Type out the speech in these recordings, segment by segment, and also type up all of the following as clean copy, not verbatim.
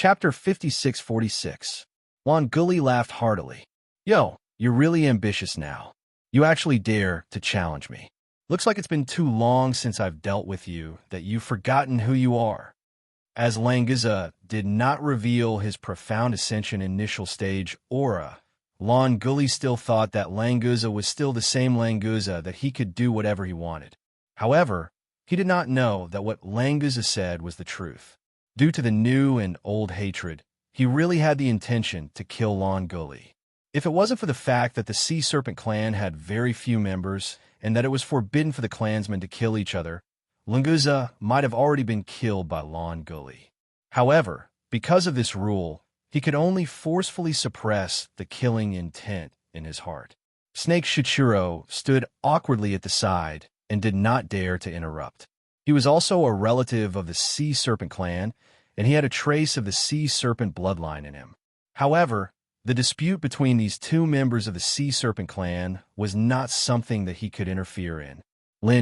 Chapter 5646. Lon Gully laughed heartily. Yo, you're really ambitious now. You actually dare to challenge me. Looks like it's been too long since I've dealt with you that you've forgotten who you are. As Languza did not reveal his profound ascension initial stage aura, Lon Gully still thought that Languza was still the same Languza, that he could do whatever he wanted. However, he did not know that what Languza said was the truth. Due to the new and old hatred, he really had the intention to kill Lon Gully. If it wasn't for the fact that the Sea Serpent clan had very few members and that it was forbidden for the clansmen to kill each other, Languza might have already been killed by Lon Gully. However, because of this rule, he could only forcefully suppress the killing intent in his heart. Snake Shichiro stood awkwardly at the side and did not dare to interrupt. He was also a relative of the Sea Serpent clan, and he had a trace of the Sea Serpent bloodline in him. However, the dispute between these two members of the Sea Serpent clan was not something that he could interfere in.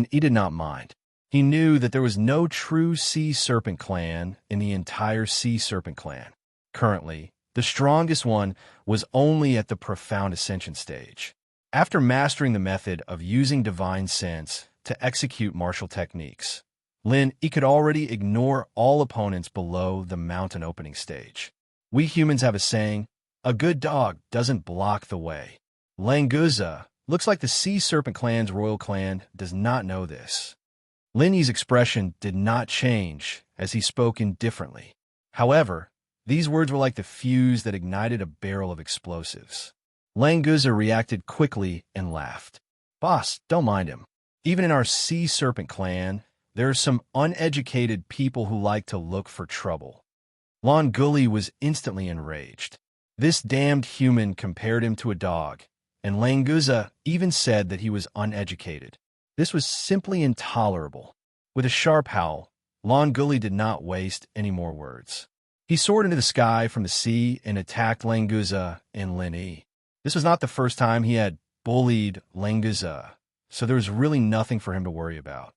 He did not mind. He knew that there was no true Sea Serpent clan in the entire Sea Serpent clan. Currently, the strongest one was only at the profound ascension stage. After mastering the method of using divine sense to execute martial techniques, he could already ignore all opponents below the mountain opening stage. We humans have a saying, a good dog doesn't block the way. Languza looks like the Sea Serpent clan's royal clan does not know this. Lin's expression did not change as he spoke indifferently. However, these words were like the fuse that ignited a barrel of explosives. Languza reacted quickly and laughed. Boss, don't mind him. Even in our Sea Serpent clan, there are some uneducated people who like to look for trouble. Lon Gully was instantly enraged. This damned human compared him to a dog, and Languza even said that he was uneducated. This was simply intolerable. With a sharp howl, Lon Gully did not waste any more words. He soared into the sky from the sea and attacked Languza and Lin. This was not the first time he had bullied Languza, so there was really nothing for him to worry about.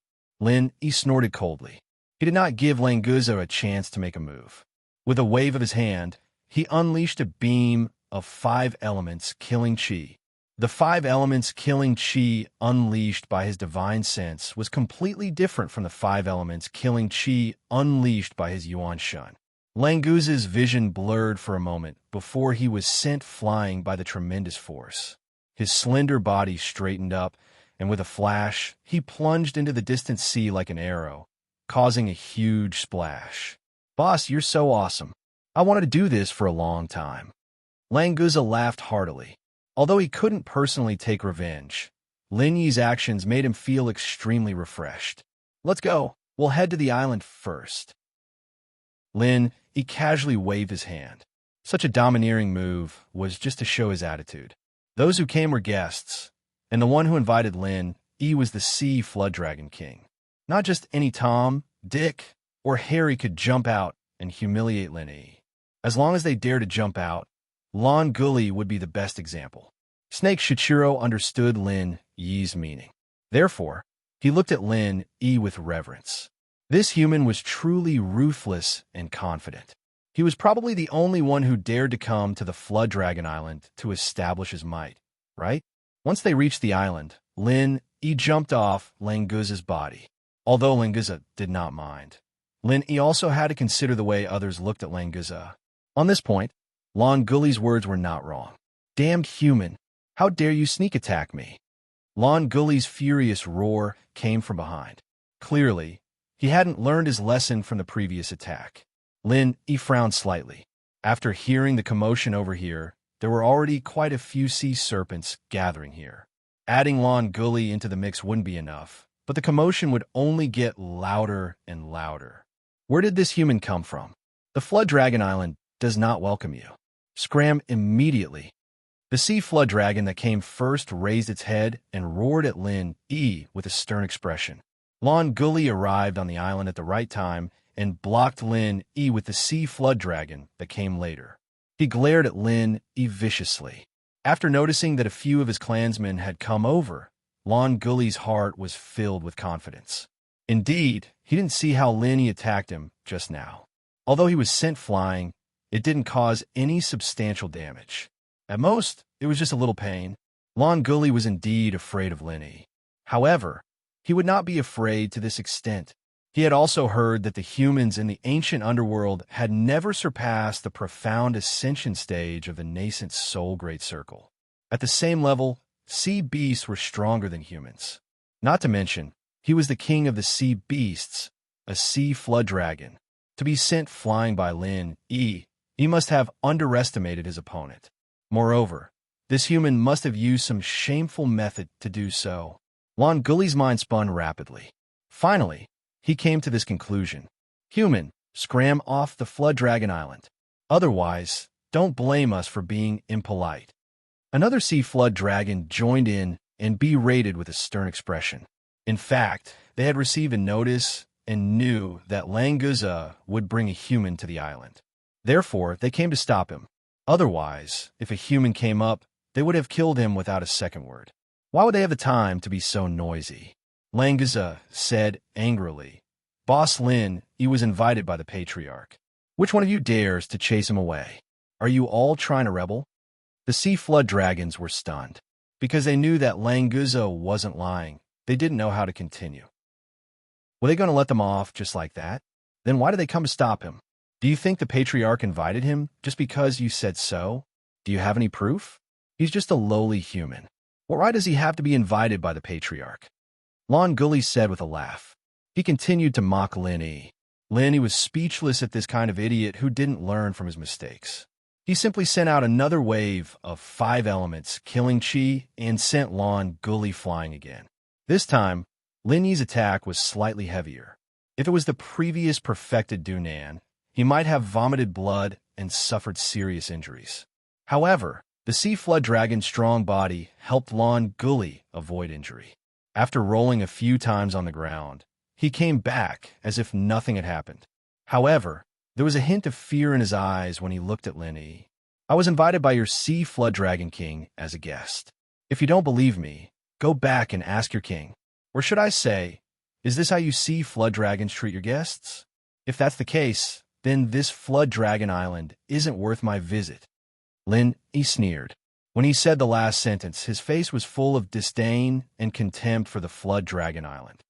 He snorted coldly. He did not give Languza a chance to make a move. With a wave of his hand, he unleashed a beam of 5 elements killing chi. The 5 elements killing chi unleashed by his divine sense was completely different from the 5 elements killing chi unleashed by his Yuan Shun. Languza's vision blurred for a moment before he was sent flying by the tremendous force. His slender body straightened up, and with a flash, he plunged into the distant sea like an arrow, causing a huge splash. Boss, you're so awesome. I wanted to do this for a long time. Languza laughed heartily. Although he couldn't personally take revenge, Lin Yi's actions made him feel extremely refreshed. Let's go. We'll head to the island first. He casually waved his hand. Such a domineering move was just to show his attitude. Those who came were guests, and the one who invited was the Sea Flood Dragon King. Not just any Tom, Dick, or Harry could jump out and humiliate Lin. As long as they dared to jump out, Lon Gully would be the best example. Snake Shichiro understood Lin Yi's meaning. Therefore, he looked at Lin Yi with reverence. This human was truly ruthless and confident. He was probably the only one who dared to come to the Flood Dragon Island to establish his might, right? Once they reached the island, Lin Yi jumped off Languza's body. Although Languza did not mind, Lin Yi also had to consider the way others looked at Languza. On this point, Lon Gully's words were not wrong. Damned human, how dare you sneak attack me? Lon Gully's furious roar came from behind. Clearly, he hadn't learned his lesson from the previous attack. Lin Yi frowned slightly. After hearing the commotion over here, there were already quite a few sea serpents gathering here. Adding Lon Gully into the mix wouldn't be enough, but the commotion would only get louder and louder. Where did this human come from? The Flood Dragon Island does not welcome you. Scram immediately. The Sea Flood Dragon that came first raised its head and roared at Lin Yi with a stern expression. Lon Gully arrived on the island at the right time and blocked Lin Yi with the Sea Flood Dragon that came later. He glared at Lin Yi viciously. After noticing that a few of his clansmen had come over, Lon Gully's heart was filled with confidence. Indeed, he didn't see how Lin Yi attacked him just now. Although he was sent flying, It didn't cause any substantial damage. At most, it was just a little pain. Lon Gully was indeed afraid of Linny. However, he would not be afraid to this extent. He had also heard that the humans in the ancient underworld had never surpassed the profound ascension stage of the nascent soul great circle. At the same level, sea beasts were stronger than humans. Not to mention, he was the king of the sea beasts, a sea flood dragon. To be sent flying by Lin Yi, he must have underestimated his opponent. Moreover, this human must have used some shameful method to do so. Lon Gully's mind spun rapidly. Finally, he came to this conclusion. Human, scram off the Flood Dragon Island. Otherwise, don't blame us for being impolite. Another sea flood dragon joined in and berated with a stern expression. In fact, they had received a notice and knew that Languza would bring a human to the island. Therefore, they came to stop him. Otherwise, if a human came up, they would have killed him without a second word. Why would they have the time to be so noisy? Languza said angrily. Boss Lin, he was invited by the patriarch. Which one of you dares to chase him away? Are you all trying to rebel? The sea flood dragons were stunned. Because they knew that Languza wasn't lying, they didn't know how to continue. Were they going to let them off just like that? Then why did they come to stop him? Do you think the patriarch invited him just because you said so? Do you have any proof? He's just a lowly human. What right does he have to be invited by the patriarch? Lon Gully said with a laugh. He continued to mock Linny. Linny was speechless at this kind of idiot who didn't learn from his mistakes. He simply sent out another wave of 5 elements, killing Chi, and sent Lon Gully flying again. This time, Linny's attack was slightly heavier. If it was the previous perfected Dunan, he might have vomited blood and suffered serious injuries. However, the sea flood dragon's strong body helped Lon Gully avoid injury. After rolling a few times on the ground, he came back as if nothing had happened. However, there was a hint of fear in his eyes when he looked at Linny. I was invited by your sea flood dragon king as a guest. If you don't believe me, go back and ask your king. Or should I say, is this how you sea flood dragons treat your guests? If that's the case, then this flood dragon island isn't worth my visit. Lin Yi sneered. When he said the last sentence, his face was full of disdain and contempt for the Flood Dragon Island.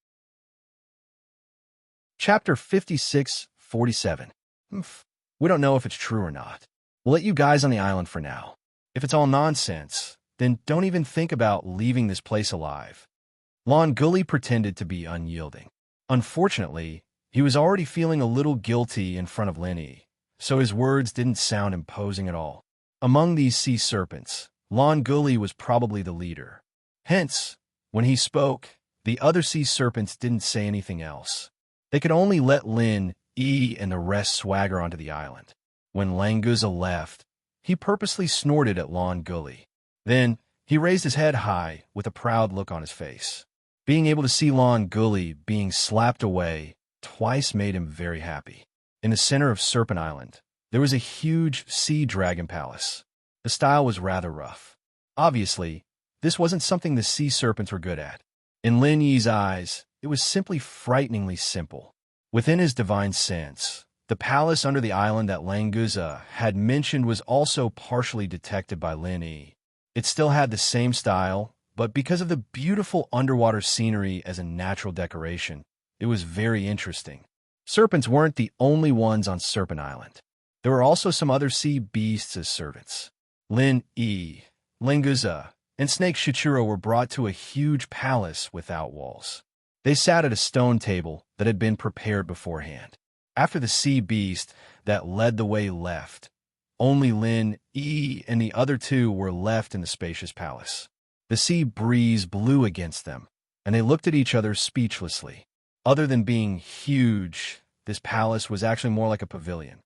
Chapter 56-47. We don't know if it's true or not. We'll let you guys on the island for now. If it's all nonsense, then don't even think about leaving this place alive. Lon Gully pretended to be unyielding. Unfortunately, he was already feeling a little guilty in front of Linny, so his words didn't sound imposing at all. Among these sea serpents, Lon Gully was probably the leader. Hence, when he spoke, the other sea serpents didn't say anything else. They could only let Lin Yi and the rest swagger onto the island. When Languza left, he purposely snorted at Lon Gully. Then, he raised his head high with a proud look on his face. Being able to see Lon Gully being slapped away twice made him very happy. In the center of Serpent Island, there was a huge sea dragon palace. The style was rather rough. Obviously, this wasn't something the sea serpents were good at. In Lin Yi's eyes, it was simply frighteningly simple. Within his divine sense, the palace under the island that Languza had mentioned was also partially detected by Lin Yi. It still had the same style, but because of the beautiful underwater scenery as a natural decoration, it was very interesting. Serpents weren't the only ones on Serpent Island. There were also some other sea beasts as servants. Lin Yi, Languza, and Snake Shichiro were brought to a huge palace without walls. They sat at a stone table that had been prepared beforehand. After the sea beast that led the way left, only Lin Yi and the other two were left in the spacious palace. The sea breeze blew against them, and they looked at each other speechlessly. Other than being huge, this palace was actually more like a pavilion,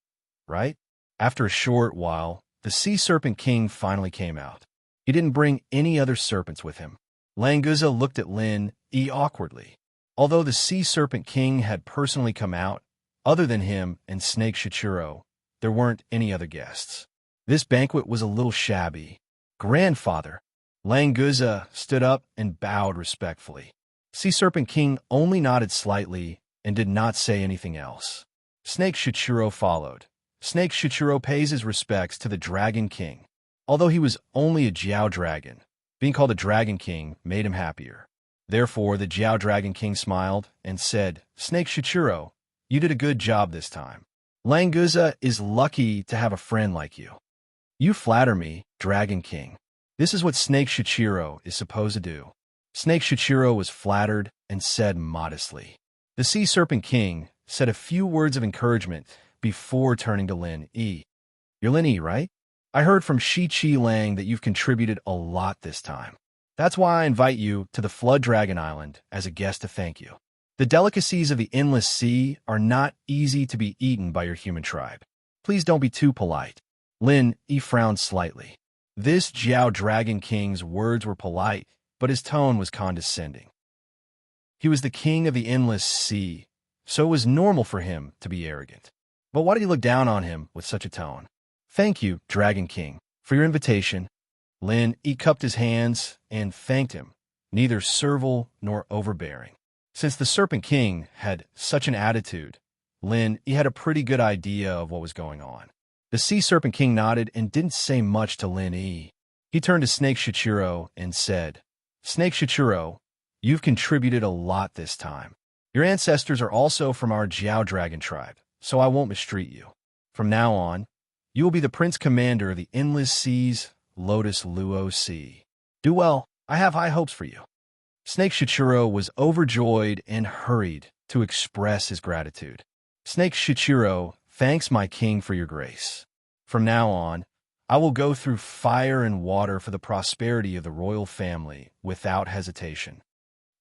right? After a short while, the Sea Serpent King finally came out. He didn't bring any other serpents with him. Languza looked at Lin Yi awkwardly. Although the Sea Serpent King had personally come out, other than him and Snake Shichiro, there weren't any other guests. This banquet was a little shabby. Grandfather, Languza stood up and bowed respectfully. Sea Serpent King only nodded slightly and did not say anything else. Snake Shichiro followed, Snake Shichiro pays his respects to the Dragon King. Although he was only a Jiao Dragon, being called a Dragon King made him happier. Therefore, the Jiao Dragon King smiled and said, Snake Shichiro, you did a good job this time. Languza is lucky to have a friend like you. You flatter me, Dragon King. This is what Snake Shichiro is supposed to do. Snake Shichiro was flattered and said modestly. The Sea Serpent King said a few words of encouragement before turning to Lin Yi. You're Lin Yi, right? I heard from Shi Qi Lang that you've contributed a lot this time. That's why I invite you to the Flood Dragon Island as a guest to thank you. The delicacies of the Endless Sea are not easy to be eaten by your human tribe. Please don't be too polite. Lin Yi frowned slightly. This Jiao Dragon King's words were polite, but his tone was condescending. He was the king of the Endless Sea, so it was normal for him to be arrogant. But why did he look down on him with such a tone? Thank you, Dragon King, for your invitation. Lin Yi cupped his hands and thanked him, neither servile nor overbearing. Since the Serpent King had such an attitude, Lin Yi had a pretty good idea of what was going on. The Sea Serpent King nodded and didn't say much to Lin Yi. He turned to Snake Shichiro and said, Snake Shichiro, you've contributed a lot this time. Your ancestors are also from our Jiao Dragon tribe, so I won't mistreat you. From now on, you will be the Prince Commander of the Endless Sea's Lotus Luo Sea. Do well. I have high hopes for you. Snake Shichiro was overjoyed and hurried to express his gratitude. Snake Shichiro, thanks my king for your grace. From now on, I will go through fire and water for the prosperity of the royal family without hesitation.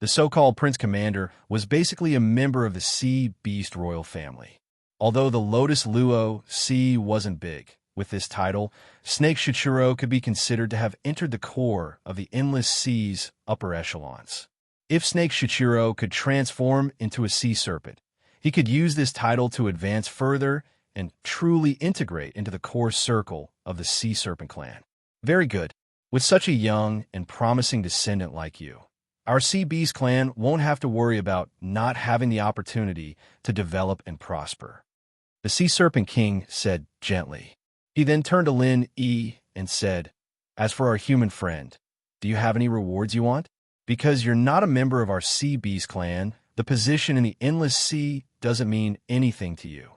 The so-called Prince Commander was basically a member of the Sea Beast royal family. Although the Lotus Luo Sea wasn't big, with this title, Snake Shichiro could be considered to have entered the core of the Endless Sea's upper echelons. If Snake Shichiro could transform into a sea serpent, he could use this title to advance further and truly integrate into the core circle of the Sea Serpent clan. Very good. With such a young and promising descendant like you, our Sea Beast clan won't have to worry about not having the opportunity to develop and prosper. The Sea Serpent King said gently. He then turned to Lin Yi and said, As for our human friend, do you have any rewards you want? Because you're not a member of our Sea Beast clan, the position in the Endless Sea doesn't mean anything to you.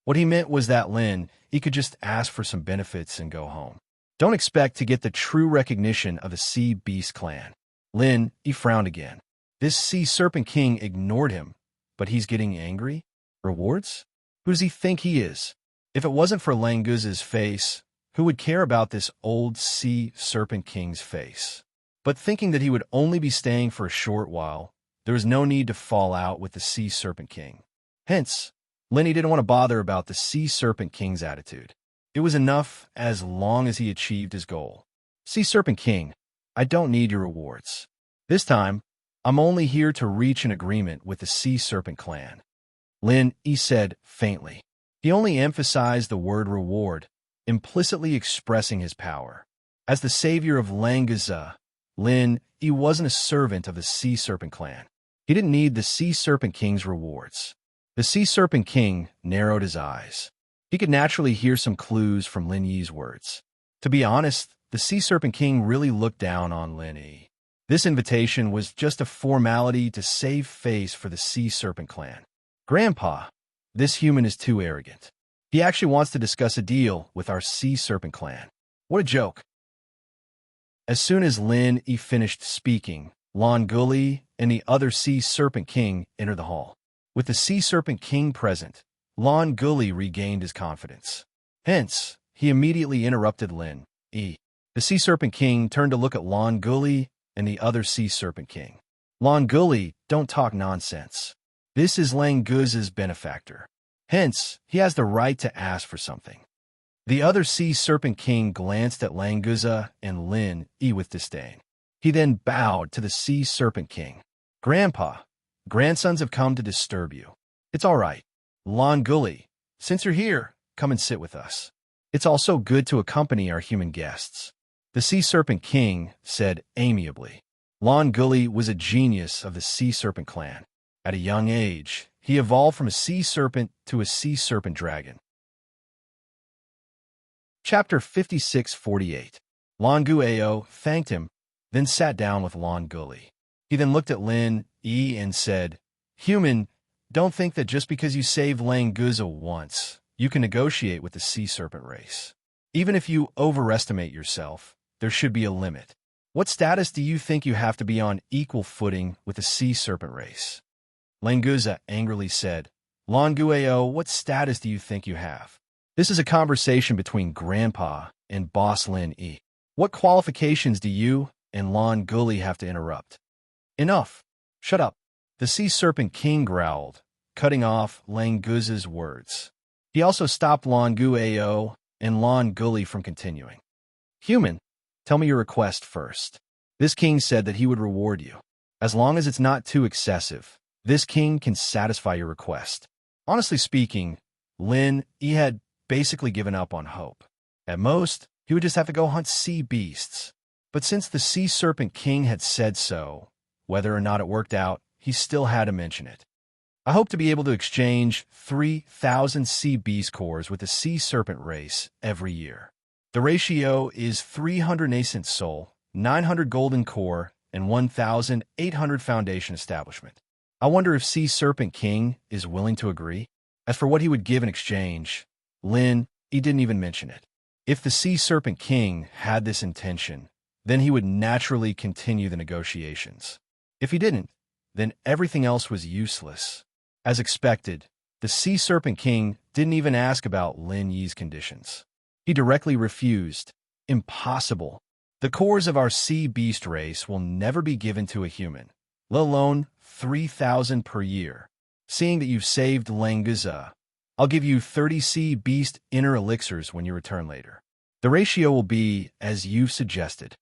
What he meant was that Lin Yi could just ask for some benefits and go home. Don't expect to get the true recognition of the Sea Beast clan. Lin Yi frowned again. This Sea Serpent King ignored him, but he's getting angry? Rewards? Who does he think he is? If it wasn't for Languza's face, who would care about this old Sea Serpent King's face? But thinking that he would only be staying for a short while, there was no need to fall out with the Sea Serpent King. Hence, Lin Yi didn't want to bother about the Sea Serpent King's attitude. It was enough as long as he achieved his goal. Sea Serpent King, I don't need your rewards. This time, I'm only here to reach an agreement with the Sea Serpent clan. Lin Yi said faintly. He only emphasized the word reward, implicitly expressing his power. As the savior of Languza, Lin Yi wasn't a servant of the Sea Serpent clan. He didn't need the Sea Serpent King's rewards. The Sea Serpent King narrowed his eyes. He could naturally hear some clues from Lin Yi's words. To be honest, the Sea Serpent King really looked down on Lin Yi. This invitation was just a formality to save face for the Sea Serpent clan. Grandpa, this human is too arrogant. He actually wants to discuss a deal with our Sea Serpent clan. What a joke. As soon as Lin Yi finished speaking, Lan Guli and the other Sea Serpent King entered the hall. With the Sea Serpent King present, Lan Guli regained his confidence. Hence, he immediately interrupted Lin Yi. The Sea Serpent King turned to look at Lan Guli and the other Sea Serpent King. Lan Guli, don't talk nonsense. This is Languza's benefactor. Hence, he has the right to ask for something. The other Sea Serpent King glanced at Languza and Lin Yi with disdain. He then bowed to the Sea Serpent King. Grandpa, grandsons have come to disturb you. It's all right. Lan Guli, since you're here, come and sit with us. It's also good to accompany our human guests. The Sea Serpent King said amiably. Lan Guli was a genius of the Sea Serpent clan. At a young age, he evolved from a sea serpent to a sea serpent dragon. Chapter 5648. Longu Ao thanked him, then sat down with Lon Gully. He then looked at Lin Yi and said, "Human, don't think that just because you saved Languza once, you can negotiate with the sea serpent race. Even if you overestimate yourself, there should be a limit. What status do you think you have to be on equal footing with the sea serpent race?" Languza angrily said, "Longu Ao, what status do you think you have? This is a conversation between Grandpa and Boss Lin Yi. What qualifications do you and Lon Gully have to interrupt?" "Enough. Shut up." The Sea Serpent King growled, cutting off Languza's words. He also stopped Longu Ao and Lon Gully from continuing. "Human, tell me your request first." This king said that he would reward you. As long as it's not too excessive, this king can satisfy your request. Honestly speaking, Lin Yi had basically given up on hope. At most, he would just have to go hunt sea beasts. But since the Sea Serpent King had said so, whether or not it worked out, he still had to mention it. "I hope to be able to exchange 3,000 sea beast cores with the Sea Serpent race every year. The ratio is 300 nascent soul, 900 golden core, and 1,800 foundation establishment. I wonder if Sea Serpent King is willing to agree?" As for what he would give in exchange, Lin, he didn't even mention it. If the Sea Serpent King had this intention, then he would naturally continue the negotiations. If he didn't, then everything else was useless. As expected, the Sea Serpent King didn't even ask about Lin Yi's conditions. He directly refused. "Impossible. The cores of our sea beast race will never be given to a human, let alone 3,000 per year. Seeing that you've saved Languza, I'll give you 30 sea beast inner elixirs when you return later. The ratio will be as you've suggested."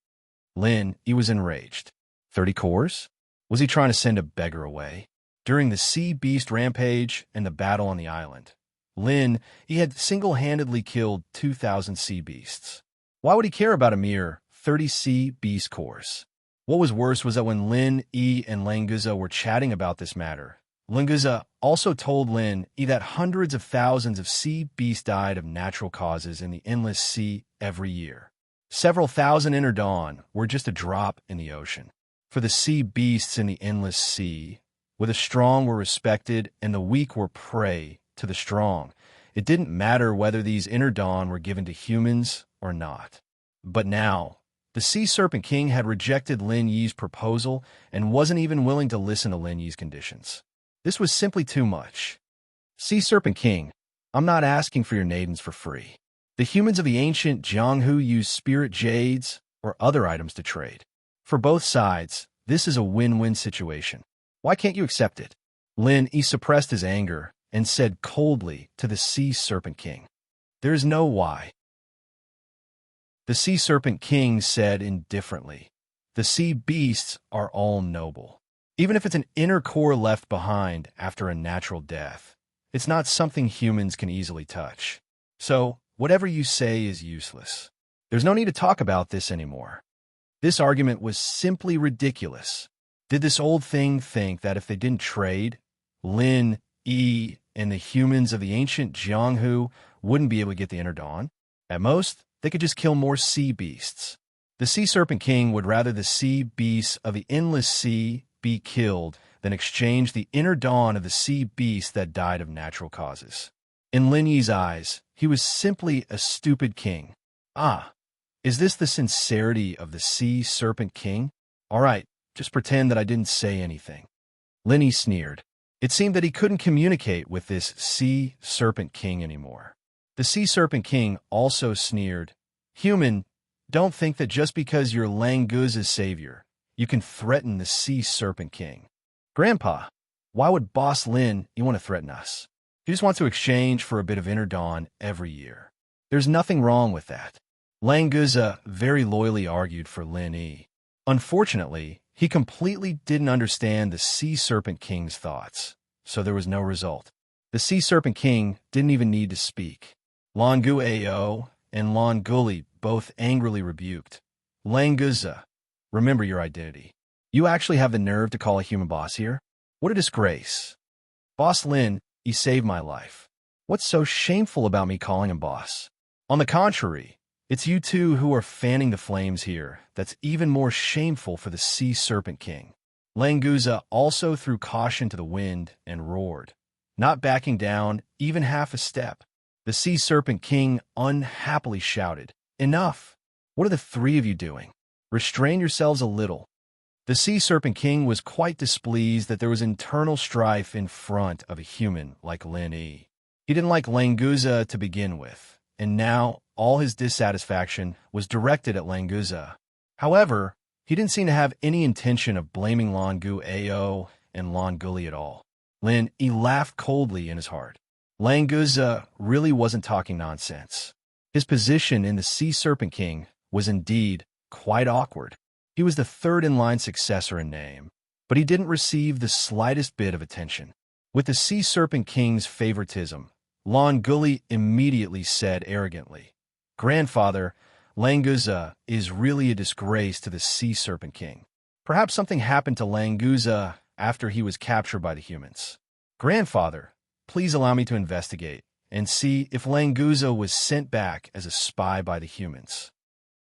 Lin, he was enraged. 30 cores? Was he trying to send a beggar away? During the sea beast rampage and the battle on the island, Lin, he had single-handedly killed 2,000 sea beasts. Why would he care about a mere 30 sea beast cores? What was worse was that when Lin Yi and Languza were chatting about this matter, Languza also told Lin Yi that hundreds of thousands of sea beasts died of natural causes in the endless sea every year. Several thousand inner dawn were just a drop in the ocean. For the sea beasts in the endless sea, where the strong were respected and the weak were prey to the strong, it didn't matter whether these inner dawn were given to humans or not. But now, the Sea Serpent King had rejected Lin Yi's proposal and wasn't even willing to listen to Lin Yi's conditions. This was simply too much. "Sea Serpent King, I'm not asking for your naidens for free. The humans of the ancient Jianghu use spirit jades or other items to trade. For both sides, this is a win-win situation. Why can't you accept it?" Lin Yi suppressed his anger and said coldly to the Sea Serpent King, "There is no why." The Sea Serpent King said indifferently, "The sea beasts are all noble. Even if it's an inner core left behind after a natural death, it's not something humans can easily touch. So, whatever you say is useless. There's no need to talk about this anymore." This argument was simply ridiculous. Did this old thing think that if they didn't trade, Lin Yi and the humans of the ancient Jianghu wouldn't be able to get the inner dawn? At most, they could just kill more sea beasts. The Sea Serpent King would rather the sea beasts of the endless sea be killed than exchange the inner dawn of the sea beasts that died of natural causes. In Lin Yi's eyes, he was simply a stupid king. Ah, is this the sincerity of the Sea Serpent King? All right, just pretend that I didn't say anything. Lin Yi sneered. It seemed that he couldn't communicate with this Sea Serpent King anymore. The Sea Serpent King also sneered, "Human, don't think that just because you're Languza's savior, you can threaten the Sea Serpent King. Grandpa, why would Boss Lin want to threaten us? He just wants to exchange for a bit of inner dawn every year. There's nothing wrong with that." Languza very loyally argued for Lin Yi. Unfortunately, he completely didn't understand the Sea Serpent King's thoughts, so there was no result. The Sea Serpent King didn't even need to speak. Longu Ao and Lon Gully both angrily rebuked. "Languza, remember your identity. You actually have the nerve to call a human boss here? What a disgrace. Boss Lin, he saved my life. What's so shameful about me calling him boss? On the contrary, It's you two who are fanning the flames here. That's even more shameful for the Sea Serpent King. Languza also threw caution to the wind and roared, not backing down even half a step. The Sea Serpent King unhappily shouted, "Enough! What are the three of you doing? Restrain yourselves a little." The Sea Serpent King was quite displeased that there was internal strife in front of a human like Lin Yi. He didn't like Languza to begin with, and now all his dissatisfaction was directed at Languza. However, he didn't seem to have any intention of blaming Langu Ao and Longuli at all. Lin Yi laughed coldly in his heart. Languza really wasn't talking nonsense. His position in the Sea Serpent King was indeed quite awkward. He was the third-in-line successor in name, but he didn't receive the slightest bit of attention. With the Sea Serpent King's favoritism, Longuli immediately said arrogantly, "Grandfather, Languza is really a disgrace to the Sea Serpent King. Perhaps something happened to Languza after he was captured by the humans. Grandfather, please allow me to investigate and see if Languza was sent back as a spy by the humans."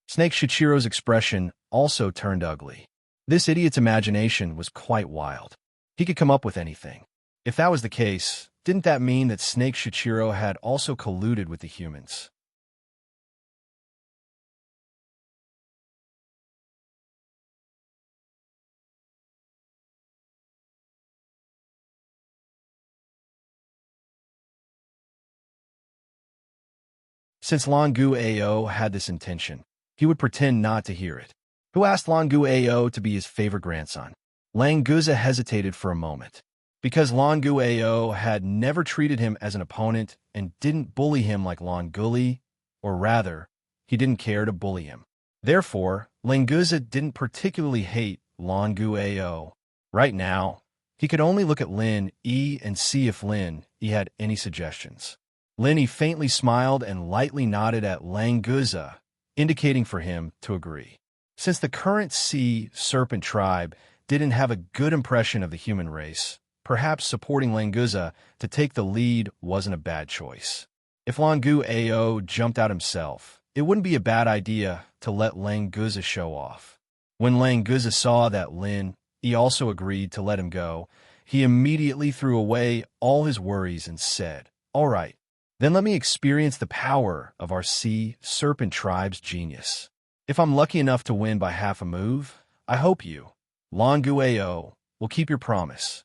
Snake Shichiro's expression also turned ugly. This idiot's imagination was quite wild. He could come up with anything. If that was the case, didn't that mean that Snake Shichiro had also colluded with the humans? Since Longu Ao had this intention, he would pretend not to hear it. Who asked Longu Ao to be his favorite grandson? Languza hesitated for a moment. Because Longu Ao had never treated him as an opponent and didn't bully him like Longuli, or rather, he didn't care to bully him. Therefore, Languza didn't particularly hate Longu Ao. Right now, he could only look at Lin Yi and see if Lin Yi had any suggestions. Lin Yi faintly smiled and lightly nodded at Languza, indicating for him to agree. Since the current Sea Serpent tribe didn't have a good impression of the human race, perhaps supporting Languza to take the lead wasn't a bad choice. If Longu Ao jumped out himself, it wouldn't be a bad idea to let Languza show off. When Languza saw that Lin Yi also agreed to let him go, he immediately threw away all his worries and said, "All right, then let me experience the power of our Sea Serpent tribe's genius. If I'm lucky enough to win by half a move, I hope you, Longu Ao, will keep your promise.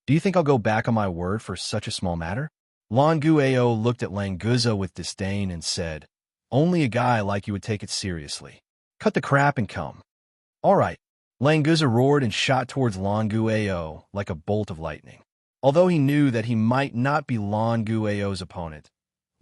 Do you think I'll go back on my word for such a small matter?" Longu Ao looked at Languza with disdain and said, "Only a guy like you would take it seriously. Cut the crap and come." "All right." Languza roared and shot towards Longu Ao like a bolt of lightning. Although he knew that he might not be Longu Ao's opponent,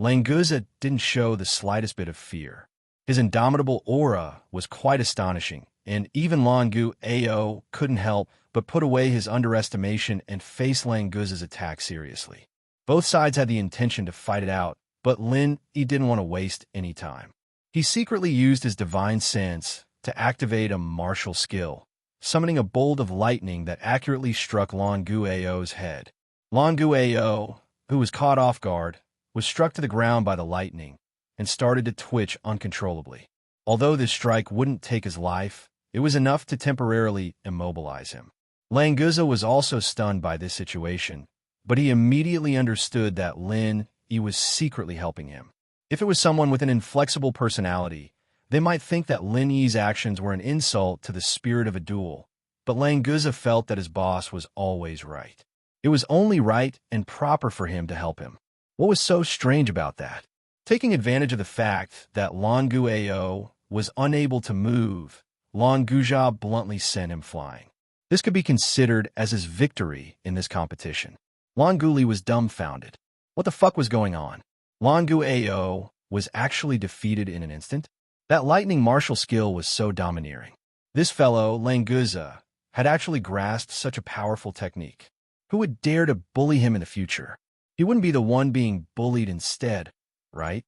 Languza didn't show the slightest bit of fear. His indomitable aura was quite astonishing, and even Longu Ao couldn't help but put away his underestimation and face Languza's attack seriously. Both sides had the intention to fight it out, but Lin Yi didn't want to waste any time. He secretly used his divine sense to activate a martial skill, summoning a bolt of lightning that accurately struck Longu Ao's head. Longu Ao, who was caught off guard, was struck to the ground by the lightning and started to twitch uncontrollably. Although this strike wouldn't take his life, it was enough to temporarily immobilize him. Languza was also stunned by this situation, but he immediately understood that Lin Yi was secretly helping him. If it was someone with an inflexible personality, they might think that Lin Yi's actions were an insult to the spirit of a duel, but Languza felt that his boss was always right. It was only right and proper for him to help him. What was so strange about that? Taking advantage of the fact that Longu Ao was unable to move, Languza bluntly sent him flying. This could be considered as his victory in this competition. Longuli was dumbfounded. What the fuck was going on? Longu Ao was actually defeated in an instant? That lightning martial skill was so domineering. This fellow, Languza, had actually grasped such a powerful technique. Who would dare to bully him in the future? He wouldn't be the one being bullied instead, right?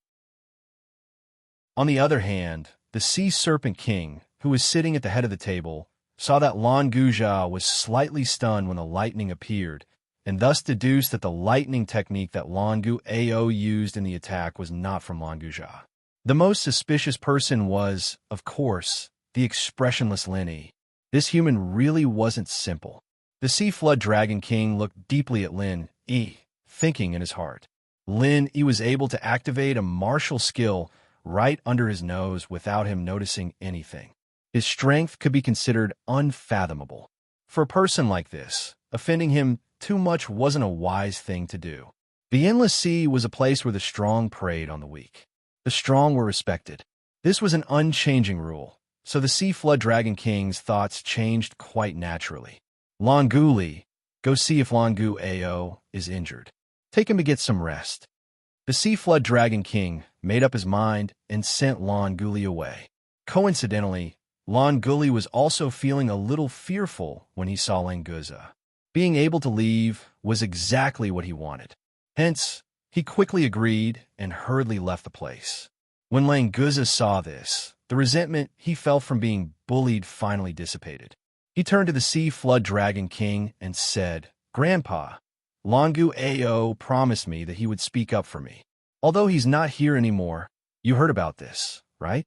On the other hand, the Sea Serpent King, who was sitting at the head of the table, saw that Languza was slightly stunned when the lightning appeared, and thus deduced that the lightning technique that Longu Ao used in the attack was not from Languza. The most suspicious person was, of course, the expressionless Lin Yi. This human really wasn't simple. The Sea Flood Dragon King looked deeply at Lin Yi, thinking in his heart. Lin Yi was able to activate a martial skill right under his nose without him noticing anything. His strength could be considered unfathomable. For a person like this, offending him too much wasn't a wise thing to do. The Endless Sea was a place where the strong preyed on the weak. The strong were respected. This was an unchanging rule, so the Sea Flood Dragon King's thoughts changed quite naturally. Longu Li, go see if Longu Ao is injured. Take him to get some rest. The Sea Flood Dragon King made up his mind and sent Longu Li away. Coincidentally, Longu Li was also feeling a little fearful when he saw Languza. Being able to leave was exactly what he wanted. Hence, he quickly agreed and hurriedly left the place. When Languza saw this, the resentment he felt from being bullied finally dissipated. He turned to the Sea Flood Dragon King and said, "Grandpa, Longu Ao promised me that he would speak up for me. Although he's not here anymore, you heard about this, right?"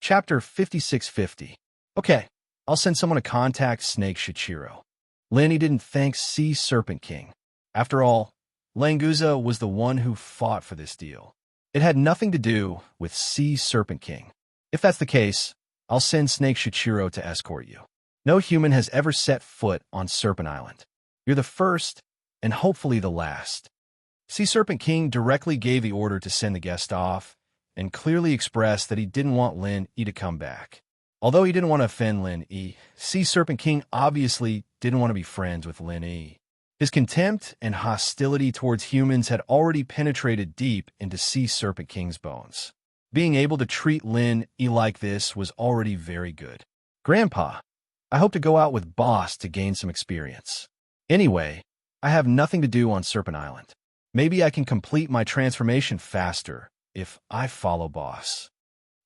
Chapter 5650. Okay, I'll send someone to contact Snake Shichiro. Lin Yi didn't thank Sea Serpent King. After all, Languza was the one who fought for this deal. It had nothing to do with Sea Serpent King. If that's the case, I'll send Snake Shichiro to escort you. No human has ever set foot on Serpent Island. You're the first, and hopefully the last. Sea Serpent King directly gave the order to send the guest off, and clearly expressed that he didn't want Lin Yi to come back. Although he didn't want to offend Lin Yi, Sea Serpent King obviously didn't want to be friends with Lin Yi. His contempt and hostility towards humans had already penetrated deep into Sea Serpent King's bones. Being able to treat Lin Yi like this was already very good. "Grandpa, I hope to go out with Boss to gain some experience. Anyway, I have nothing to do on Serpent Island. Maybe I can complete my transformation faster if I follow Boss."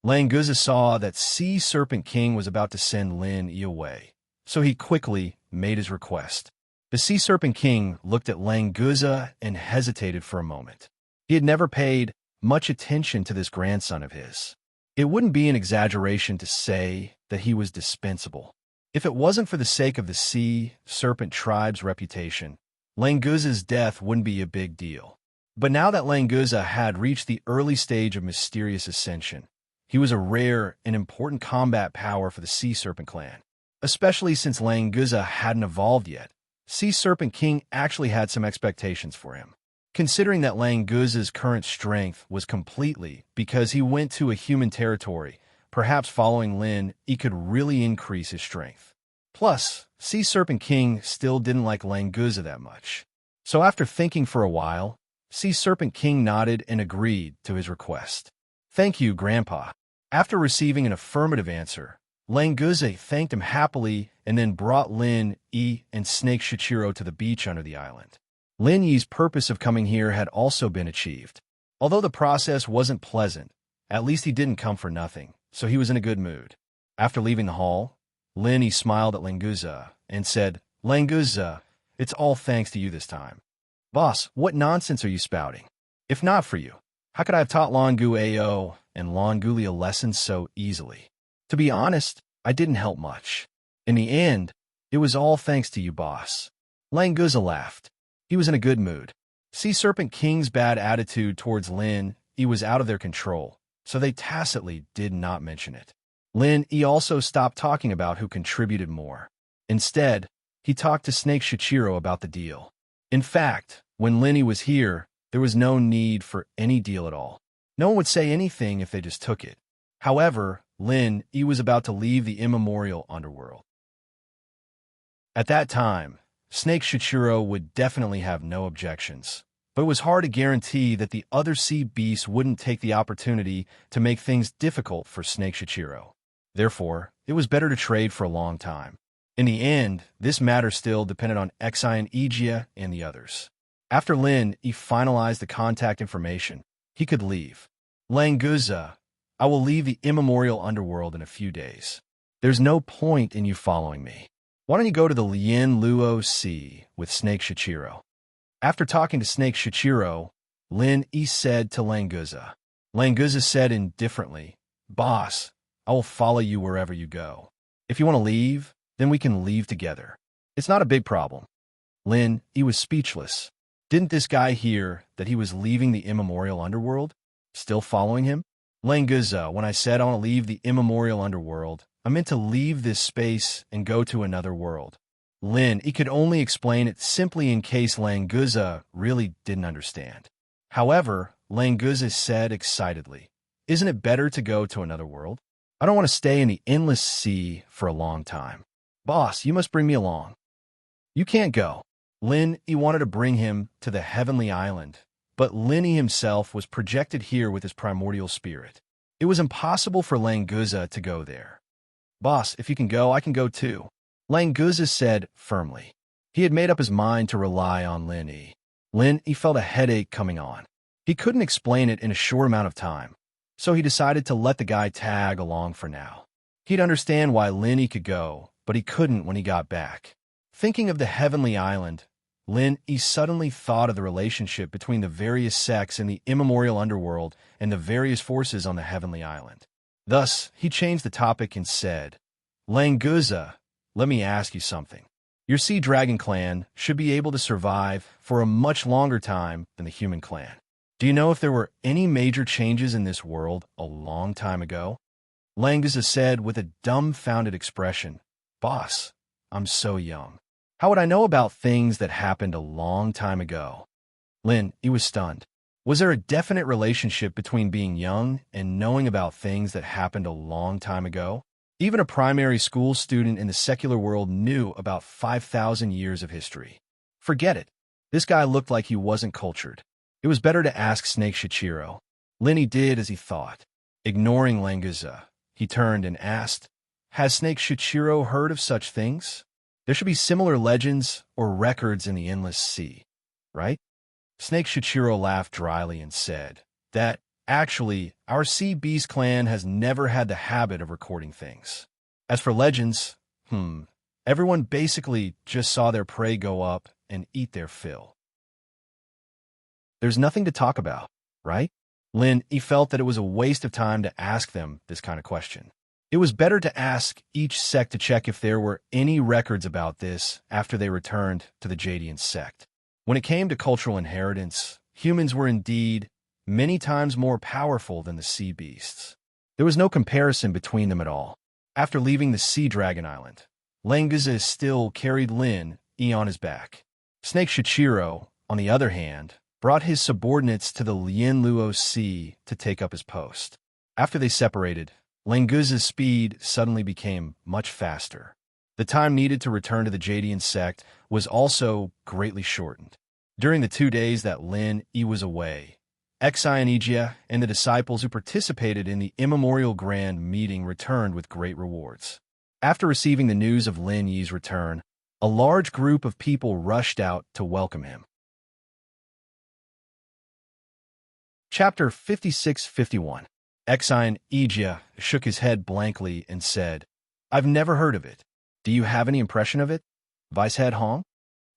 Languza saw that Sea Serpent King was about to send Lin Yi away, so he quickly made his request. The Sea Serpent King looked at Languza and hesitated for a moment. He had never paid much attention to this grandson of his. It wouldn't be an exaggeration to say that he was dispensable. If it wasn't for the sake of the Sea Serpent tribe's reputation, Languza's death wouldn't be a big deal. But now that Languza had reached the early stage of mysterious ascension, he was a rare and important combat power for the Sea Serpent clan. Especially since Languza hadn't evolved yet, Sea Serpent King actually had some expectations for him. Considering that Languza's current strength was completely because he went to a human territory, perhaps following Lin, he could really increase his strength. Plus, Sea Serpent King still didn't like Languza that much. So after thinking for a while, Sea Serpent King nodded and agreed to his request. "Thank you, Grandpa." After receiving an affirmative answer, Languza thanked him happily and then brought Lin Yi and Snake Shichiro to the beach under the island. Lin Yi's purpose of coming here had also been achieved. Although the process wasn't pleasant, at least he didn't come for nothing, so he was in a good mood. After leaving the hall, Lin Yi smiled at Languza and said, "Languza, it's all thanks to you this time." "Boss, what nonsense are you spouting? If not for you, how could I have taught Longu Ao and Longu Li a lesson so easily? To be honest, I didn't help much. In the end, it was all thanks to you, boss." Languza laughed. He was in a good mood. Sea Serpent King's bad attitude towards Lin Yi was out of their control, so they tacitly did not mention it. Lin Yi also stopped talking about who contributed more. Instead, he talked to Snake Shichiro about the deal. In fact, when Lin Yi was here, there was no need for any deal at all. No one would say anything if they just took it. However, Lin Yi was about to leave the immemorial underworld. At that time, Snake Shichiro would definitely have no objections, but it was hard to guarantee that the other sea beasts wouldn't take the opportunity to make things difficult for Snake Shichiro. Therefore, it was better to trade for a long time. In the end, this matter still depended on Exai and Igia and the others. After Lin Yi finalized the contact information, he could leave. "Languza, I will leave the immemorial underworld in a few days. There's no point in you following me. Why don't you go to the Lien Luo Sea with Snake Shichiro?" After talking to Snake Shichiro, Lin Yi said to Languza. Languza said indifferently, Boss, I will follow you wherever you go. If you want to leave, then we can leave together. It's not a big problem. Lin Yi was speechless. Didn't this guy hear that he was leaving the immemorial underworld? Still following him? Languza, when I said I want to leave the immemorial underworld, I meant to leave this space and go to another world. Lin Yi could only explain it simply in case Languza really didn't understand. However, Languza said excitedly, Isn't it better to go to another world? I don't want to stay in the endless sea for a long time. Boss, you must bring me along. You can't go. Lin Yi wanted to bring him to the heavenly island, but Lin Yi himself was projected here with his primordial spirit. It was impossible for Languza to go there. Boss, if you can go, I can go too. Languza said firmly. He had made up his mind to rely on Lin Yi. Lin Yi felt a headache coming on. He couldn't explain it in a short amount of time, so he decided to let the guy tag along for now. He'd understand why Lin Yi could go, but he couldn't when he got back. Thinking of the heavenly island, Lin Yi suddenly thought of the relationship between the various sects in the immemorial underworld and the various forces on the heavenly island. Thus, he changed the topic and said, Languza, let me ask you something. Your Sea Dragon clan should be able to survive for a much longer time than the human clan. Do you know if there were any major changes in this world a long time ago? Languza said with a dumbfounded expression, Boss, I'm so young. How would I know about things that happened a long time ago? Lin Yi was stunned. Was there a definite relationship between being young and knowing about things that happened a long time ago? Even a primary school student in the secular world knew about 5,000 years of history. Forget it. This guy looked like he wasn't cultured. It was better to ask Snake Shichiro. Lin Yi did as he thought. Ignoring Languza, he turned and asked, Has Snake Shichiro heard of such things? There should be similar legends or records in the endless sea, right? Snake Shichiro laughed dryly and said that, actually, our Sea Beast clan has never had the habit of recording things. As for legends, everyone basically just saw their prey go up and eat their fill. There's nothing to talk about, right? Lin Yi felt that it was a waste of time to ask them this kind of question. It was better to ask each sect to check if there were any records about this after they returned to the Jadian sect. When it came to cultural inheritance, humans were indeed many times more powerful than the sea beasts. There was no comparison between them at all. After leaving the Sea Dragon Island, Languza still carried Lin Yi on his back. Snake Shichiro, on the other hand, brought his subordinates to the Lianluo Sea to take up his post. After they separated, Languza's speed suddenly became much faster. The time needed to return to the Jadian sect was also greatly shortened. During the 2 days that Lin Yi was away, Xianijia and the disciples who participated in the immemorial grand meeting returned with great rewards. After receiving the news of Lin Yi's return, a large group of people rushed out to welcome him. Chapter 56-51. Xianijia shook his head blankly and said, I've never heard of it. Do you have any impression of it, Vice-Head Hong?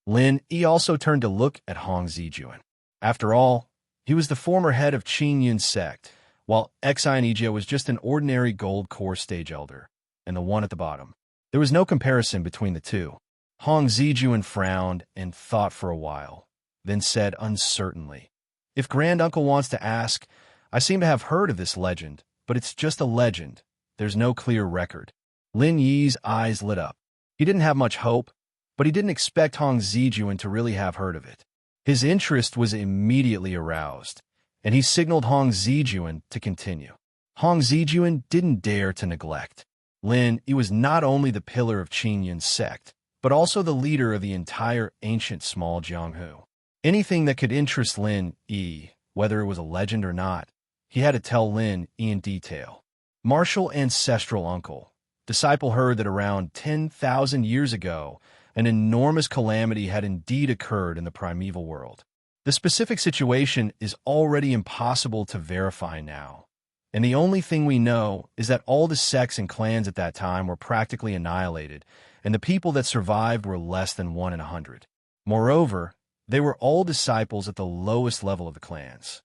Lin Yi also turned to look at Hong Zijuan. After all, he was the former head of Qin Yun's sect, while Xianijia was just an ordinary gold core stage elder, and the one at the bottom. There was no comparison between the two. Hong Zijuan frowned and thought for a while, then said uncertainly, If Grand Uncle wants to ask, I seem to have heard of this legend, but it's just a legend. There's no clear record. Lin Yi's eyes lit up. He didn't have much hope, but he didn't expect Hong Zijuan to really have heard of it. His interest was immediately aroused, and he signaled Hong Zijuan to continue. Hong Zijuan didn't dare to neglect. Lin Yi was not only the pillar of Qin Yun's sect, but also the leader of the entire ancient small Jianghu. Anything that could interest Lin Yi, whether it was a legend or not, he had to tell Lin Yi in detail. Martial ancestral uncle. Disciple heard that around 10,000 years ago, an enormous calamity had indeed occurred in the primeval world. The specific situation is already impossible to verify now, and the only thing we know is that all the sects and clans at that time were practically annihilated, and the people that survived were less than 1 in 100. Moreover, They were all disciples at the lowest level of the clans.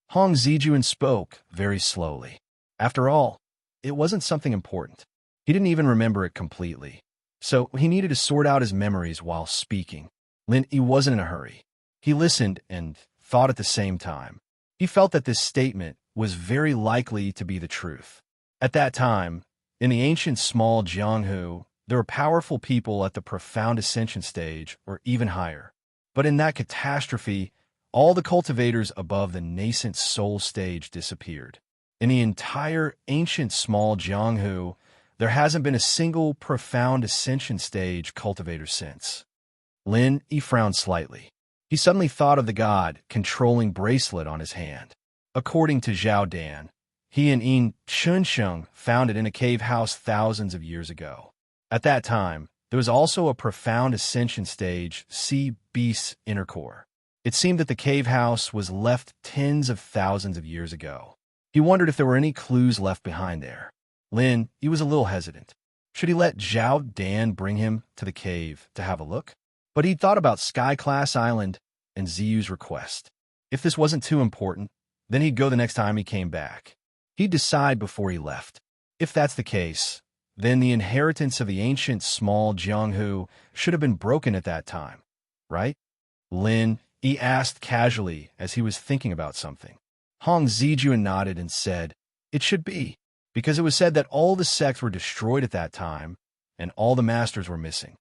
Hong Zijuan spoke very slowly. After all, it wasn't something important. He didn't even remember it completely. So he needed to sort out his memories while speaking. Lin Yi wasn't in a hurry. He listened and thought at the same time. He felt that this statement was very likely to be the truth. At that time, in the ancient small Jianghu, there were powerful people at the profound ascension stage or even higher. But in that catastrophe, all the cultivators above the nascent soul stage disappeared. In the entire ancient small Jianghu, there hasn't been a single profound ascension stage cultivator since. Lin Yi frowned slightly. He suddenly thought of the god controlling bracelet on his hand. According to Zhao Dan, he and Yin Chunsheng found it in a cave house thousands of years ago. At that time, there was also a profound ascension stage, sea beast's inner core. It seemed that the cave house was left tens of thousands of years ago. He wondered if there were any clues left behind there. Lin, he was a little hesitant. Should he let Zhao Dan bring him to the cave to have a look? But he'd thought about Sky-class Island and Ziyu's request. If this wasn't too important, then he'd go the next time he came back. He'd decide before he left. If that's the case, then the inheritance of the ancient small Jianghu should have been broken at that time, right? Lin, he asked casually as he was thinking about something. Hong Zijuan nodded and said, "It should be, because it was said that all the sects were destroyed at that time, and all the masters were missing.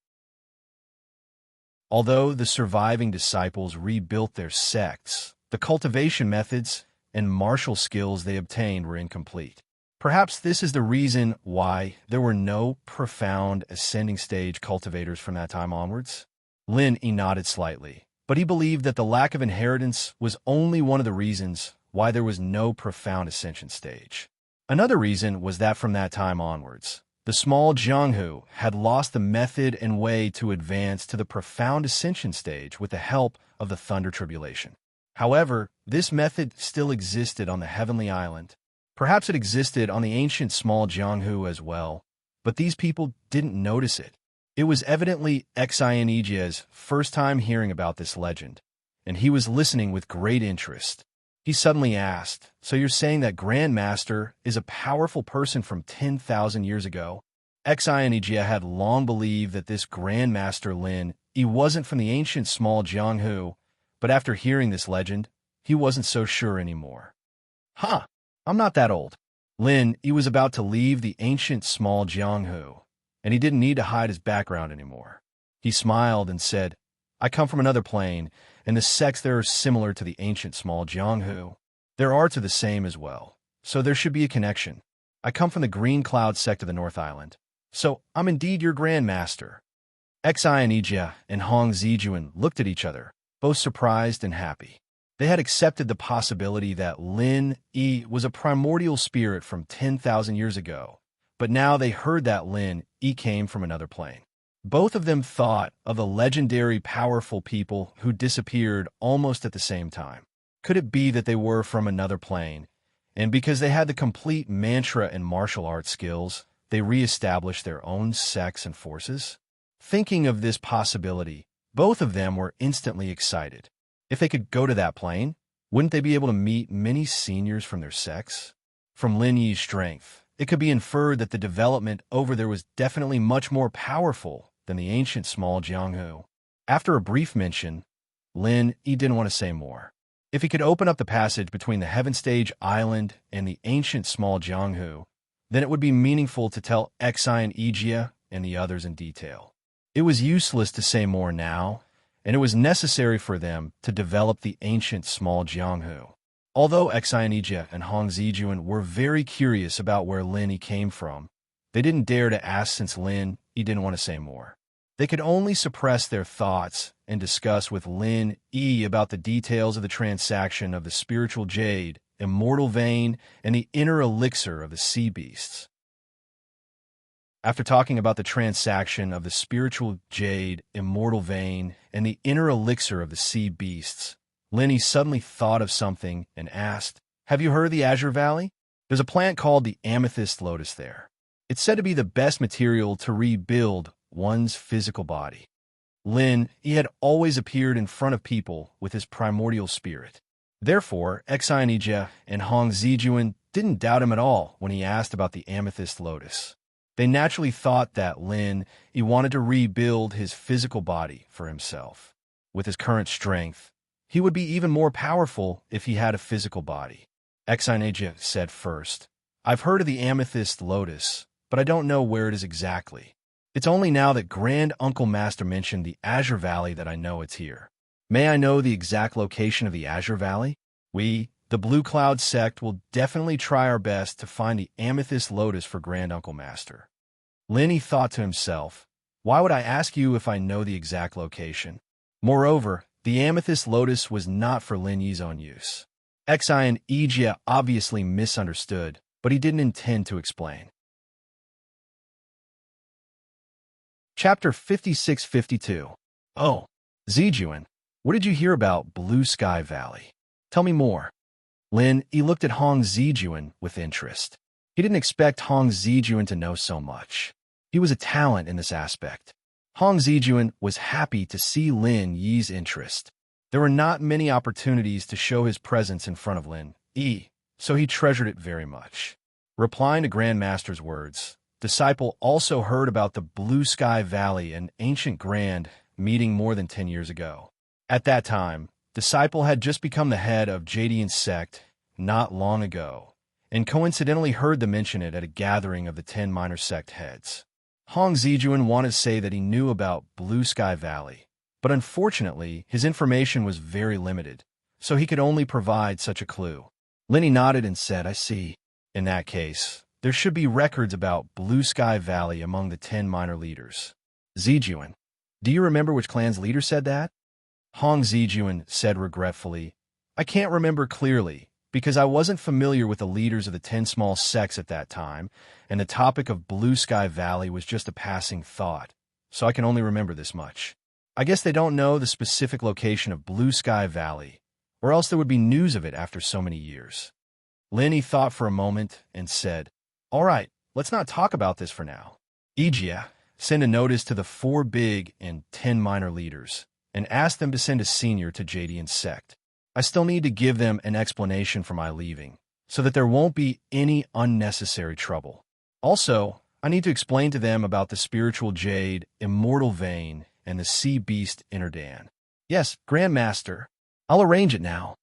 Although the surviving disciples rebuilt their sects, the cultivation methods and martial skills they obtained were incomplete. Perhaps this is the reason why there were no profound ascending stage cultivators from that time onwards." Lin Yi nodded slightly, but he believed that the lack of inheritance was only one of the reasons why there was no profound ascension stage. Another reason was that from that time onwards, the small Jianghu had lost the method and way to advance to the profound ascension stage with the help of the Thunder Tribulation. However, this method still existed on the Heavenly Island. Perhaps it existed on the ancient small Jianghu as well, but these people didn't notice it. It was evidently Xianjia's first time hearing about this legend, and he was listening with great interest. He suddenly asked, "So you're saying that Grandmaster is a powerful person from 10,000 years ago?" Xianjia had long believed that this Grandmaster Lin, he wasn't from the ancient small Jianghu, but after hearing this legend, he wasn't so sure anymore. "Huh, I'm not that old." Lin, he was about to leave the ancient small Jianghu, and he didn't need to hide his background anymore. He smiled and said, "I come from another plane, and the sects there are similar to the ancient small Jianghu. Their arts are the same as well, so there should be a connection. I come from the Green Cloud sect of the North Island, so I'm indeed your Grandmaster." Xianjia and Hong Zijuan looked at each other, both surprised and happy. They had accepted the possibility that Lin Yi was a primordial spirit from 10,000 years ago, but now they heard that Lin Yi came from another plane. Both of them thought of the legendary powerful people who disappeared almost at the same time. Could it be that they were from another plane, and because they had the complete mantra and martial arts skills, they re-established their own sects and forces? Thinking of this possibility, both of them were instantly excited. If they could go to that plane, wouldn't they be able to meet many seniors from their sects? From Lin Yi's strength, it could be inferred that the development over there was definitely much more powerful than the ancient small Jianghu. After a brief mention, Lin Yi didn't want to say more. If he could open up the passage between the Heaven Stage Island and the ancient small Jianghu, then it would be meaningful to tell Xianjia and the others in detail. It was useless to say more now, and it was necessary for them to develop the ancient small Jianghu. Although Xianjia and Hong Zijuan were very curious about where Lin Yi came from, they didn't dare to ask since Lin Yi didn't want to say more. They could only suppress their thoughts and discuss with Lin Yi about the details of the transaction of the spiritual jade, immortal vein, and the inner elixir of the sea beasts. After talking about the transaction of the spiritual jade, immortal vein, and the inner elixir of the sea beasts, Lin Yi suddenly thought of something and asked, "Have you heard of the Azure Valley? There's a plant called the amethyst lotus there. It's said to be the best material to rebuild one's physical body." Lin, he had always appeared in front of people with his primordial spirit. Therefore, Exionija and Hong Zijuan didn't doubt him at all when he asked about the amethyst lotus. They naturally thought that Lin, he wanted to rebuild his physical body for himself. With his current strength, he would be even more powerful if he had a physical body. Exionija said first, I've heard of the amethyst lotus, but I don't know where it is exactly. It's only now that Grand Uncle Master mentioned the Azure Valley that I know it's here. May I know the exact location of the Azure Valley? We, the Blue Cloud sect, will definitely try our best to find the amethyst lotus for Grand Uncle Master. Lin thought to himself, why would I ask you if I know the exact location? Moreover, the amethyst lotus was not for Lin Yi's own use. Exionija obviously misunderstood, but he didn't intend to explain. Chapter 56-52. Oh, Zijuan, what did you hear about Blue Sky Valley? Tell me more. Lin, he looked at Hong Zijuan with interest. He didn't expect Hong Zijuan to know so much. He was a talent in this aspect. Hong Zijuan was happy to see Lin Yi's interest. There were not many opportunities to show his presence in front of Lin Yi, so he treasured it very much. Replying to Grand Master's words, Disciple also heard about the Blue Sky Valley, an ancient grand meeting more than 10 years ago. At that time, Disciple had just become the head of Jadian sect not long ago, and coincidentally heard them mention it at a gathering of the 10 minor sect heads. Hong Zijuan wanted to say that he knew about Blue Sky Valley, but unfortunately his information was very limited, so he could only provide such a clue. Lin nodded and said, I see. In that case, there should be records about Blue Sky Valley among the 10 minor leaders. Zijuan, do you remember which clan's leader said that? Hong Zijuan said regretfully, I can't remember clearly, because I wasn't familiar with the leaders of the 10 small sects at that time, and the topic of Blue Sky Valley was just a passing thought, so I can only remember this much. I guess they don't know the specific location of Blue Sky Valley, or else there would be news of it after so many years. Lin thought for a moment and said, All right, let's not talk about this for now. Ijia, send a notice to the 4 big and 10 minor leaders, and ask them to send a senior to Jadian sect. I still need to give them an explanation for my leaving, so that there won't be any unnecessary trouble. Also, I need to explain to them about the spiritual jade, immortal vein, and the sea beast Innerdan. Yes, Grand Master. I'll arrange it now.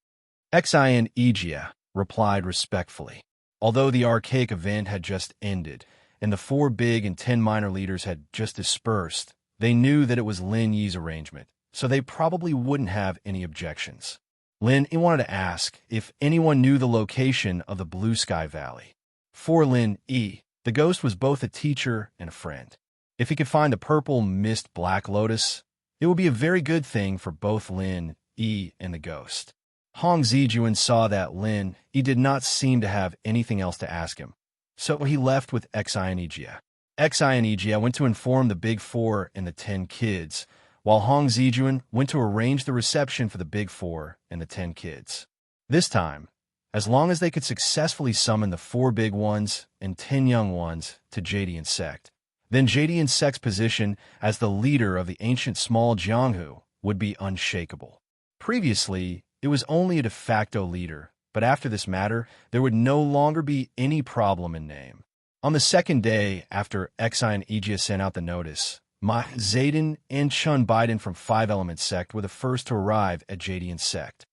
Exionija replied respectfully. Although the archaic event had just ended, and the 4 big and 10 minor leaders had just dispersed, they knew that it was Lin Yi's arrangement, so they probably wouldn't have any objections. Lin wanted to ask if anyone knew the location of the Blue Sky Valley. For Lin Yi, the ghost was both a teacher and a friend. If he could find the purple mist black lotus, it would be a very good thing for both Lin Yi and the ghost. Hong Zijuan saw that Lin Yi did not seem to have anything else to ask him, so he left with Exionija. Exionija went to inform the Big 4 and the 10 kids, while Hong Zijuan went to arrange the reception for the Big 4 and the 10 kids. This time, as long as they could successfully summon the 4 big ones and 10 young ones to Jadian sect, then Jadian sect's position as the leader of the ancient small Jianghu would be unshakable. Previously, it was only a de facto leader, but after this matter, there would no longer be any problem in name. On the second day after Exionija sent out the notice, Ma Zayden and Chun Biden from 5 Element Sect were the first to arrive at Jadian Sect.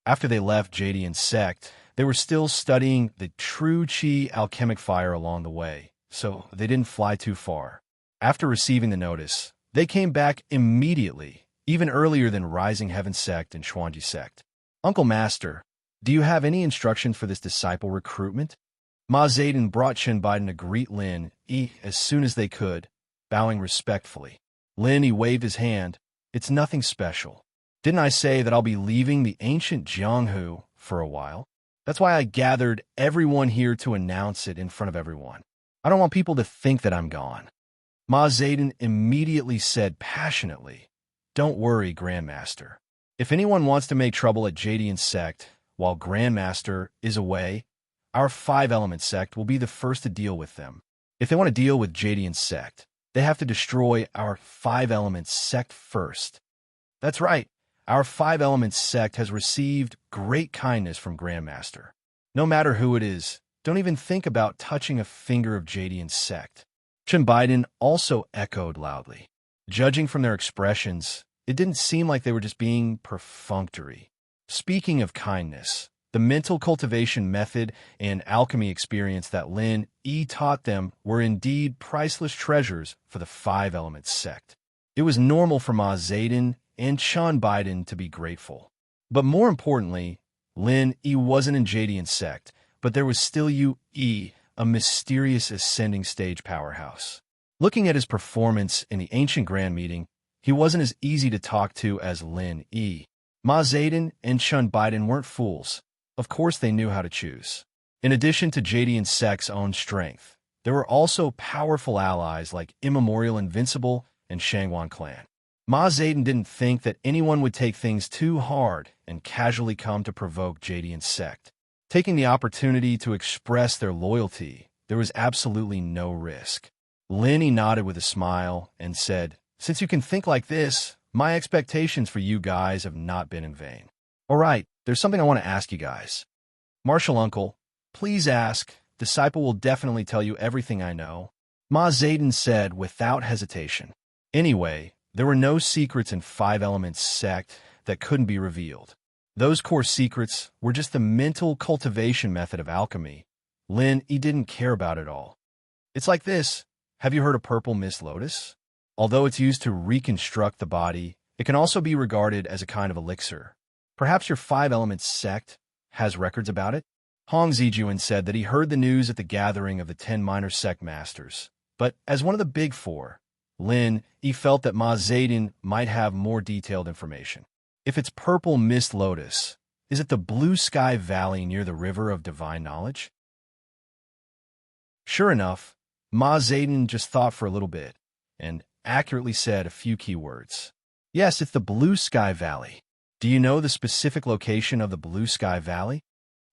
After they left Jadian Sect, they were still studying the true Qi alchemic fire along the way, so they didn't fly too far. After receiving the notice, they came back immediately, even earlier than Rising Heaven Sect and Xuanji Sect. Uncle Master, do you have any instructions for this disciple recruitment? Ma Zayden brought Chen Biden to greet Lin Yi as soon as they could, bowing respectfully. Lin Yi waved his hand. It's nothing special. Didn't I say that I'll be leaving the ancient Jianghu for a while? That's why I gathered everyone here to announce it in front of everyone. I don't want people to think that I'm gone. Ma Zayden immediately said passionately, Don't worry, Grandmaster. If anyone wants to make trouble at Jadian Sect while Grandmaster is away, our 5 Element Sect will be the first to deal with them. If they want to deal with Jadian Sect, They have to destroy our 5 elements sect first. That's right. Our 5 elements sect has received great kindness from Grandmaster. No matter who it is, don't even think about touching a finger of Jadian's sect. Chen Biden also echoed loudly. Judging from their expressions, it didn't seem like they were just being perfunctory. Speaking of kindness, the mental cultivation method and alchemy experience that Lin Yi taught them were indeed priceless treasures for the 5 elements sect. It was normal for Ma Zedong and Chen Biden to be grateful. But more importantly, Lin Yi wasn't in Jadian's sect, but there was still Yu Yi, a mysterious ascending stage powerhouse. Looking at his performance in the ancient grand meeting, he wasn't as easy to talk to as Lin Yi. Ma Zedong and Chen Biden weren't fools. Of course they knew how to choose. In addition to Jadian's sect's own strength, there were also powerful allies like Immemorial Invincible and Shangwan clan. Ma Zedong didn't think that anyone would take things too hard and casually come to provoke Jadian's sect. Taking the opportunity to express their loyalty, there was absolutely no risk. Lin Yi nodded with a smile and said, "Since you can think like this, my expectations for you guys have not been in vain. All right, there's something I want to ask you guys. Martial Uncle, please ask. Disciple will definitely tell you everything I know." Ma Zedong said without hesitation. Anyway, there were no secrets in 5 elements sect that couldn't be revealed. Those core secrets were just the mental cultivation method of alchemy. Lin Yi didn't care about it all. It's like this. Have you heard of purple mist lotus? Although it's used to reconstruct the body, it can also be regarded as a kind of elixir. Perhaps your 5 elements sect has records about it? Hong Zijuan said that he heard the news at the gathering of the 10 minor sect masters. But as one of the big four, Lin Yi felt that Ma Zedong might have more detailed information. If it's purple mist lotus, is it the blue sky valley near the river of divine knowledge? Sure enough, Ma Zedong just thought for a little bit and accurately said a few key words. Yes, it's the Blue Sky Valley. Do you know the specific location of the Blue Sky Valley?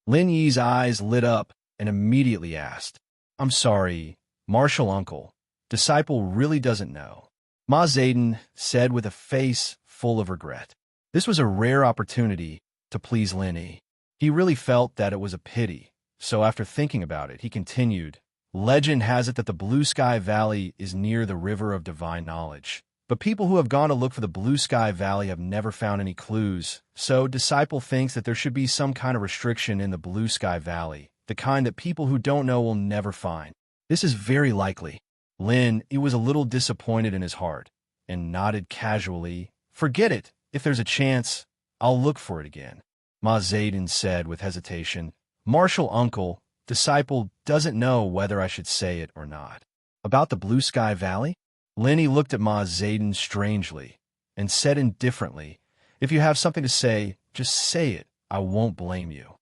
Lin Yi's eyes lit up and immediately asked, "I'm sorry, Martial Uncle, Disciple really doesn't know." Ma Zedong said with a face full of regret. This was a rare opportunity to please Lin Yi. He really felt that it was a pity, so after thinking about it, he continued, "Legend has it that the Blue Sky Valley is near the River of Divine Knowledge. But people who have gone to look for the Blue Sky Valley have never found any clues, so Disciple thinks that there should be some kind of restriction in the Blue Sky Valley, the kind that people who don't know will never find. This is very likely." Lin Yi was a little disappointed in his heart and nodded casually. "Forget it. If there's a chance, I'll look for it again." Ma Zedong said with hesitation, "Martial Uncle, Disciple doesn't know whether I should say it or not." "About the Blue Sky Valley?" Lin Yi looked at Ma Zedong strangely and said indifferently, "If you have something to say, just say it. I won't blame you."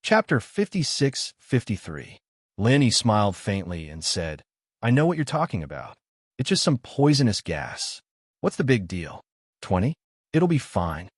Chapter 56-53. Lin Yi smiled faintly and said, "I know what you're talking about. It's just some poisonous gas. What's the big deal? 20? It'll be fine."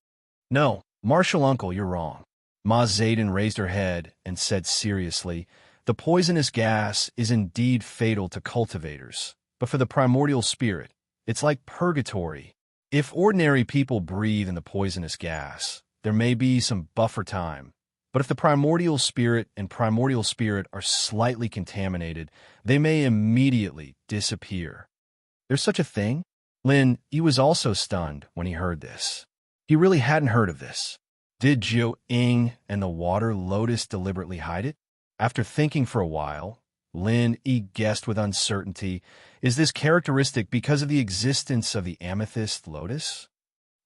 "No, Martial Uncle, you're wrong." Ma Zedong raised her head and said seriously, "The poisonous gas is indeed fatal to cultivators, but for the primordial spirit, it's like purgatory. If ordinary people breathe in the poisonous gas, there may be some buffer time, but if the primordial spirit and primordial spirit are slightly contaminated, they may immediately disappear." "There's such a thing?" Lin Yi was also stunned when he heard this. He really hadn't heard of this. Did Jiu Ying and the water lotus deliberately hide it? After thinking for a while, Lin Yi guessed with uncertainty, is this characteristic because of the existence of the amethyst lotus?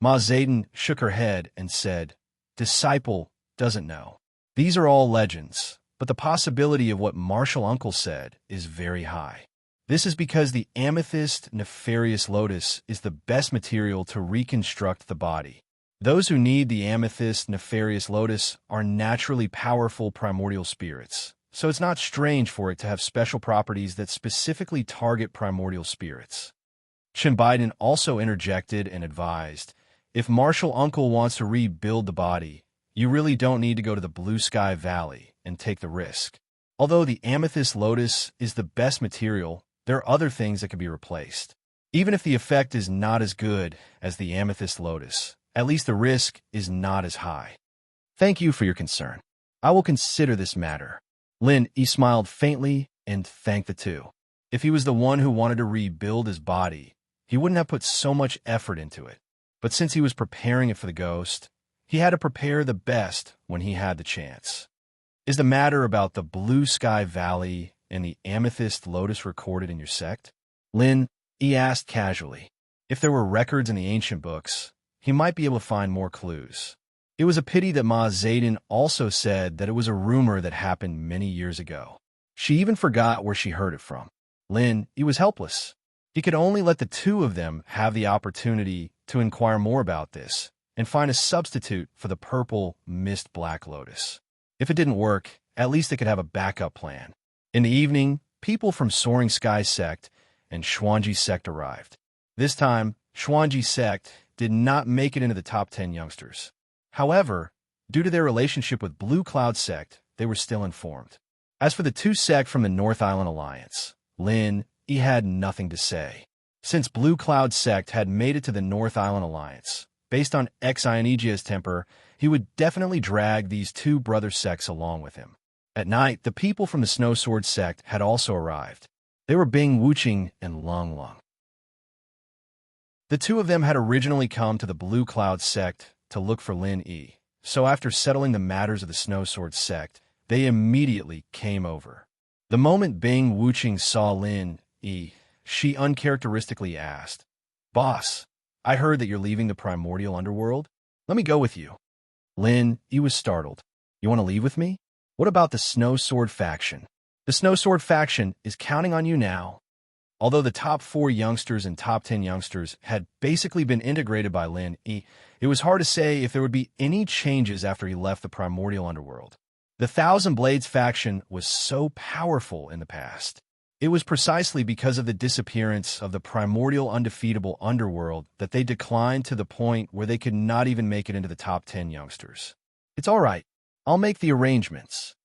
Ma Zedong shook her head and said, "Disciple doesn't know. These are all legends, but the possibility of what Martial Uncle said is very high. This is because the amethyst nefarious lotus is the best material to reconstruct the body. Those who need the amethyst nefarious lotus are naturally powerful primordial spirits, so it's not strange for it to have special properties that specifically target primordial spirits." Chen Biden also interjected and advised, "If Martial Uncle wants to rebuild the body, you really don't need to go to the Blue Sky Valley and take the risk. Although the amethyst lotus is the best material, there are other things that can be replaced. Even if the effect is not as good as the amethyst lotus, at least the risk is not as high. Thank you for your concern. I will consider this matter. Lin Yi smiled faintly and thanked the two. If he was the one who wanted to rebuild his body, he wouldn't have put so much effort into it. But since he was preparing it for the ghost, he had to prepare the best when he had the chance. Is the matter about the Blue Sky Valley and the amethyst lotus recorded in your sect? Lin Yi asked casually. If there were records in the ancient books, he might be able to find more clues. It was a pity that Ma Zayden also said that it was a rumor that happened many years ago. She even forgot where she heard it from. Lin Yi was helpless. He could only let the two of them have the opportunity to inquire more about this and find a substitute for the purple mist black lotus. If it didn't work, at least they could have a backup plan. In the evening, people from Soaring Sky Sect and Xuanji Sect arrived. This time, Xuanji Sect did not make it into the top 10 youngsters. However, due to their relationship with Blue Cloud Sect, they were still informed. As for the two sect from the North Island Alliance, Lin Yi had nothing to say. Since Blue Cloud Sect had made it to the North Island Alliance, based on Xionigia's temper, he would definitely drag these two brother sects along with him. At night, the people from the Snow Sword Sect had also arrived. They were Bing Wuqing and Lung Lung. The two of them had originally come to the Blue Cloud Sect to look for Lin Yi, so after settling the matters of the Snow Sword Sect, they immediately came over. The moment Bing Wuqing saw Lin Yi, she uncharacteristically asked, "Boss, I heard that you're leaving the primordial underworld. Let me go with you." Lin Yi was startled. "You want to leave with me? What about the Snow Sword faction?" "The Snow Sword faction is counting on you now." Although the top 4 youngsters and top 10 youngsters had basically been integrated by Lin Yi, it was hard to say if there would be any changes after he left the primordial underworld. The Thousand Blades faction was so powerful in the past. It was precisely because of the disappearance of the primordial undefeatable underworld that they declined to the point where they could not even make it into the top 10 youngsters. "It's all right. I'll make the arrangements,"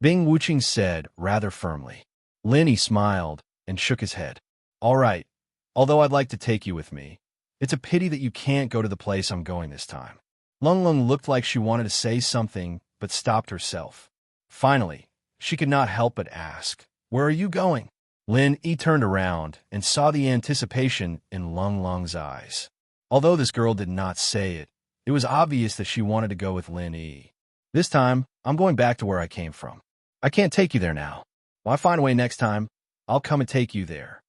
Bing Wuqing said rather firmly. Lin Yi smiled and shook his head. "All right, although I'd like to take you with me. It's a pity that you can't go to the place I'm going this time." Lung Lung looked like she wanted to say something, but stopped herself. Finally, she could not help but ask, "Where are you going?" Lin Yi turned around and saw the anticipation in Lung Lung's eyes. Although this girl did not say it, it was obvious that she wanted to go with Lin Yi. "This time, I'm going back to where I came from. I can't take you there now. When I find a way next time, I'll come and take you there."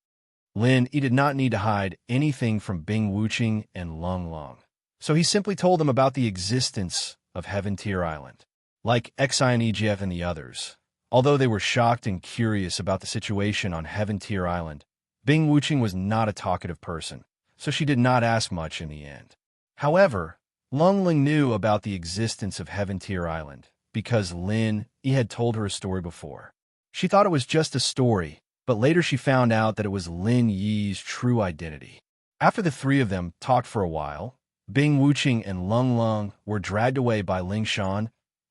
Lin Yi did not need to hide anything from Bing Wuqing and Lung Lung, so he simply told them about the existence of Heaven Tier Island. Like Xionigia and the others, although they were shocked and curious about the situation on Heaven Tier Island, Bing Wuqing was not a talkative person, so she did not ask much in the end. However, Lung Ling knew about the existence of Heaven Tier Island because Lin Yi had told her a story before. She thought it was just a story, but later she found out that it was Lin Yi's true identity. After the three of them talked for a while, Bing Wuqing and Lung Lung were dragged away by Ling Shan,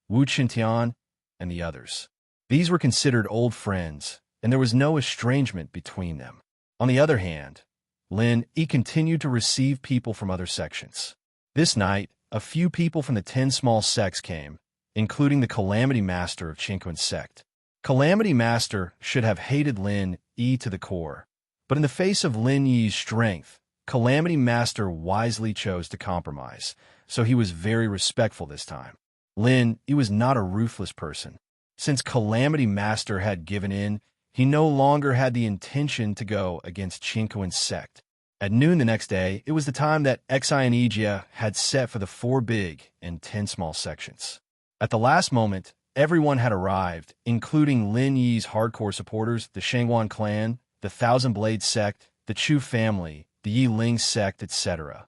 Wu Qintian, and the others. These were considered old friends, and there was no estrangement between them. On the other hand, Lin Yi continued to receive people from other sections. This night, a few people from the 10 small sects came, including the Calamity Master of Qingquan Sect. Calamity Master should have hated Lin Yi to the core, but in the face of Lin Yi's strength, Calamity Master wisely chose to compromise, so he was very respectful this time. Lin Yi was not a ruthless person. Since Calamity Master had given in, he no longer had the intention to go against Qingquan Sect. At noon the next day, it was the time that Xionigia had set for the 4 big and 10 small sections. At the last moment, everyone had arrived, including Lin Yi's hardcore supporters, the Shangwan clan, the Thousand Blade sect, the Chu family, the Yi Ling sect, etc.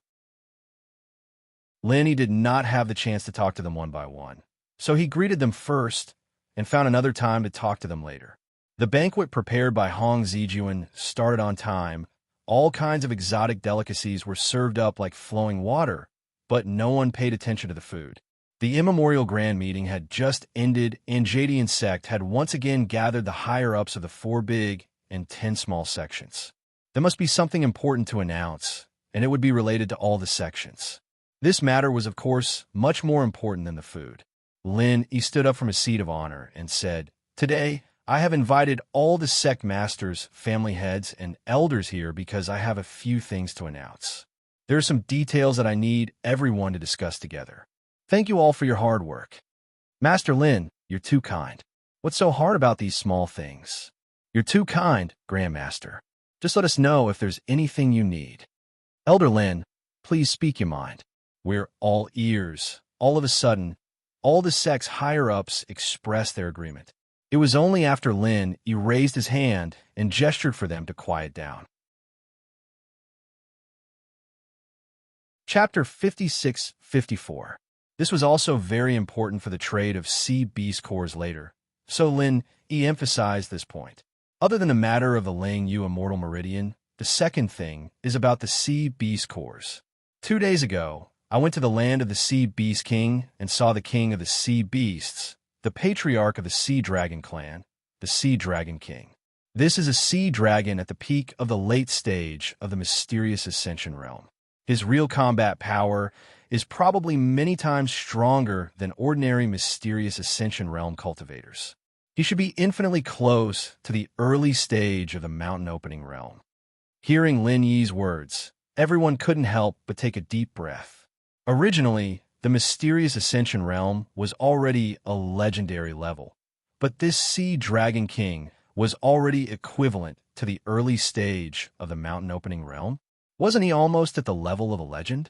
Lin Yi did not have the chance to talk to them one by one, so he greeted them first and found another time to talk to them later. The banquet prepared by Hong Zijuan started on time. All kinds of exotic delicacies were served up like flowing water, but no one paid attention to the food. The immemorial grand meeting had just ended, and Jadian sect had once again gathered the higher-ups of the 4 big and 10 small sections. There must be something important to announce, and it would be related to all the sections. This matter was, of course, much more important than the food. He stood up from his seat of honor and said, "Today, I have invited all the sect masters, family heads, and elders here because I have a few things to announce. There are some details that I need everyone to discuss together. Thank you all for your hard work." "Master Lin, you're too kind. What's so hard about these small things?" "You're too kind, Grandmaster. Just let us know if there's anything you need." "Elder Lin, please speak your mind." "We're all ears." All of a sudden, all the sect's higher-ups expressed their agreement. It was only after he raised his hand and gestured for them to quiet down. Chapter 56-54. This was also very important for the trade of sea beast cores later, so he emphasized this point. Other than the matter of the Ling Yu Immortal Meridian, the second thing is about the sea beast cores. 2 days ago, I went to the land of the Sea Beast King and saw the king of the sea beasts, the patriarch of the Sea Dragon clan, the Sea Dragon King. This is a sea dragon at the peak of the late stage of the mysterious Ascension realm. His real combat power is probably many times stronger than ordinary mysterious Ascension realm cultivators. He should be infinitely close to the early stage of the mountain opening realm. Hearing Lin Yi's words, everyone couldn't help but take a deep breath. Originally, the mysterious Ascension realm was already a legendary level, but this Sea Dragon King was already equivalent to the early stage of the mountain opening realm. Wasn't he almost at the level of a legend?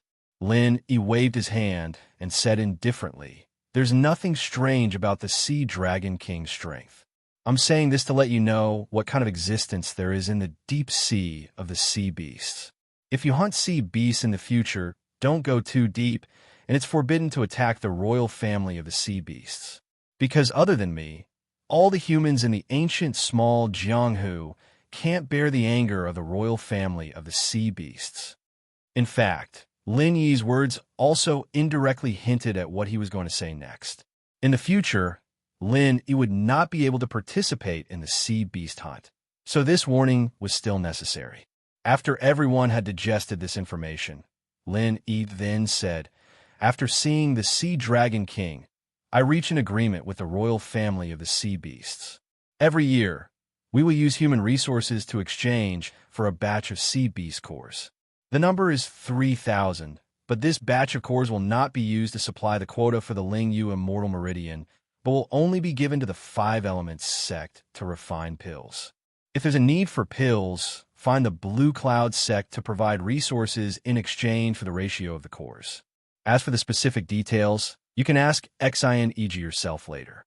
He waved his hand and said indifferently, "There's nothing strange about the Sea Dragon King's strength. I'm saying this to let you know what kind of existence there is in the deep sea of the sea beasts. If you hunt sea beasts in the future, don't go too deep, and it's forbidden to attack the royal family of the sea beasts. Because other than me, all the humans in the ancient small Jianghu can't bear the anger of the royal family of the sea beasts." In fact, Lin Yi's words also indirectly hinted at what he was going to say next. In the future, He would not be able to participate in the sea beast hunt, so this warning was still necessary. After everyone had digested this information, He then said, "After seeing the Sea Dragon King, I reach an agreement with the royal family of the sea beasts. Every year, we will use human resources to exchange for a batch of sea beast cores. The number is 3,000, but this batch of cores will not be used to supply the quota for the Ling Yu Immortal Meridian, but will only be given to the 5 Elements sect to refine pills. If there's a need for pills, find the Blue Cloud sect to provide resources in exchange for the ratio of the cores. As for the specific details, you can ask Xianeg yourself later."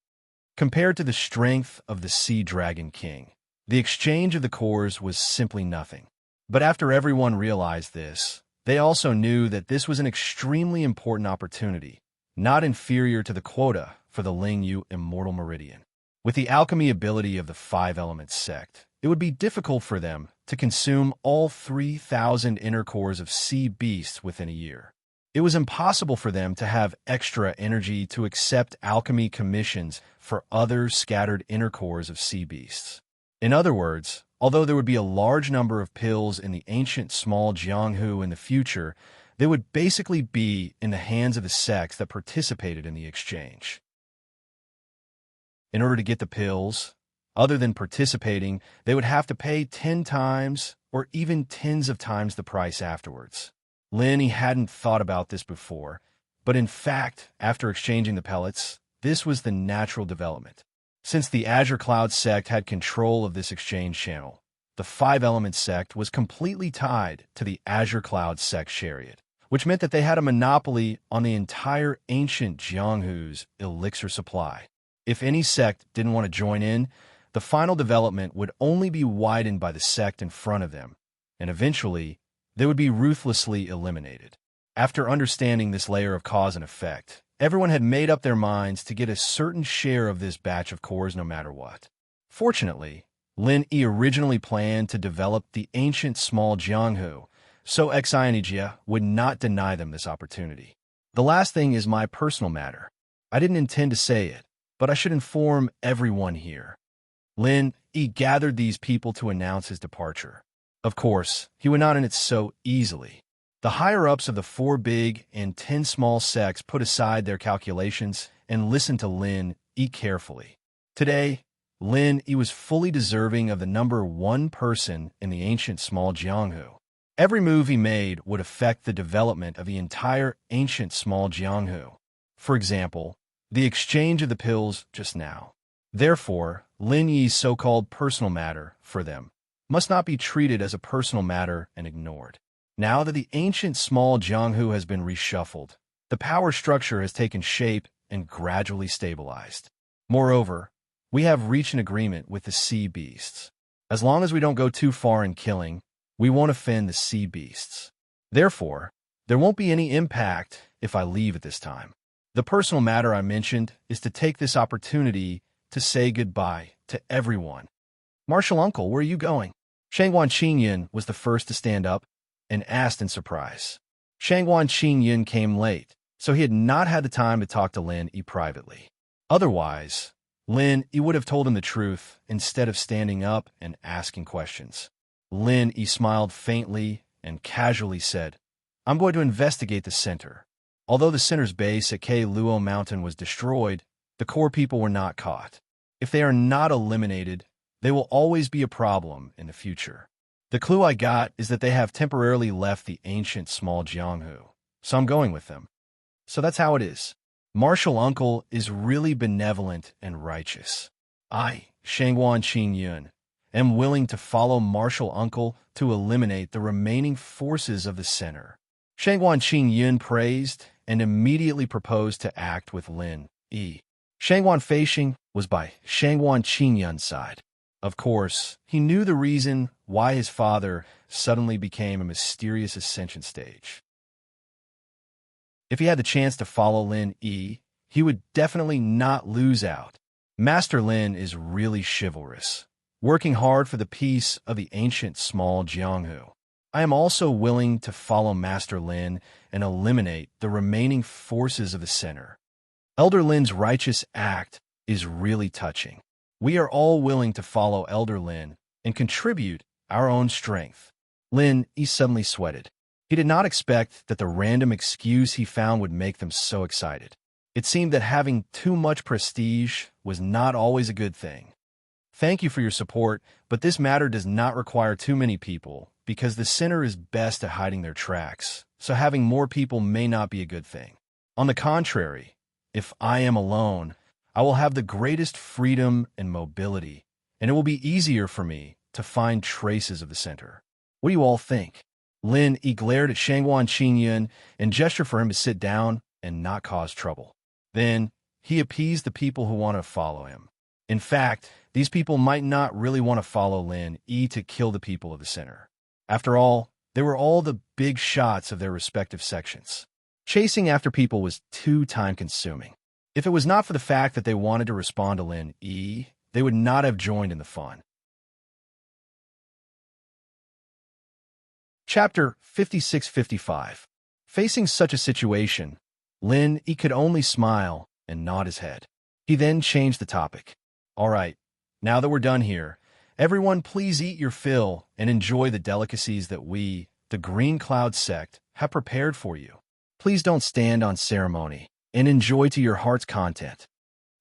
Compared to the strength of the Sea Dragon King, the exchange of the cores was simply nothing. But after everyone realized this, they also knew that this was an extremely important opportunity, not inferior to the quota for the Ling Yu Immortal Meridian. With the alchemy ability of the 5 Elements sect, it would be difficult for them to consume all 3,000 inner cores of sea beasts within a year. It was impossible for them to have extra energy to accept alchemy commissions for other scattered inner cores of sea beasts. In other words, although there would be a large number of pills in the ancient small Jianghu in the future, they would basically be in the hands of the sects that participated in the exchange. In order to get the pills, other than participating, they would have to pay 10 times or even tens of times the price afterwards. He hadn't thought about this before, but in fact, after exchanging the pellets, this was the natural development. Since the Azure Cloud sect had control of this exchange channel, the 5 Elements sect was completely tied to the Azure Cloud sect chariot, which meant that they had a monopoly on the entire ancient Jianghu's elixir supply. If any sect didn't want to join in, the final development would only be widened by the sect in front of them, and eventually, they would be ruthlessly eliminated. After understanding this layer of cause and effect, everyone had made up their minds to get a certain share of this batch of cores no matter what. Fortunately, Lin Yi originally planned to develop the ancient small Jianghu, so Xianeg would not deny them this opportunity. The last thing is my personal matter. I didn't intend to say it, but I should inform everyone here. Lin Yi gathered these people to announce his departure. Of course, he went out in it so easily. The higher-ups of the 4 big and 10 small sects put aside their calculations and listened to Lin Yi carefully. Today, Lin Yi was fully deserving of the number 1 person in the ancient small Jianghu. Every move he made would affect the development of the entire ancient small Jianghu. For example, the exchange of the pills just now. Therefore, Lin Yi's so-called personal matter, for them, must not be treated as a personal matter and ignored. Now that the ancient small Jianghu has been reshuffled, the power structure has taken shape and gradually stabilized. Moreover, we have reached an agreement with the sea beasts. As long as we don't go too far in killing, we won't offend the sea beasts. Therefore, there won't be any impact if I leave at this time. The personal matter I mentioned is to take this opportunity to say goodbye to everyone. Martial uncle, where are you going? Shangguan Qingyun was the first to stand up and asked in surprise. Shangguan Qingyun came late, so he had not had the time to talk to Lin Yi privately. Otherwise, Lin Yi would have told him the truth instead of standing up and asking questions. Lin Yi smiled faintly and casually said, I'm going to investigate the center. Although the center's base at K Luo Mountain was destroyed, the core people were not caught. If they are not eliminated, they will always be a problem in the future. The clue I got is that they have temporarily left the ancient small Jianghu, so I'm going with them. So that's how it is. Martial uncle is really benevolent and righteous. I, Shangguan Qingyun, am willing to follow martial uncle to eliminate the remaining forces of the center. Shangguan Qingyun praised and immediately proposed to act with Lin Yi. Shangguan Feishing was by Shangguan Qingyun's side. Of course, he knew the reason why his father suddenly became a mysterious ascension stage. If he had the chance to follow Lin Yi, he would definitely not lose out. Master Lin is really chivalrous, working hard for the peace of the ancient small Jianghu. I am also willing to follow Master Lin and eliminate the remaining forces of the center. Elder Lin's righteous act is really touching. We are all willing to follow Elder Lin and contribute our own strength. Lin Yi suddenly sweated. He did not expect that the random excuse he found would make them so excited. It seemed that having too much prestige was not always a good thing. Thank you for your support, but this matter does not require too many people because the center is best at hiding their tracks, so having more people may not be a good thing. On the contrary, if I am alone, I will have the greatest freedom and mobility, and it will be easier for me to find traces of the center. What do you all think? Lin Yi glared at Shangguan Qingyun and gestured for him to sit down and not cause trouble. Then, he appeased the people who want to follow him. In fact, these people might not really want to follow Lin Yi to kill the people of the center. After all, they were all the big shots of their respective sections. Chasing after people was too time-consuming. If it was not for the fact that they wanted to respond to Lin Yi, they would not have joined in the fun. Chapter 56-55. Facing such a situation, Lin Yi could only smile and nod his head. He then changed the topic. All right, now that we're done here, everyone please eat your fill and enjoy the delicacies that we, the Green Cloud sect, have prepared for you. Please don't stand on ceremony and enjoy to your heart's content.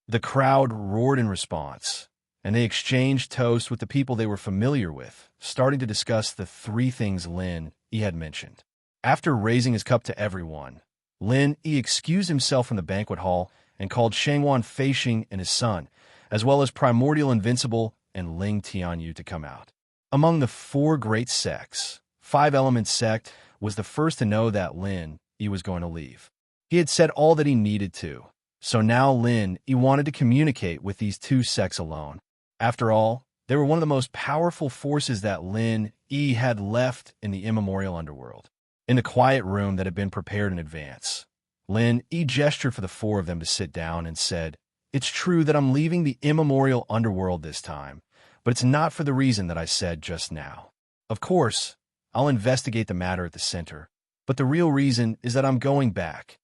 The crowd roared in response, and they exchanged toasts with the people they were familiar with, starting to discuss the 3 things Lin Yi had mentioned. After raising his cup to everyone, Lin Yi excused himself from the banquet hall and called Shangguan Feishing and his son, as well as Primordial Invincible and Ling Tianyu to come out. Among the 4 great sects, 5 Element sect was the first to know that Lin Yi was going to leave. He had said all that he needed to, so now Lin Yi wanted to communicate with these 2 sects alone. After all, they were one of the most powerful forces that Lin Yi had left in the immemorial underworld. In the quiet room that had been prepared in advance, Lin Yi gestured for the 4 of them to sit down and said, It's true that I'm leaving the immemorial underworld this time, but it's not for the reason that I said just now. Of course, I'll investigate the matter at the center, but the real reason is that I'm going back.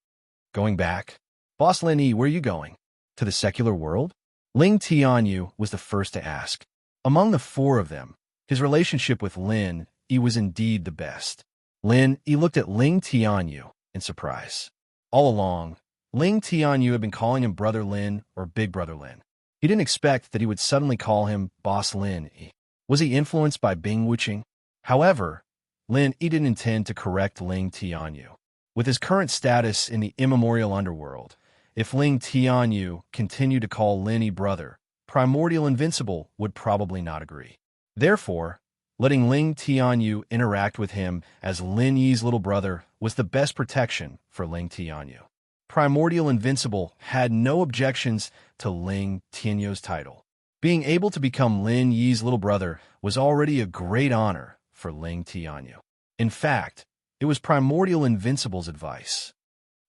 Going back? Boss Lin Yi, where are you going? To the secular world? Ling Tianyu was the first to ask. Among the four of them, his relationship with Lin Yi was indeed the best. Lin Yi looked at Ling Tianyu in surprise. All along, Ling Tianyu had been calling him Brother Lin or Big Brother Lin. He didn't expect that he would suddenly call him Boss Lin Yi. Was he influenced by Bing Wuching? However, Lin Yi didn't intend to correct Ling Tianyu. With his current status in the immemorial underworld, if Ling Tianyu continued to call Lin Yi brother, Primordial Invincible would probably not agree. Therefore, letting Ling Tianyu interact with him as Lin Yi's little brother was the best protection for Ling Tianyu. Primordial Invincible had no objections to Ling Tianyu's title. Being able to become Lin Yi's little brother was already a great honor for Ling Tianyu. In fact, it was Primordial Invincible's advice.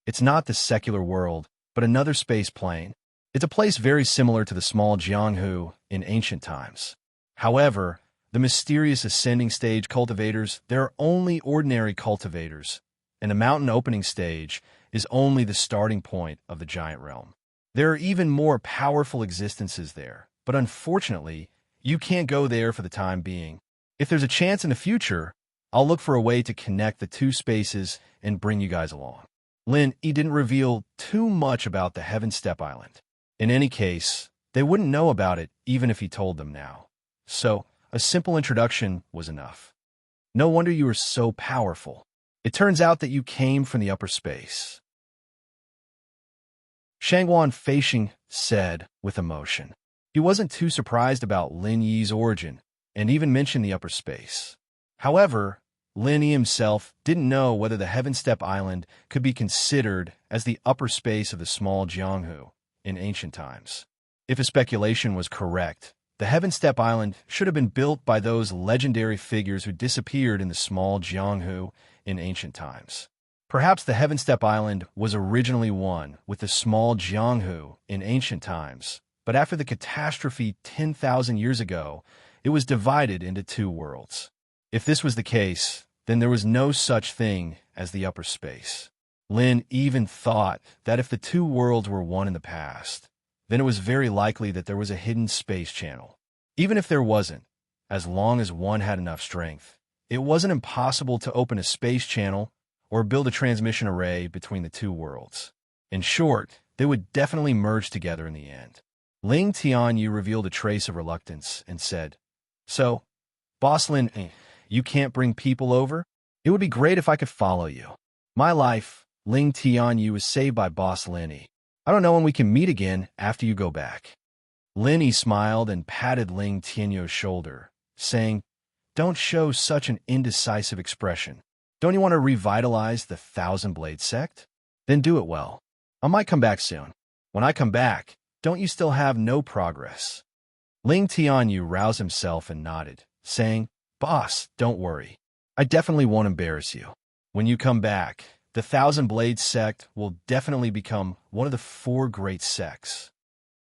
It's not the secular world, but another space plane. It's a place very similar to the small Jianghu in ancient times. However, the mysterious ascending stage cultivators, there are only ordinary cultivators, and the mountain opening stage is only the starting point of the giant realm. There are even more powerful existences there, but unfortunately, you can't go there for the time being. If there's a chance in the future, I'll look for a way to connect the two spaces and bring you guys along. Lin Yi didn't reveal too much about the Heaven Step Island. In any case, they wouldn't know about it even if he told them now. So, a simple introduction was enough. No wonder you were so powerful. It turns out that you came from the upper space. Shangguan Feishing said with emotion. He wasn't too surprised about Lin Yi's origin and even mentioned the upper space. However, Lin Yi himself didn't know whether the Heaven Step Island could be considered as the upper space of the small Jianghu in ancient times. If a speculation was correct, the Heaven Step Island should have been built by those legendary figures who disappeared in the small Jianghu in ancient times. Perhaps the Heaven Step Island was originally one with the small Jianghu in ancient times, but after the catastrophe 10,000 years ago, it was divided into two worlds. If this was the case, then there was no such thing as the upper space. Lin even thought that if the two worlds were one in the past, then it was very likely that there was a hidden space channel. Even if there wasn't, as long as one had enough strength, it wasn't impossible to open a space channel or build a transmission array between the two worlds. In short, they would definitely merge together in the end. Ling Tianyu revealed a trace of reluctance and said, "So, Boss Lin, you can't bring people over? It would be great if I could follow you. My life, Ling Tianyu, was saved by Boss Lin Yi. I don't know when we can meet again after you go back." Lin Yi smiled and patted Ling Tianyu's shoulder, saying, "Don't show such an indecisive expression. Don't you want to revitalize the Thousand Blade sect? Then do it well. I might come back soon. When I come back, don't you still have no progress?" Ling Tianyu roused himself and nodded, saying, "Boss, don't worry. I definitely won't embarrass you. When you come back, the Thousand Blade sect will definitely become one of the four great sects."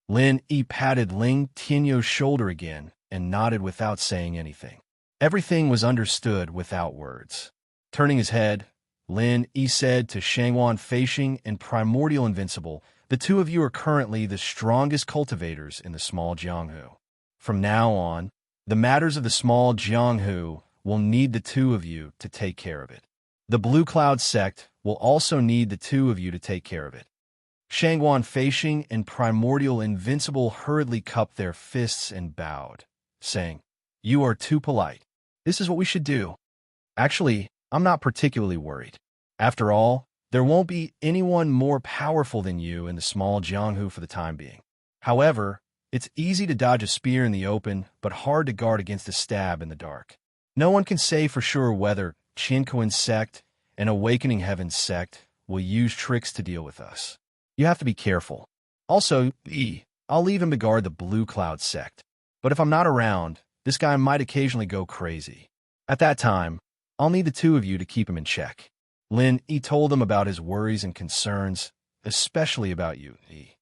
Lin Yi patted Ling Tianyu's shoulder again and nodded without saying anything. Everything was understood without words. Turning his head, Lin Yi said to Shangguan Feishing and Primordial Invincible, "The two of you are currently the strongest cultivators in the small Jianghu. From now on, the matters of the small Jianghu will need the two of you to take care of it. The Blue Cloud sect will also need the two of you to take care of it." Shangguan Feishing and Primordial Invincible hurriedly cupped their fists and bowed, saying, "You are too polite. This is what we should do. Actually, I'm not particularly worried. After all, there won't be anyone more powerful than you in the small Jianghu for the time being. However, it's easy to dodge a spear in the open, but hard to guard against a stab in the dark. No one can say for sure whether Qinkuan sect and Awakening Heaven sect will use tricks to deal with us. You have to be careful. Also, I'll leave him to guard the Blue Cloud sect. But if I'm not around, this guy might occasionally go crazy. At that time, I'll need the two of you to keep him in check." Lin Yi told them about his worries and concerns, especially about you, Yi.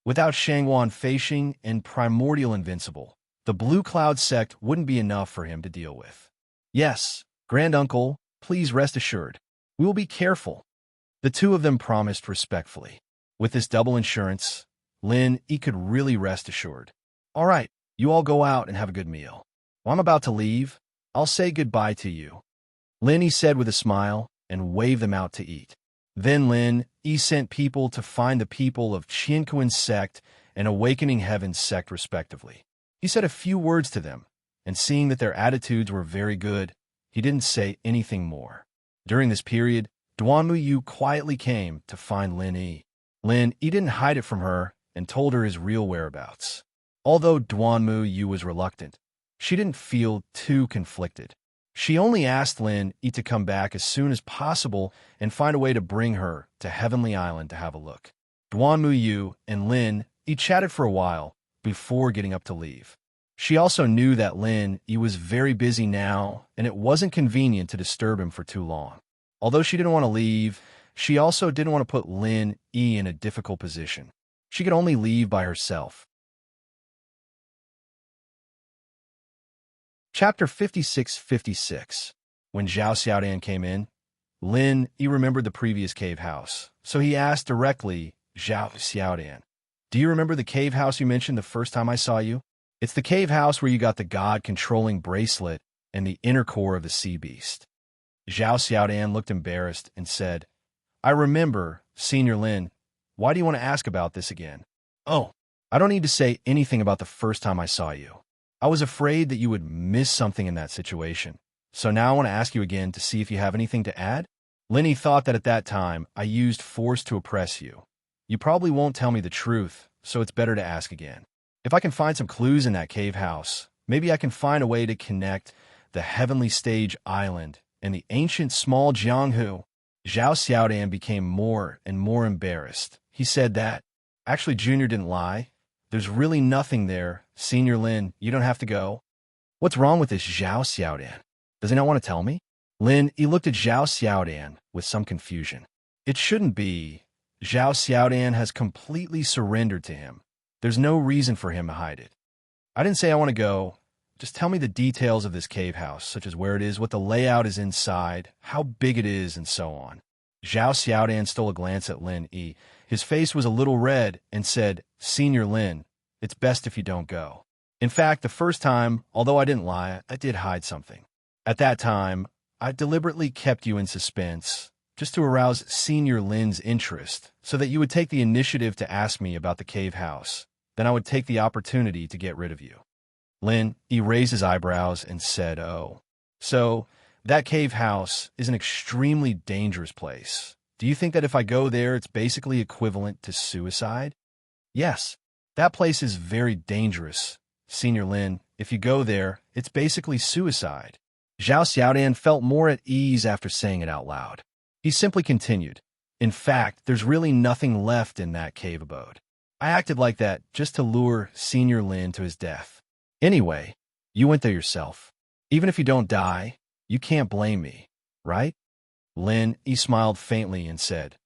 Without Shangguan Feishing and Primordial Invincible, the Blue Cloud sect wouldn't be enough for him to deal with. "Yes, Granduncle, please rest assured. We will be careful. The two of them promised respectfully. With this double insurance, Lin Yi could really rest assured. All right, you all go out and have a good meal. While I'm about to leave, I'll say goodbye to you, Lin Yi said with a smile and waved them out to eat. Then Lin Yi sent people to find the people of Qianquan's sect and Awakening Heaven's sect respectively. He said a few words to them, and seeing that their attitudes were very good, he didn't say anything more. During this period, Duanmu Yu quietly came to find Lin Yi. Lin Yi didn't hide it from her and told her his real whereabouts. Although Duanmu Yu was reluctant, she didn't feel too conflicted. She only asked Lin Yi to come back as soon as possible and find a way to bring her to Heavenly Island to have a look. Duanmu Yu and Lin Yi chatted for a while before getting up to leave. She also knew that Lin Yi was very busy now, and it wasn't convenient to disturb him for too long. Although she didn't want to leave, she also didn't want to put Lin Yi in a difficult position. She could only leave by herself. Chapter 56-56. When Zhao Xiaodan came in, Lin Yi remembered the previous cave house, so he asked directly, Zhao Xiaodan, "Do you remember the cave house you mentioned the first time I saw you? It's the cave house where you got the god-controlling bracelet and the inner core of the sea beast." Zhao Xiaodan looked embarrassed and said, "I remember, Senior Lin. Why do you want to ask about this again?" "Oh, I don't need to say anything about the first time I saw you. I was afraid that you would miss something in that situation. So now I want to ask you again to see if you have anything to add." Lin Yi thought that at that time I used force to oppress you. You probably won't tell me the truth, so it's better to ask again. If I can find some clues in that cave house, maybe I can find a way to connect the Heavenly Stage Island and the ancient small Jianghu. Zhao Xiaodan became more and more embarrassed. He said that, "Actually, Junior didn't lie. There's really nothing there. Senior Lin, you don't have to go." "What's wrong with this Zhao Xiaodan? Does he not want to tell me?" Lin Yi looked at Zhao Xiaodan with some confusion. "It shouldn't be. Zhao Xiaodan has completely surrendered to him. There's no reason for him to hide it. I didn't say I want to go. Just tell me the details of this cave house, such as where it is, what the layout is inside, how big it is, and so on." Zhao Xiaodan stole a glance at Lin Yi. His face was a little red and said, "Senior Lin, it's best if you don't go. In fact, the first time, although I didn't lie, I did hide something. At that time, I deliberately kept you in suspense, just to arouse Senior Lin's interest, so that you would take the initiative to ask me about the cave house. Then I would take the opportunity to get rid of you." Lin Yi raised his eyebrows and said, "Oh. So, that cave house is an extremely dangerous place. Do you think that if I go there, it's basically equivalent to suicide?" "Yes, that place is very dangerous. Senior Lin, if you go there, it's basically suicide." Zhao Xiaodan felt more at ease after saying it out loud. He simply continued, "In fact, there's really nothing left in that cave abode. I acted like that just to lure Senior Lin to his death. Anyway, you went there yourself. Even if you don't die, you can't blame me, right?" Lin Yi smiled faintly and said,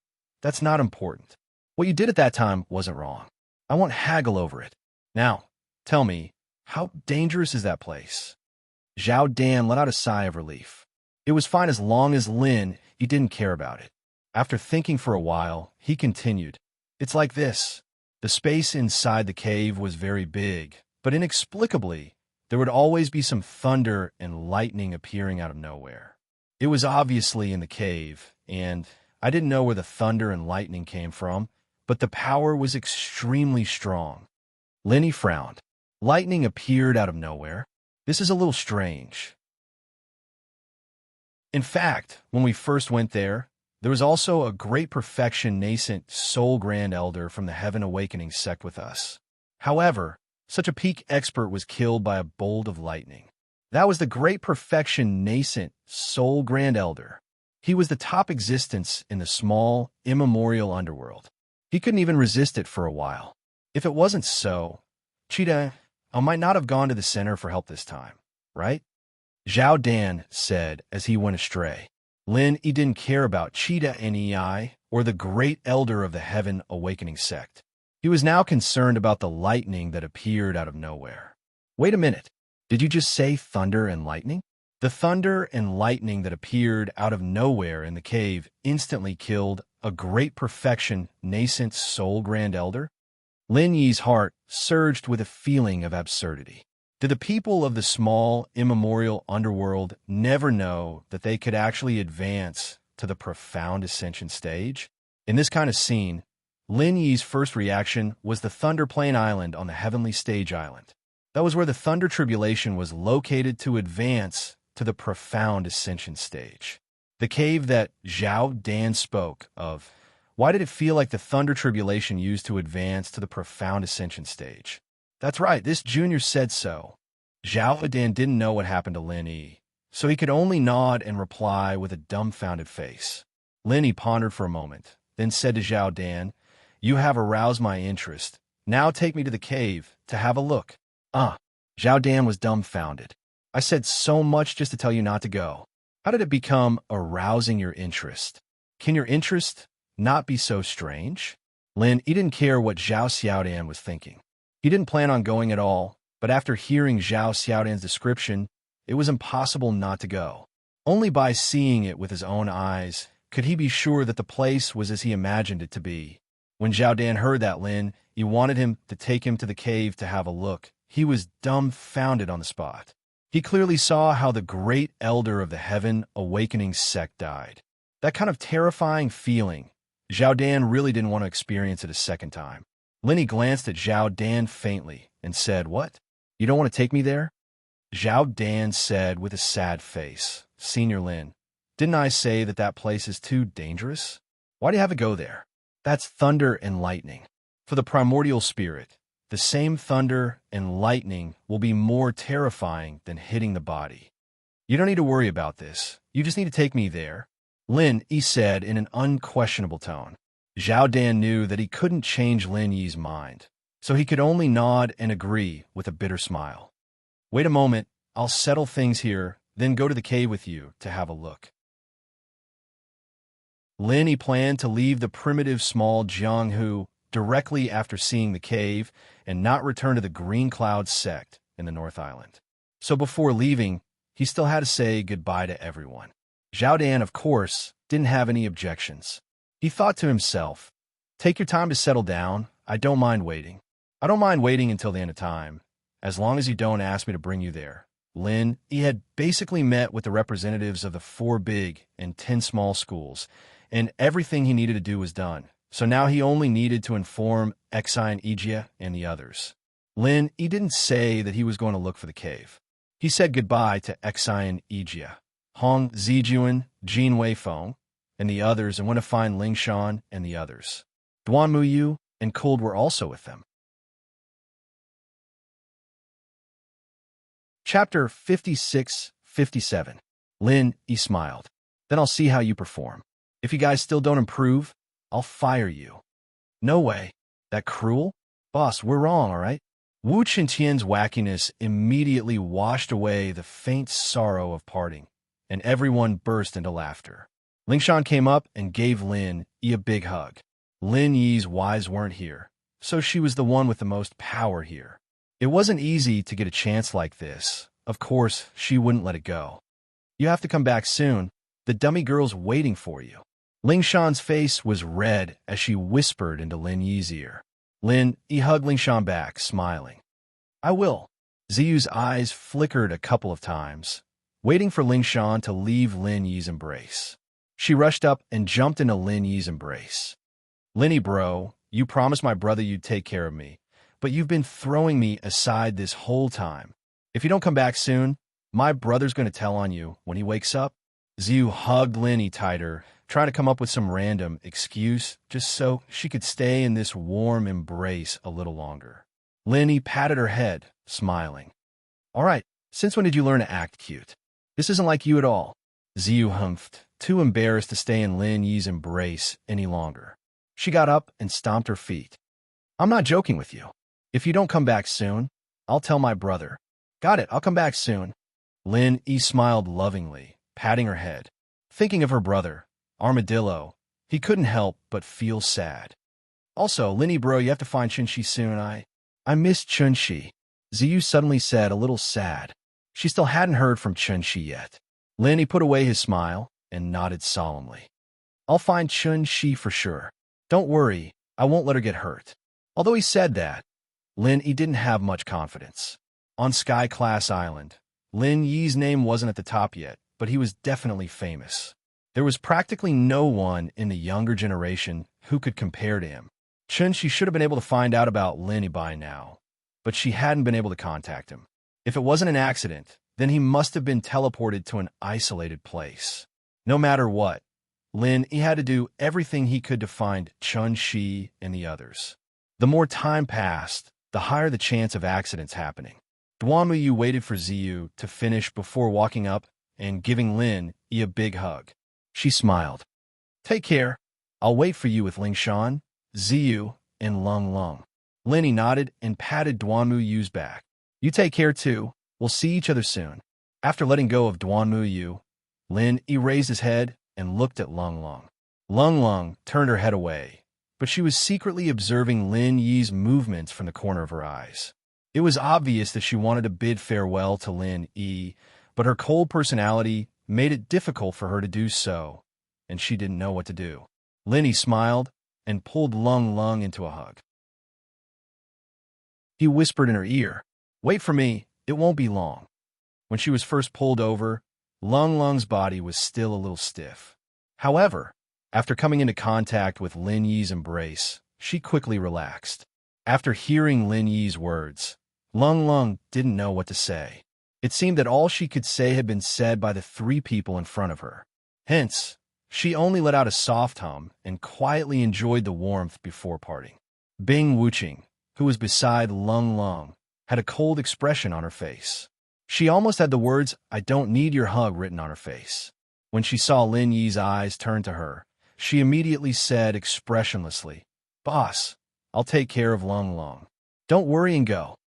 "That's not important. What you did at that time wasn't wrong. I won't haggle over it. Now, tell me, how dangerous is that place?" Zhao Dan let out a sigh of relief. It was fine as long as Lin Yi didn't care about it. After thinking for a while, he continued, "It's like this. The space inside the cave was very big, but inexplicably, there would always be some thunder and lightning appearing out of nowhere. It was obviously in the cave, and I didn't know where the thunder and lightning came from, but the power was extremely strong." Lin Yi frowned. Lightning appeared out of nowhere? This is a little strange. In fact, when we first went there was also a great perfection nascent soul grand elder from the Heaven Awakening sect with us. However, such a peak expert was killed by a bolt of lightning. That was the great perfection nascent soul grand elder. He was the top existence in the small, immemorial underworld. He couldn't even resist it for a while. If it wasn't so, Cheetah, I might not have gone to the center for help this time, right? Zhao Dan said as he went astray. Lin Yi didn't care about Cheetah Nei or the great elder of the Heaven Awakening sect. He was now concerned about the lightning that appeared out of nowhere. Wait a minute. Did you just say thunder and lightning? The thunder and lightning that appeared out of nowhere in the cave instantly killed a great perfection, nascent soul grand elder? Lin Yi's heart surged with a feeling of absurdity. Did the people of the small, immemorial underworld never know that they could actually advance to the profound ascension stage? In this kind of scene, Lin Yi's first reaction was the Thunder Plain Island on the Heavenly Stage Island. That was where the Thunder Tribulation was located to advance to the profound ascension stage. The cave that Zhao Dan spoke of. Why did it feel like the Thunder Tribulation used to advance to the profound ascension stage? That's right, this junior said so. Zhao Dan didn't know what happened to Lin Yi, so he could only nod and reply with a dumbfounded face. Lin Yi pondered for a moment, then said to Zhao Dan, "You have aroused my interest. Now take me to the cave to have a look." Zhao Dan was dumbfounded. "I said so much just to tell you not to go. How did it become arousing your interest? Can your interest not be so strange?" Lin Yi didn't care what Zhao Xiaodan was thinking. He didn't plan on going at all, but after hearing Zhao Xiaodan's description, it was impossible not to go. Only by seeing it with his own eyes could he be sure that the place was as he imagined it to be. When Zhao Dan heard that Lin Yi wanted him to take him to the cave to have a look, he was dumbfounded on the spot. He clearly saw how the great elder of the Heaven Awakening sect died. That kind of terrifying feeling, Zhao Dan really didn't want to experience it a second time. Lin Yi glanced at Zhao Dan faintly and said, "What? You don't want to take me there?" Zhao Dan said with a sad face, "Senior Lin, didn't I say that that place is too dangerous? Why do you have to go there? That's thunder and lightning. For the primordial spirit, the same thunder and lightning will be more terrifying than hitting the body. You don't need to worry about this. You just need to take me there," Lin Yi said in an unquestionable tone. Zhao Dan knew that he couldn't change Lin Yi's mind, so he could only nod and agree with a bitter smile. "Wait a moment, I'll settle things here, then go to the cave with you to have a look." Lin Yi planned to leave the primitive small Jianghu directly after seeing the cave and not return to the Green Cloud sect in the North Island. So before leaving, he still had to say goodbye to everyone. Zhao Dan, of course, didn't have any objections. He thought to himself, "Take your time to settle down. I don't mind waiting. I don't mind waiting until the end of time, as long as you don't ask me to bring you there." Lin Yi had basically met with the representatives of the 4 big and 10 small schools, and everything he needed to do was done. So now he only needed to inform Exai and Ijia and the others. Lin Yi didn't say that he was going to look for the cave. He said goodbye to Exai and Ijia, Hong Zijuan, Jin Weifeng, and the others, and went to find Lingshan and the others. Duan Muyu and Cold were also with them. Chapter 56-57. Lin Yi smiled. "Then I'll see how you perform. If you guys still don't improve, I'll fire you." "No way. That cruel? Boss, we're wrong, all right?" Wu Qintian's wackiness immediately washed away the faint sorrow of parting, and everyone burst into laughter. Lingshan came up and gave Lin Yi a big hug. Lin Yi's wives weren't here, so she was the one with the most power here. It wasn't easy to get a chance like this. Of course, she wouldn't let it go. "You have to come back soon. The dummy girl's waiting for you." Lingshan's face was red as she whispered into Lin Yi's ear. Lin Yi hugged Lingshan back, smiling. "I will." Ziyu's eyes flickered a couple of times, waiting for Lingshan to leave Lin Yi's embrace. She rushed up and jumped into Lin Yi's embrace. "Lin Yi bro, you promised my brother you'd take care of me, but you've been throwing me aside this whole time. If you don't come back soon, my brother's going to tell on you when he wakes up." Ziyu hugged Lin Yi tighter, trying to come up with some random excuse just so she could stay in this warm embrace a little longer. Lin Yi patted her head, smiling. "All right, since when did you learn to act cute? This isn't like you at all." Ziyu humphed, too embarrassed to stay in Lin Yi's embrace any longer. She got up and stomped her feet. "I'm not joking with you. If you don't come back soon, I'll tell my brother." "Got it, I'll come back soon." Lin Yi smiled lovingly, patting her head. Thinking of her brother, Armadillo, he couldn't help but feel sad. "Also, Lin Yi bro, you have to find Chunxi soon. I miss Chunxi," Ziyu suddenly said, a little sad. She still hadn't heard from Chunxi yet. Lin Yi put away his smile and nodded solemnly. I'll find Chun-Shi for sure. Don't worry, I won't let her get hurt. Although he said that, Lin Yi didn't have much confidence. On Sky Class Island, Lin Yi's name wasn't at the top yet, but he was definitely famous. There was practically no one in the younger generation who could compare to him. Chun-Shi should have been able to find out about Lin Yi by now, but she hadn't been able to contact him. If it wasn't an accident, then he must have been teleported to an isolated place. No matter what, Lin Yi had to do everything he could to find Chun-Shi and the others. The more time passed, the higher the chance of accidents happening. Duanmu waited for Ziyu to finish before walking up and giving Lin Yi a big hug. She smiled. Take care. I'll wait for you with Lingshan, Ziyu, and Lung Lung. Lin Yi nodded and patted Duanmu's back. You take care too. We'll see each other soon. After letting go of Duanmu, Lin Yi raised his head and looked at Lung Lung. Lung Lung turned her head away, but she was secretly observing Lin Yi's movements from the corner of her eyes. It was obvious that she wanted to bid farewell to Lin Yi, but her cold personality made it difficult for her to do so, and she didn't know what to do. Lin Yi smiled and pulled Lung Lung into a hug. He whispered in her ear, "Wait for me, it won't be long." When she was first pulled over, Lung Lung's body was still a little stiff. However, after coming into contact with Lin Yi's embrace, she quickly relaxed. After hearing Lin Yi's words, Lung Lung didn't know what to say. It seemed that all she could say had been said by the three people in front of her. Hence, she only let out a soft hum and quietly enjoyed the warmth before parting. Bing Wuqing, who was beside Lung Lung, had a cold expression on her face. She almost had the words, "I don't need your hug," written on her face. When she saw Lin Yi's eyes turn to her, she immediately said expressionlessly, "Boss, I'll take care of Lung Lung. Don't worry and go."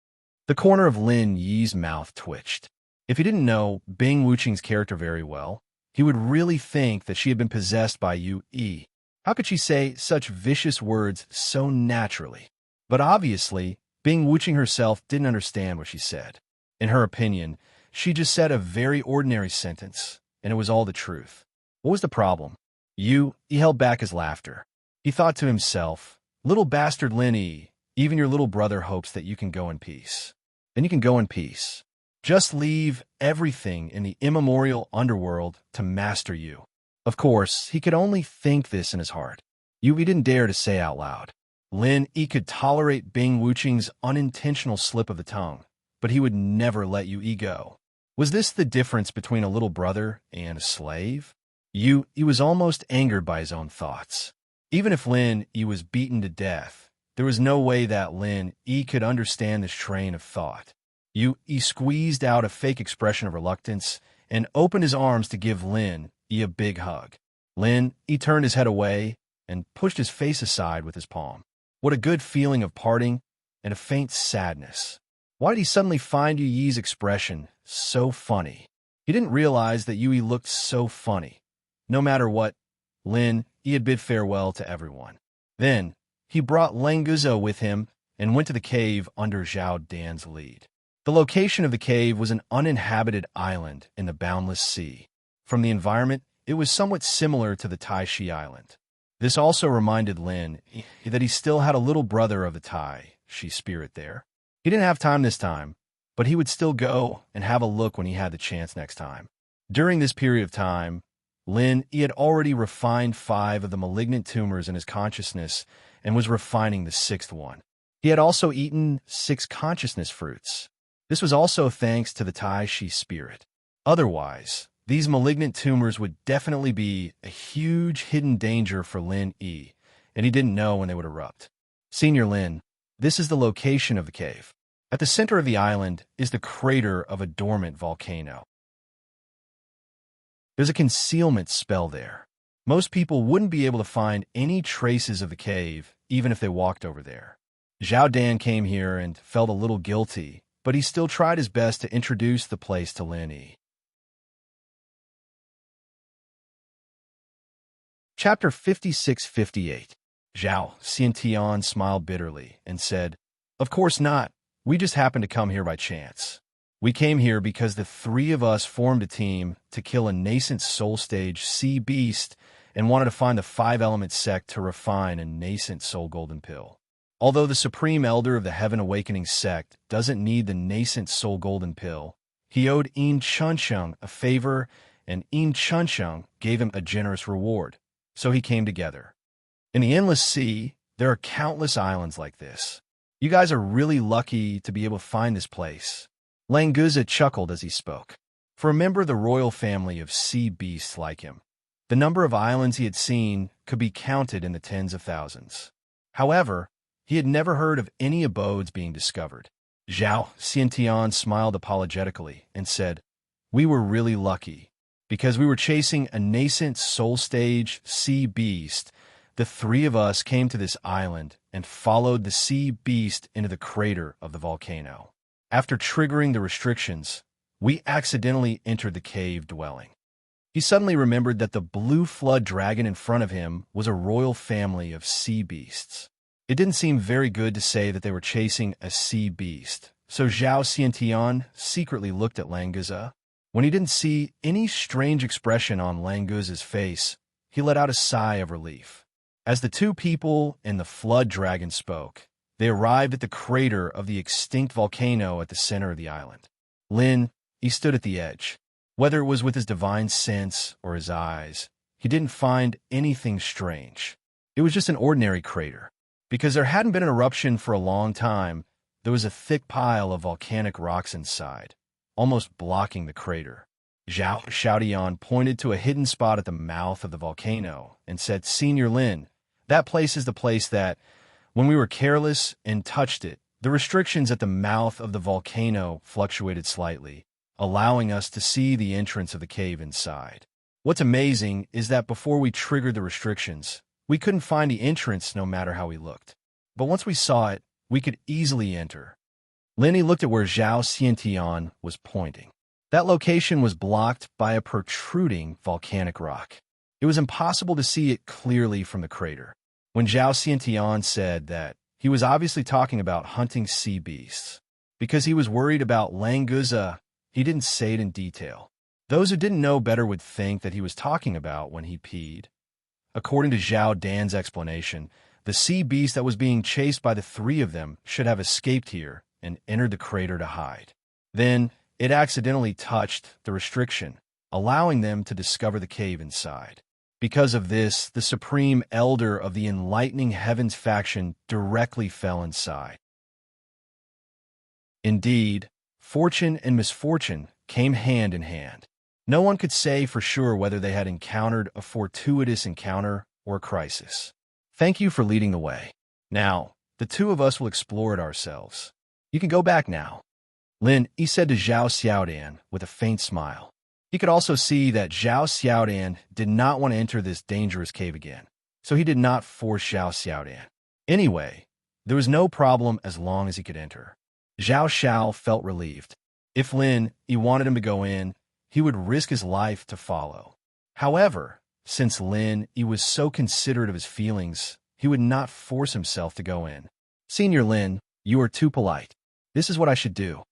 The corner of Lin Yi's mouth twitched. If he didn't know Bing Wuqing's character very well, he would really think that she had been possessed by Yu Yi. How could she say such vicious words so naturally? But obviously, Bing Wuqing herself didn't understand what she said. In her opinion, she just said a very ordinary sentence, and it was all the truth. What was the problem? He held back his laughter. He thought to himself, "Little bastard Lin Yi, even your little brother hopes that you can go in peace. Then you can go in peace. Just leave everything in the immemorial underworld to master you." Of course, he could only think this in his heart. He didn't dare to say out loud. Lin Yi could tolerate Bing Wuqing's unintentional slip of the tongue, but he would never let Yu go. Was this the difference between a little brother and a slave? He was almost angered by his own thoughts. Even if Lin Yi was beaten to death, there was no way that Lin Yi could understand this train of thought. He squeezed out a fake expression of reluctance and opened his arms to give Lin Yi a big hug. Lin Yi turned his head away and pushed his face aside with his palm. What a good feeling of parting and a faint sadness. Why did he suddenly find Yu Yi's expression so funny? He didn't realize that Yu Yi looked so funny. No matter what, Lin Yi had bid farewell to everyone. Then, he brought Lenguzo with him and went to the cave under Zhao Dan's lead. The location of the cave was an uninhabited island in the boundless sea. From the environment, it was somewhat similar to the Tai Shi Island. This also reminded Lin that he still had a little brother of the Tai Shi spirit there. He didn't have time this time, but he would still go and have a look when he had the chance next time. During this period of time, Lin had already refined 5 of the malignant tumors in his consciousness and was refining the 6th one. He had also eaten 6 consciousness fruits. This was also thanks to the Tai Shi spirit. Otherwise, these malignant tumors would definitely be a huge hidden danger for Lin Yi, and he didn't know when they would erupt. Senior Lin, this is the location of the cave. At the center of the island is the crater of a dormant volcano. There's a concealment spell there. Most people wouldn't be able to find any traces of the cave, even if they walked over there. Zhao Dan came here and felt a little guilty, but he still tried his best to introduce the place to Lin Yi. Chapter 56-58. Zhao Xiantian smiled bitterly and said, "Of course not. We just happened to come here by chance. We came here because the 3 of us formed a team to kill a nascent soul stage sea beast and wanted to find the five-element sect to refine a nascent soul golden pill. Although the Supreme Elder of the Heaven Awakening sect doesn't need the nascent soul golden pill, he owed enchanting a favor, and enchanting gave him a generous reward. So he came together. In the Endless Sea, there are countless islands like this. You guys are really lucky to be able to find this place. Languza chuckled as he spoke. For a member of the royal family of sea beasts like him, the number of islands he had seen could be counted in the tens of thousands. However, he had never heard of any abodes being discovered. Zhao Xiantian smiled apologetically and said, "We were really lucky. Because we were chasing a nascent soul stage sea beast, the three of us came to this island and followed the sea beast into the crater of the volcano. After triggering the restrictions, we accidentally entered the cave dwelling." He suddenly remembered that the blue flood dragon in front of him was a royal family of sea beasts. It didn't seem very good to say that they were chasing a sea beast, so Zhao Xiantian secretly looked at Languza. When he didn't see any strange expression on Languza's face, he let out a sigh of relief. As the two people and the flood dragon spoke, they arrived at the crater of the extinct volcano at the center of the island. Lin, he stood at the edge. Whether it was with his divine sense or his eyes, he didn't find anything strange. It was just an ordinary crater. Because there hadn't been an eruption for a long time, there was a thick pile of volcanic rocks inside, almost blocking the crater. Zhao Xiaodian pointed to a hidden spot at the mouth of the volcano and said, "Senior Lin, that place is the place that, when we were careless and touched it, the restrictions at the mouth of the volcano fluctuated slightly, allowing us to see the entrance of the cave inside. What's amazing is that before we triggered the restrictions, we couldn't find the entrance no matter how we looked. But once we saw it, we could easily enter." Linny looked at where Zhao Xiantian was pointing. That location was blocked by a protruding volcanic rock. It was impossible to see it clearly from the crater. When Zhao Xiantian said that, he was obviously talking about hunting sea beasts. Because he was worried about Languza, he didn't say it in detail. Those who didn't know better would think that he was talking about when he peed. According to Zhao Dan's explanation, the sea beast that was being chased by the three of them should have escaped here and entered the crater to hide. Then, it accidentally touched the restriction, allowing them to discover the cave inside. Because of this, the Supreme Elder of the Enlightening Heavens faction directly fell inside. Indeed, fortune and misfortune came hand in hand. No one could say for sure whether they had encountered a fortuitous encounter or a crisis. Thank you for leading the way. Now, the two of us will explore it ourselves. You can go back now. Lin, he said to Zhao Xiaodian with a faint smile. He could also see that Zhao Xiaodian did not want to enter this dangerous cave again, so he did not force Zhao Xiaodian. Anyway, there was no problem as long as he could enter. Zhao Xiao felt relieved. If Lin, he wanted him to go in, he would risk his life to follow. However, since Lin, he was so considerate of his feelings, he would not force himself to go in. "Senior Lin, you are too polite. This is what I should do,"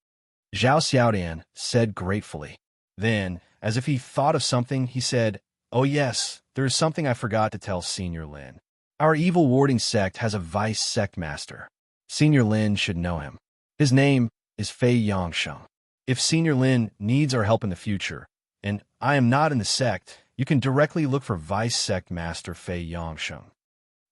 Zhao Xiaodian said gratefully. Then, as if he thought of something, he said, "Oh yes, there is something I forgot to tell Senior Lin. Our evil warding sect has a vice sect master. Senior Lin should know him. His name is Fei Yangsheng. If Senior Lin needs our help in the future, and I am not in the sect, you can directly look for Vice Sect Master Fei Yangsheng."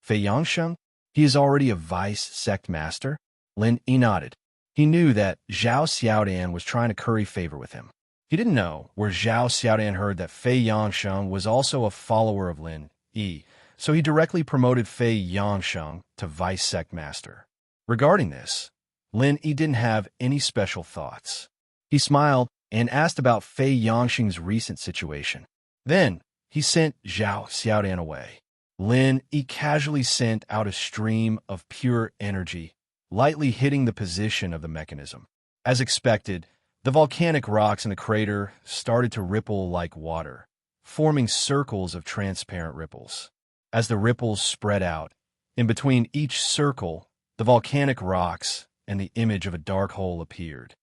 Fei Yangsheng? He is already a Vice Sect Master? Lin Yi nodded. He knew that Zhao Xiaodian was trying to curry favor with him. He didn't know where Zhao Xiaodian heard that Fei Yangsheng was also a follower of Lin Yi, so he directly promoted Fei Yangsheng to Vice Sect Master. Regarding this, Lin Yi didn't have any special thoughts. He smiled and asked about Fei Yangsheng's recent situation. Then, he sent Zhao Xiaodian away. Lin Yi casually sent out a stream of pure energy, lightly hitting the position of the mechanism. As expected, the volcanic rocks in the crater started to ripple like water, forming circles of transparent ripples. As the ripples spread out, in between each circle, the volcanic rocks and the image of a dark hole appeared.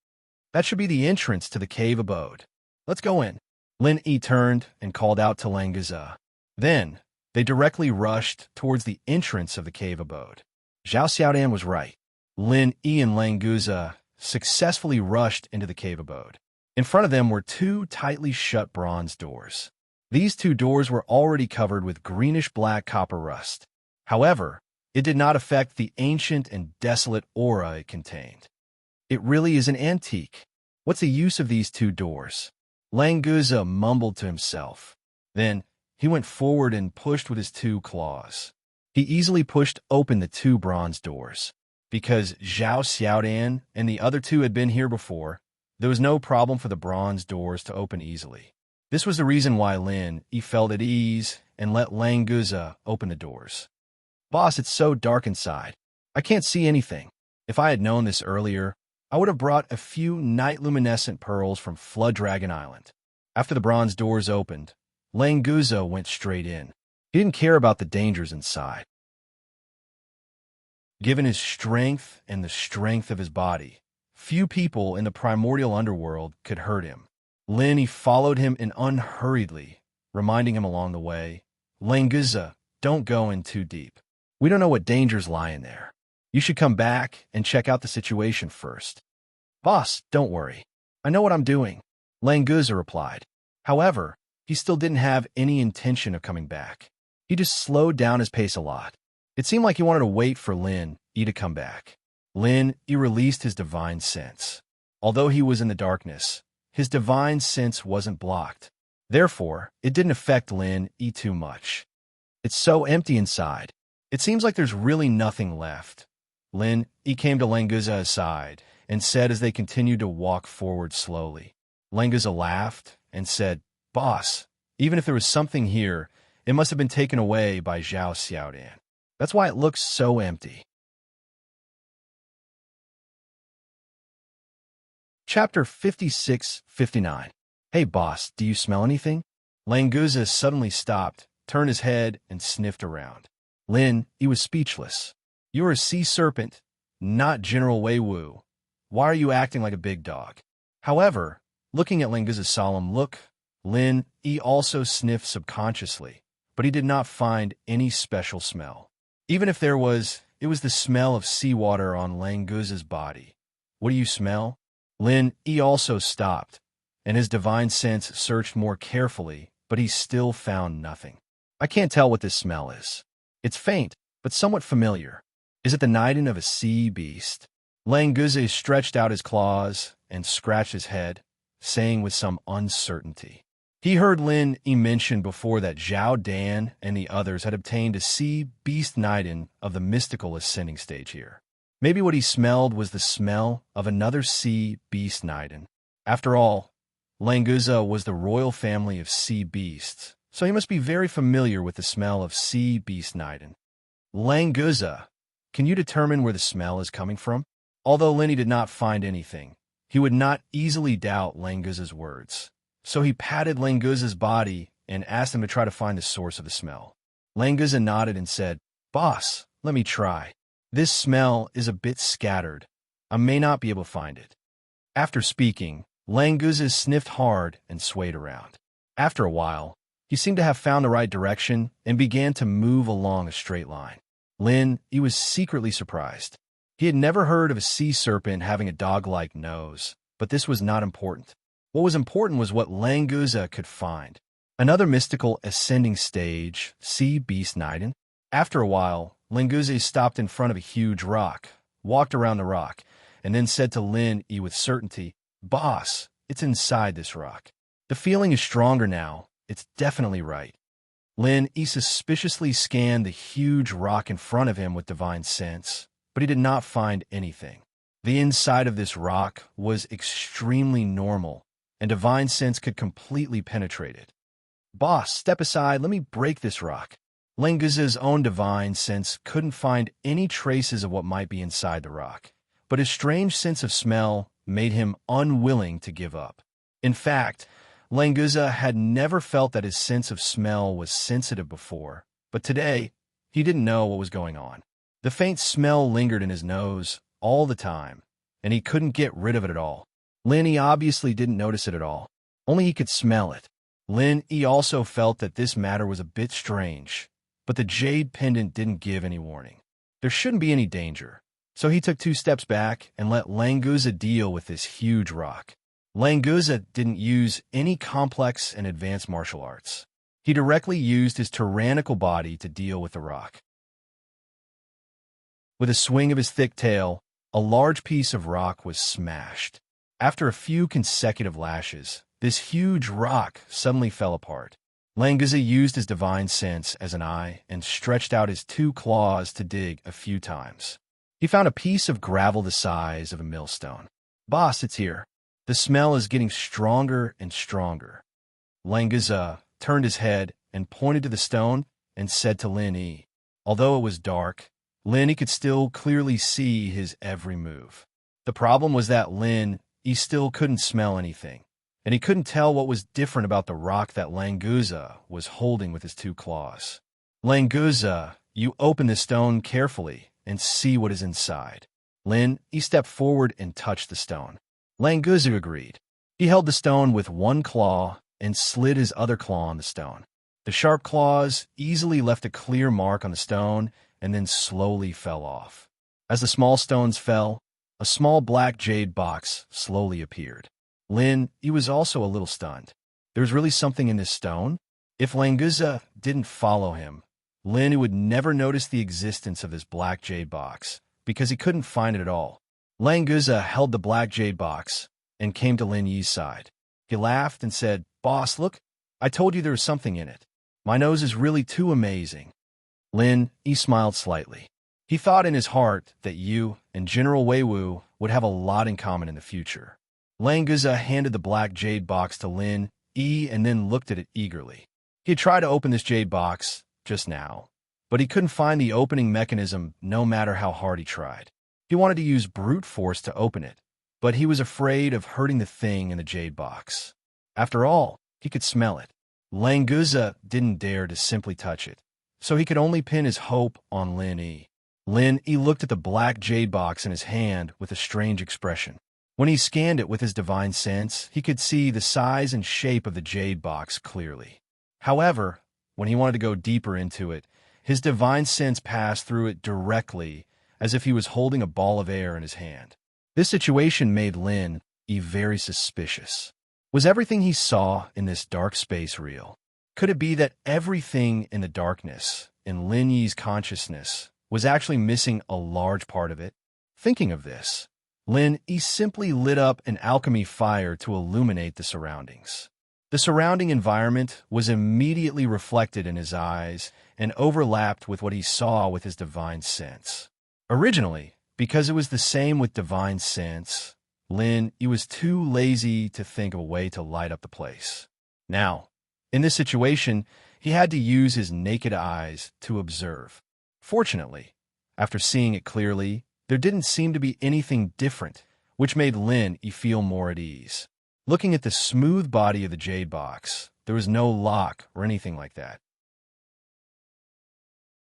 That should be the entrance to the cave abode. Let's go in. Lin Yi turned and called out to Languza. Then, They directly rushed towards the entrance of the cave abode. Zhao Xiaodan was right. Lin Yi and Lang Guza successfully rushed into the cave abode. In front of them were two tightly shut bronze doors. These two doors were already covered with greenish-black copper rust. However, it did not affect the ancient and desolate aura it contained. It really is an antique. What's the use of these two doors? Lang Guza mumbled to himself. Then, he went forward and pushed with his two claws. He easily pushed open the two bronze doors. Because Zhao Xiaodan and the other two had been here before, there was no problem for the bronze doors to open easily. This was the reason why Lin Yi felt at ease and let Lang Guza open the doors. Boss, it's so dark inside. I can't see anything. If I had known this earlier, I would have brought a few night-luminescent pearls from Flood Dragon Island. After the bronze doors opened, Lang Guza went straight in. He didn't care about the dangers inside. Given his strength and the strength of his body, few people in the primordial underworld could hurt him. Lin Yi followed him in unhurriedly, reminding him along the way, Lang Guza, don't go in too deep. We don't know what dangers lie in there. You should come back and check out the situation first. Boss, don't worry. I know what I'm doing, Lang Guza replied. However, he still didn't have any intention of coming back. He just slowed down his pace a lot. It seemed like he wanted to wait for Lin Yi to come back. Lin Yi released his divine sense. Although he was in the darkness, his divine sense wasn't blocked. Therefore, it didn't affect Lin Yi too much. It's so empty inside. It seems like there's really nothing left. Lin Yi came to Lang Guza's side and said as they continued to walk forward slowly. Lang Guza laughed and said, Boss, even if there was something here, it must have been taken away by Zhao Xiaodan. That's why it looks so empty. Chapter 56-59. Hey boss, do you smell anything? Lang Guza suddenly stopped, turned his head, and sniffed around. Lin Yi was speechless. You're a sea serpent, not General Wei Wu. Why are you acting like a big dog? However, looking at Lang Guza's solemn look, Lin Yi also sniffed subconsciously, but he did not find any special smell. Even if there was, it was the smell of seawater on Lang Guza's body. What do you smell? Lin Yi also stopped, and his divine sense searched more carefully, but he still found nothing. I can't tell what this smell is. It's faint, but somewhat familiar. Is it the nidin of a sea beast? Lang Guza stretched out his claws and scratched his head, saying with some uncertainty. He heard Lin Yi mention before that Zhao Dan and the others had obtained a sea beast nidin of the mystical ascending stage here. Maybe what he smelled was the smell of another sea beast nidin. After all, Lang Guza was the royal family of sea beasts, so he must be very familiar with the smell of sea beast nidin. Lang Guza, can you determine where the smell is coming from? Although Lin Yi did not find anything, he would not easily doubt Lang Guza's words. So he patted Lang Guza's body and asked him to try to find the source of the smell. Lang Guza nodded and said, Boss, let me try. This smell is a bit scattered. I may not be able to find it. After speaking, Lang Guza sniffed hard and swayed around. After a while, he seemed to have found the right direction and began to move along a straight line. Lin Yi was secretly surprised. He had never heard of a sea serpent having a dog-like nose, but this was not important. What was important was what Lang Guza could find. Another mystical ascending stage, sea beast nidin. After a while, Lang Guza stopped in front of a huge rock, walked around the rock, and then said to Lin Yi with certainty, Boss, it's inside this rock. The feeling is stronger now. It's definitely right. Lin Yi suspiciously scanned the huge rock in front of him with divine sense, but he did not find anything. The inside of this rock was extremely normal, and divine sense could completely penetrate it. Boss, step aside, let me break this rock. Lang Guza's own divine sense couldn't find any traces of what might be inside the rock, but his strange sense of smell made him unwilling to give up. In fact, Lang Guza had never felt that his sense of smell was sensitive before, but today, he didn't know what was going on. The faint smell lingered in his nose all the time, and he couldn't get rid of it at all. Lin Yi obviously didn't notice it at all. Only he could smell it. Lin Yi also felt that this matter was a bit strange, but the jade pendant didn't give any warning. There shouldn't be any danger. So he took 2 steps back and let Languza deal with this huge rock. Languza didn't use any complex and advanced martial arts. He directly used his tyrannical body to deal with the rock. With a swing of his thick tail, a large piece of rock was smashed. After a few consecutive lashes, this huge rock suddenly fell apart. Languza used his divine sense as an eye and stretched out his 2 claws to dig a few times. He found a piece of gravel the size of a millstone. "Boss, it's here. The smell is getting stronger and stronger." Languza turned his head and pointed to the stone and said to Lin Yi. Although it was dark, Lin Yi could still clearly see his every move. The problem was that Lin Yi still couldn't smell anything, and he couldn't tell what was different about the rock that Languza was holding with his 2 claws. "Languza, you open the stone carefully and see what is inside." Lin Yi stepped forward and touched the stone. Languza agreed. He held the stone with 1 claw and slid his other claw on the stone. The sharp claws easily left a clear mark on the stone and then slowly fell off. As the small stones fell, a small black jade box slowly appeared. Lin Yi was also a little stunned. There was really something in this stone? If Languza didn't follow him, Lin Yi would never notice the existence of this black jade box, because he couldn't find it at all. Languza held the black jade box and came to Lin Yi's side. He laughed and said, "Boss, look, I told you there was something in it. My nose is really too amazing." Lin Yi smiled slightly. He thought in his heart that you and General Wei Wu would have a lot in common in the future. Languza handed the black jade box to Lin Yi and then looked at it eagerly. He had tried to open this jade box just now, but he couldn't find the opening mechanism no matter how hard he tried. He wanted to use brute force to open it, but he was afraid of hurting the thing in the jade box. After all, he could smell it. Languza didn't dare to simply touch it, so he could only pin his hope on Lin Yi. Lin Yi looked at the black jade box in his hand with a strange expression. When he scanned it with his divine sense, he could see the size and shape of the jade box clearly. However, when he wanted to go deeper into it, his divine sense passed through it directly, as if he was holding a ball of air in his hand. This situation made Lin Yi very suspicious. Was everything he saw in this dark space real? Could it be that everything in the darkness, in Lin Yi's consciousness, was actually missing a large part of it? Thinking of this, Lin Yi simply lit up an alchemy fire to illuminate the surroundings. The surrounding environment was immediately reflected in his eyes and overlapped with what he saw with his divine sense. Originally, because it was the same with divine sense, Lin Yi was too lazy to think of a way to light up the place. Now, in this situation, he had to use his naked eyes to observe. Fortunately, after seeing it clearly, there didn't seem to be anything different, which made Lin Yi feel more at ease. Looking at the smooth body of the jade box, there was no lock or anything like that.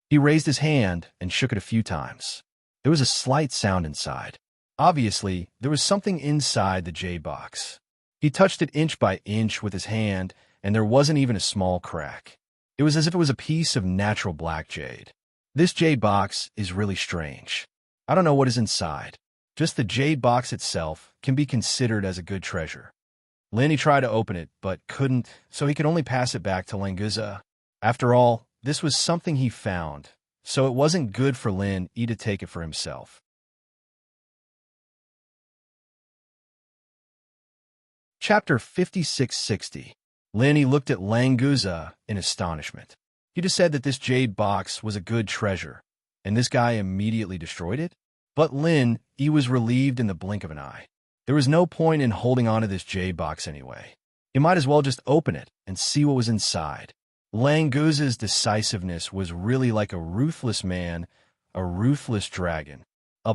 He raised his hand and shook it a few times. There was a slight sound inside. Obviously, there was something inside the jade box. He touched it inch by inch with his hand, and there wasn't even a small crack. It was as if it was a piece of natural black jade. This jade box is really strange. I don't know what is inside. Just the jade box itself can be considered as a good treasure. Lin Yi tried to open it, but couldn't, so he could only pass it back to Languza. After all, this was something he found, so it wasn't good for Lin Yi to take it for himself. Chapter 5660. Lin Yi looked at Languza in astonishment. He just said that this jade box was a good treasure, and this guy immediately destroyed it? But Lin Yi was relieved in the blink of an eye. There was no point in holding on to this jade box anyway. He might as well just open it and see what was inside. Languza's decisiveness was really like a ruthless man, a ruthless dragon.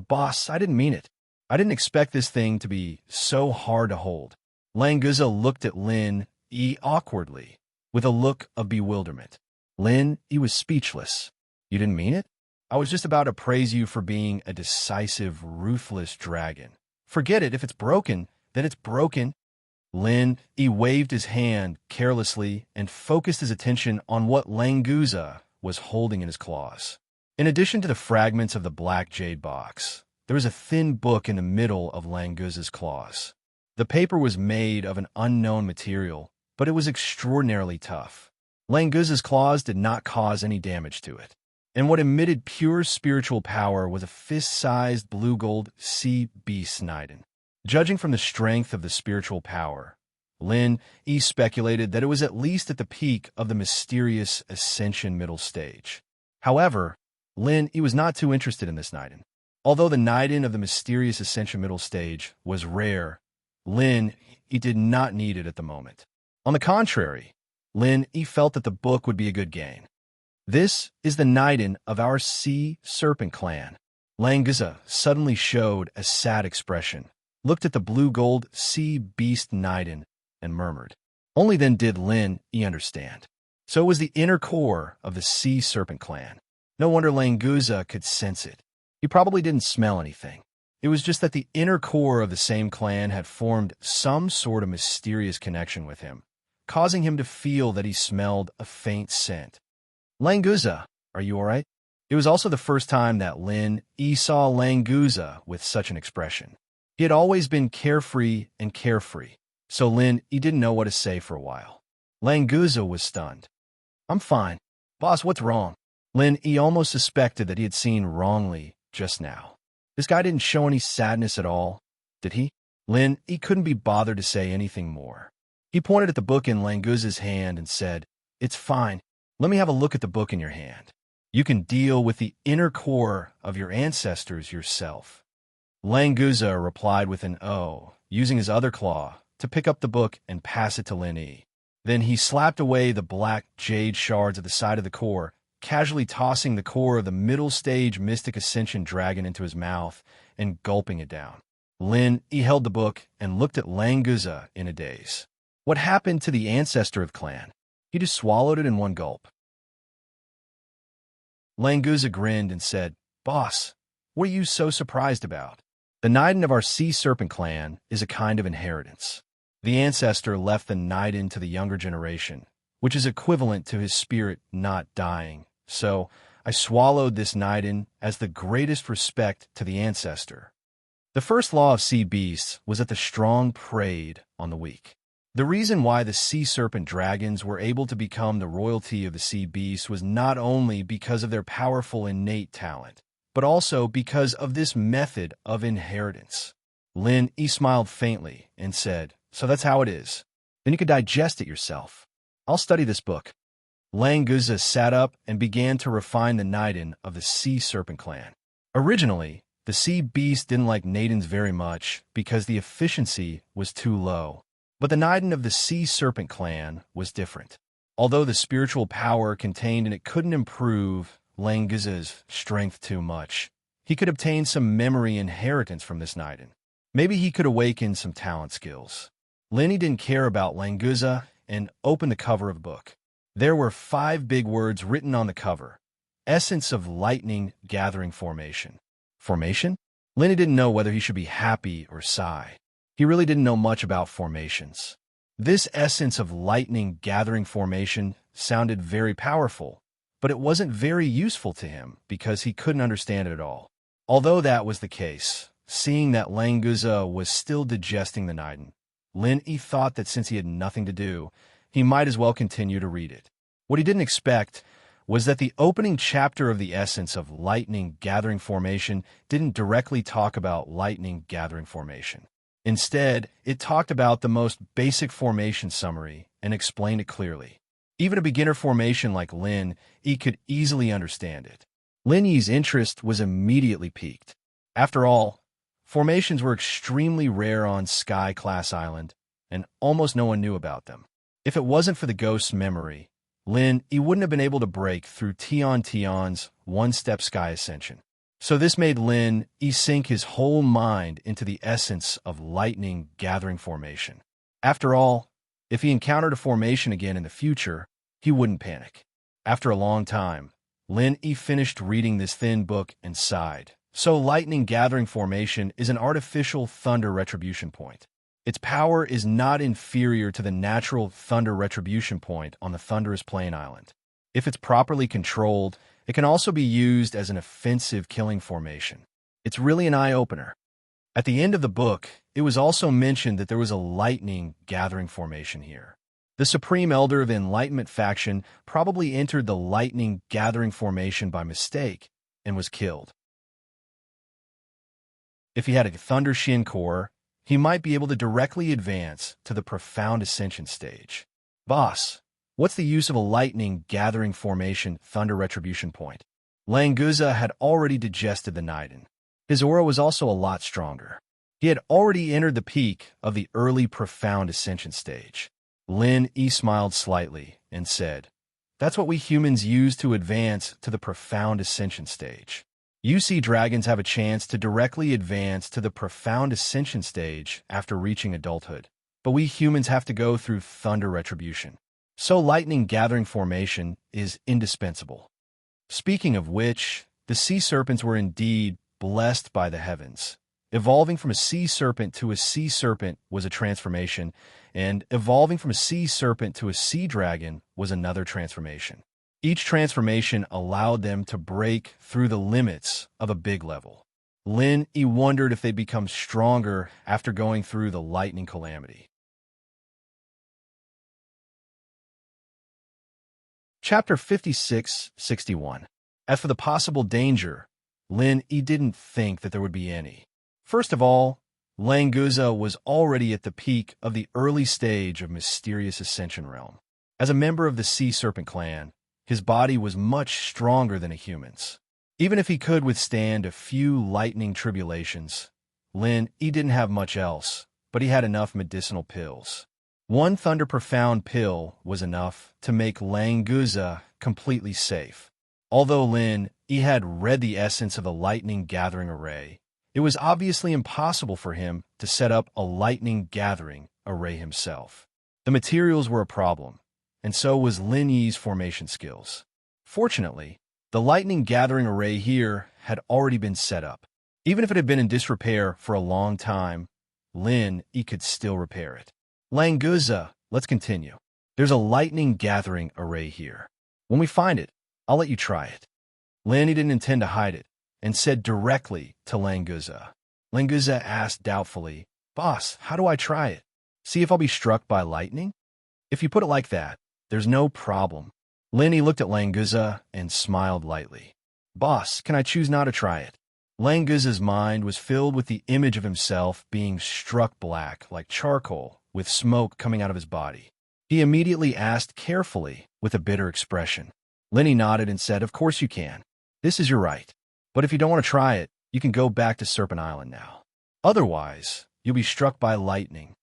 Boss, I didn't mean it. I didn't expect this thing to be so hard to hold. Languza looked at Lin Yi awkwardly, with a look of bewilderment. Lin Yi was speechless. You didn't mean it? I was just about to praise you for being a decisive, ruthless dragon. Forget it. If it's broken, then it's broken. Lin Yi waved his hand carelessly and focused his attention on what Languza was holding in his claws. In addition to the fragments of the black jade box, there was a thin book in the middle of Languza's claws. The paper was made of an unknown material, but it was extraordinarily tough. Languza's claws did not cause any damage to it, and what emitted pure spiritual power was a fist-sized blue-gold sea beast Niden. Judging from the strength of the spiritual power, Lin Yi speculated that it was at least at the peak of the mysterious Ascension middle stage. However, Lin Yi was not too interested in this Niden. Although the Niden of the mysterious Ascension middle stage was rare, Lin Yi did not need it at the moment. On the contrary, Lin Yi felt that the book would be a good gain. This is the Niden of our Sea Serpent clan. Languza suddenly showed a sad expression, looked at the blue-gold sea beast Niden, and murmured. Only then did Lin Yi understand. So it was the inner core of the Sea Serpent clan. No wonder Languza could sense it. He probably didn't smell anything. It was just that the inner core of the same clan had formed some sort of mysterious connection with him, causing him to feel that he smelled a faint scent. Languza, are you all right? It was also the first time that Lin Yi saw Languza with such an expression. He had always been carefree, so Lin Yi didn't know what to say for a while. Languza was stunned. I'm fine. Boss, what's wrong? Lin Yi almost suspected that he had seen wrongly just now. This guy didn't show any sadness at all, did he? Lin Yi couldn't be bothered to say anything more. He pointed at the book in Languza's hand and said, It's fine. Let me have a look at the book in your hand. You can deal with the inner core of your ancestors yourself. Languza replied with an O, using his other claw to pick up the book and pass it to Lin Yi. Then he slapped away the black jade shards at the side of the core, casually tossing the core of the middle stage Mystic Ascension dragon into his mouth and gulping it down. Lin Yi held the book and looked at Languza in a daze. What happened to the ancestor of clan? He just swallowed it in one gulp. Languza grinned and said, Boss, what are you so surprised about? The Niden of our Sea Serpent clan is a kind of inheritance. The ancestor left the Niden to the younger generation, which is equivalent to his spirit not dying. So I swallowed this Niden as the greatest respect to the ancestor. The first law of sea beasts was that the strong preyed on the weak. The reason why the sea serpent dragons were able to become the royalty of the sea beasts was not only because of their powerful innate talent, but also because of this method of inheritance. Lin Yi smiled faintly and said, So that's how it is. Then you could digest it yourself. I'll study this book. Languza sat up and began to refine the Niden of the Sea Serpent clan. Originally, the sea beast didn't like Nadens very much because the efficiency was too low. But the Niden of the Sea Serpent clan was different. Although the spiritual power contained in it couldn't improve Languza's strength too much, he could obtain some memory inheritance from this Niden. Maybe he could awaken some talent skills. Lin Yi didn't care about Languza and opened the cover of the book. There were 5 big words written on the cover. Essence of Lightning Gathering Formation. Formation? Lin Yi didn't know whether he should be happy or sigh. He really didn't know much about formations. This essence of lightning gathering formation sounded very powerful, but it wasn't very useful to him because he couldn't understand it at all. Although that was the case, seeing that Languza was still digesting the Niden, Lin Yi thought that since he had nothing to do, he might as well continue to read it. What he didn't expect was that the opening chapter of the essence of lightning gathering formation didn't directly talk about lightning gathering formation. Instead, it talked about the most basic formation summary and explained it clearly. Even a beginner formation like Lin Yi could easily understand it. Lin Yi's interest was immediately piqued. After all, formations were extremely rare on Sky-class Island, and almost no one knew about them. If it wasn't for the ghost's memory, Lin Yi wouldn't have been able to break through Tion's one-step Sky Ascension. So this made Lin Yi sink his whole mind into the essence of lightning gathering formation. After all, if he encountered a formation again in the future, he wouldn't panic. After a long time, Lin Yi finished reading this thin book and sighed. So lightning gathering formation is an artificial thunder retribution point. Its power is not inferior to the natural thunder retribution point on the Thunderous Plain Island. If it's properly controlled, it can also be used as an offensive killing formation. It's really an eye-opener. At the end of the book, it was also mentioned that there was a lightning gathering formation here. The Supreme Elder of the Enlightenment faction probably entered the lightning gathering formation by mistake and was killed. If he had a Thunder Shin core, he might be able to directly advance to the Profound Ascension stage. Boss, what's the use of a lightning gathering formation Thunder Retribution point? Languza had already digested the Niden. His aura was also a lot stronger. He had already entered the peak of the early Profound Ascension stage. Lin Yi smiled slightly and said, "That's what we humans use to advance to the Profound Ascension stage. You see, dragons have a chance to directly advance to the Profound Ascension stage after reaching adulthood, but we humans have to go through Thunder Retribution. So lightning gathering formation is indispensable." Speaking of which, the sea serpents were indeed blessed by the heavens. Evolving from a sea serpent to a sea serpent was a transformation, and evolving from a sea serpent to a sea dragon was another transformation. Each transformation allowed them to break through the limits of a big level. Lin Yi wondered if they'd become stronger after going through the lightning calamity. Chapter 56-61. As for the possible danger, Lin Yi didn't think that there would be any. First of all, Languza was already at the peak of the early stage of Mysterious Ascension Realm. As a member of the Sea Serpent clan, his body was much stronger than a human's. Even if he could withstand a few lightning tribulations, Lin Yi didn't have much else, but he had enough medicinal pills. One Thunder Profound pill was enough to make Languza completely safe. Although Lin Yi had read the essence of the lightning gathering array, it was obviously impossible for him to set up a lightning gathering array himself. The materials were a problem, and so was Lin Yi's formation skills. Fortunately, the lightning gathering array here had already been set up. Even if it had been in disrepair for a long time, Lin Yi could still repair it. Languza, let's continue. There's a lightning gathering array here. When we find it, I'll let you try it. Lin Yi didn't intend to hide it, and said directly to Languza. Languza asked doubtfully, "Boss, how do I try it? See if I'll be struck by lightning?" "If you put it like that, there's no problem." Lin Yi looked at Languza and smiled lightly. "Boss, can I choose not to try it?" Languza's mind was filled with the image of himself being struck black like charcoal, with smoke coming out of his body. He immediately asked carefully, with a bitter expression. Lin Yi nodded and said, "Of course you can. This is your right. But if you don't want to try it, you can go back to Serpent Island now. Otherwise, you'll be struck by lightning."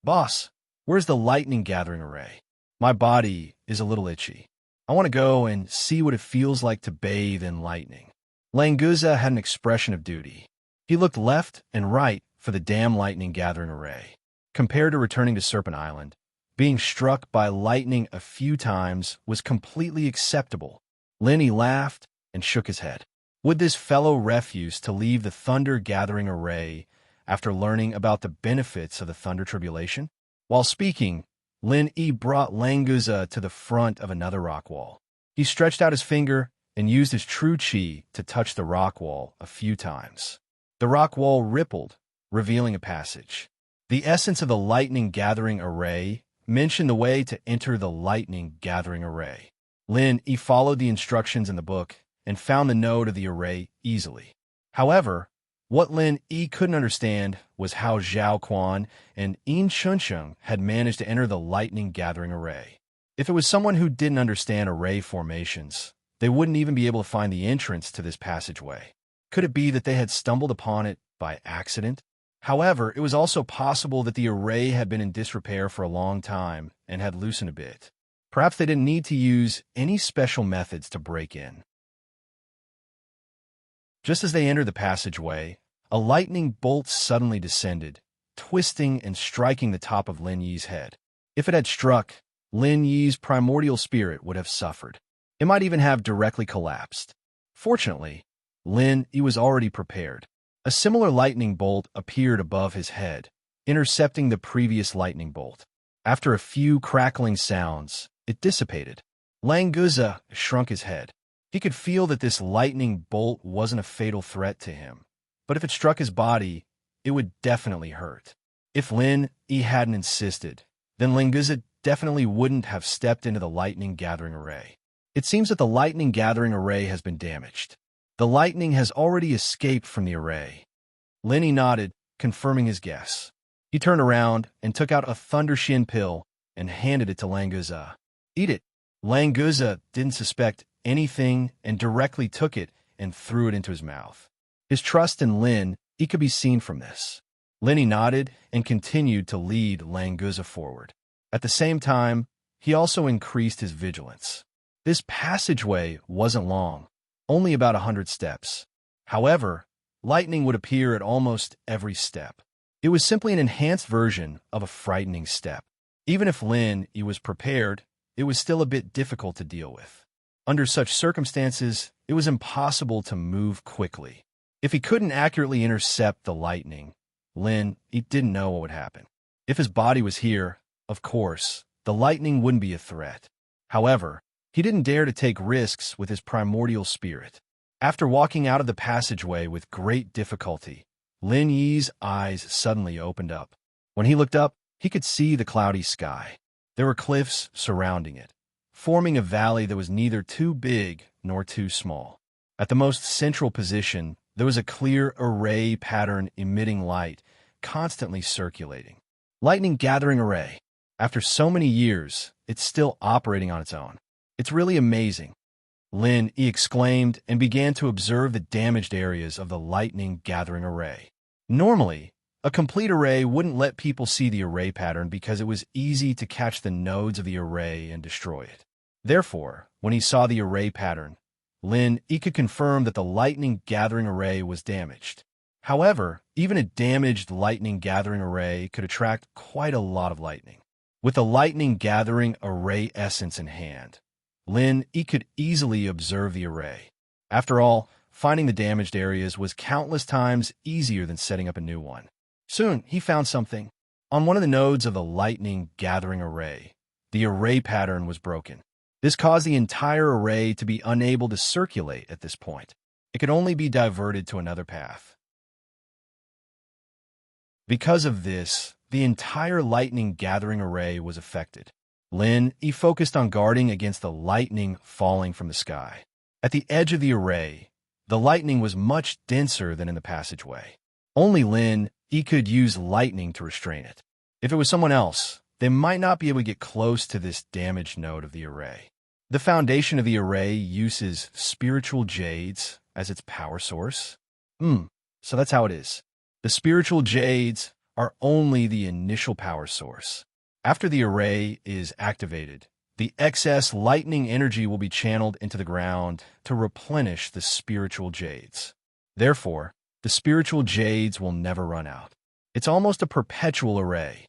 "Boss, where's the lightning gathering array? My body is a little itchy. I want to go and see what it feels like to bathe in lightning." Languza had an expression of duty. He looked left and right for the damn lightning gathering array. Compared to returning to Serpent Island, being struck by lightning a few times was completely acceptable. Lin Yi laughed and shook his head. Would this fellow refuse to leave the thunder gathering array after learning about the benefits of the thunder tribulation? While speaking, Lin Yi brought Languza to the front of another rock wall. He stretched out his finger and used his true chi to touch the rock wall a few times. The rock wall rippled, revealing a passage. The essence of the lightning gathering array mentioned the way to enter the lightning gathering array. Lin Yi followed the instructions in the book and found the node of the array easily. However, what Lin Yi couldn't understand was how Zhao Quan and Yin Chunsheng had managed to enter the lightning gathering array. If it was someone who didn't understand array formations, they wouldn't even be able to find the entrance to this passageway. Could it be that they had stumbled upon it by accident? However, it was also possible that the array had been in disrepair for a long time and had loosened a bit. Perhaps they didn't need to use any special methods to break in. Just as they entered the passageway, a lightning bolt suddenly descended, twisting and striking the top of Lin Yi's head. If it had struck, Lin Yi's primordial spirit would have suffered. It might even have directly collapsed. Fortunately, Lin Yi was already prepared. A similar lightning bolt appeared above his head, intercepting the previous lightning bolt. After a few crackling sounds, it dissipated. Languza shrunk his head. He could feel that this lightning bolt wasn't a fatal threat to him, but if it struck his body, it would definitely hurt. If Lin Yi hadn't insisted, then Languza definitely wouldn't have stepped into the lightning gathering array. It seems that the lightning gathering array has been damaged. The lightning has already escaped from the array. Lin Yi nodded, confirming his guess. He turned around and took out a Thunder Shin pill and handed it to Languza. Eat it. Languza didn't suspect anything and directly took it and threw it into his mouth. His trust in Lin Yi could be seen from this. Lin Yi nodded and continued to lead Languza forward. At the same time, he also increased his vigilance. This passageway wasn't long, only about 100 steps. However, lightning would appear at almost every step. It was simply an enhanced version of a frightening step. Even if Lin Yi was prepared, it was still a bit difficult to deal with. Under such circumstances, it was impossible to move quickly. If he couldn't accurately intercept the lightning, Lin Yi didn't know what would happen. If his body was here, of course, the lightning wouldn't be a threat. However, he didn't dare to take risks with his primordial spirit. After walking out of the passageway with great difficulty, Lin Yi's eyes suddenly opened up. When he looked up, he could see the cloudy sky. There were cliffs surrounding it, forming a valley that was neither too big nor too small. At the most central position, there was a clear array pattern emitting light, constantly circulating. Lightning gathering array. After so many years, it's still operating on its own. It's really amazing. Lin Yi exclaimed and began to observe the damaged areas of the lightning gathering array. Normally, a complete array wouldn't let people see the array pattern because it was easy to catch the nodes of the array and destroy it. Therefore, when he saw the array pattern, Lin Yi could confirm that the lightning gathering array was damaged. However, even a damaged lightning gathering array could attract quite a lot of lightning. With the lightning gathering array essence in hand, Lin Yi could easily observe the array. After all, finding the damaged areas was countless times easier than setting up a new one. Soon, he found something. On one of the nodes of the lightning gathering array, the array pattern was broken. This caused the entire array to be unable to circulate at this point. It could only be diverted to another path. Because of this, the entire lightning gathering array was affected. Lin Yi focused on guarding against the lightning falling from the sky. At the edge of the array, the lightning was much denser than in the passageway. Only Lin Yi could use lightning to restrain it. If it was someone else, they might not be able to get close to this damaged node of the array. The foundation of the array uses spiritual jades as its power source. So that's how it is. The spiritual jades are only the initial power source. After the array is activated, the excess lightning energy will be channeled into the ground to replenish the spiritual jades. Therefore, the spiritual jades will never run out. It's almost a perpetual array.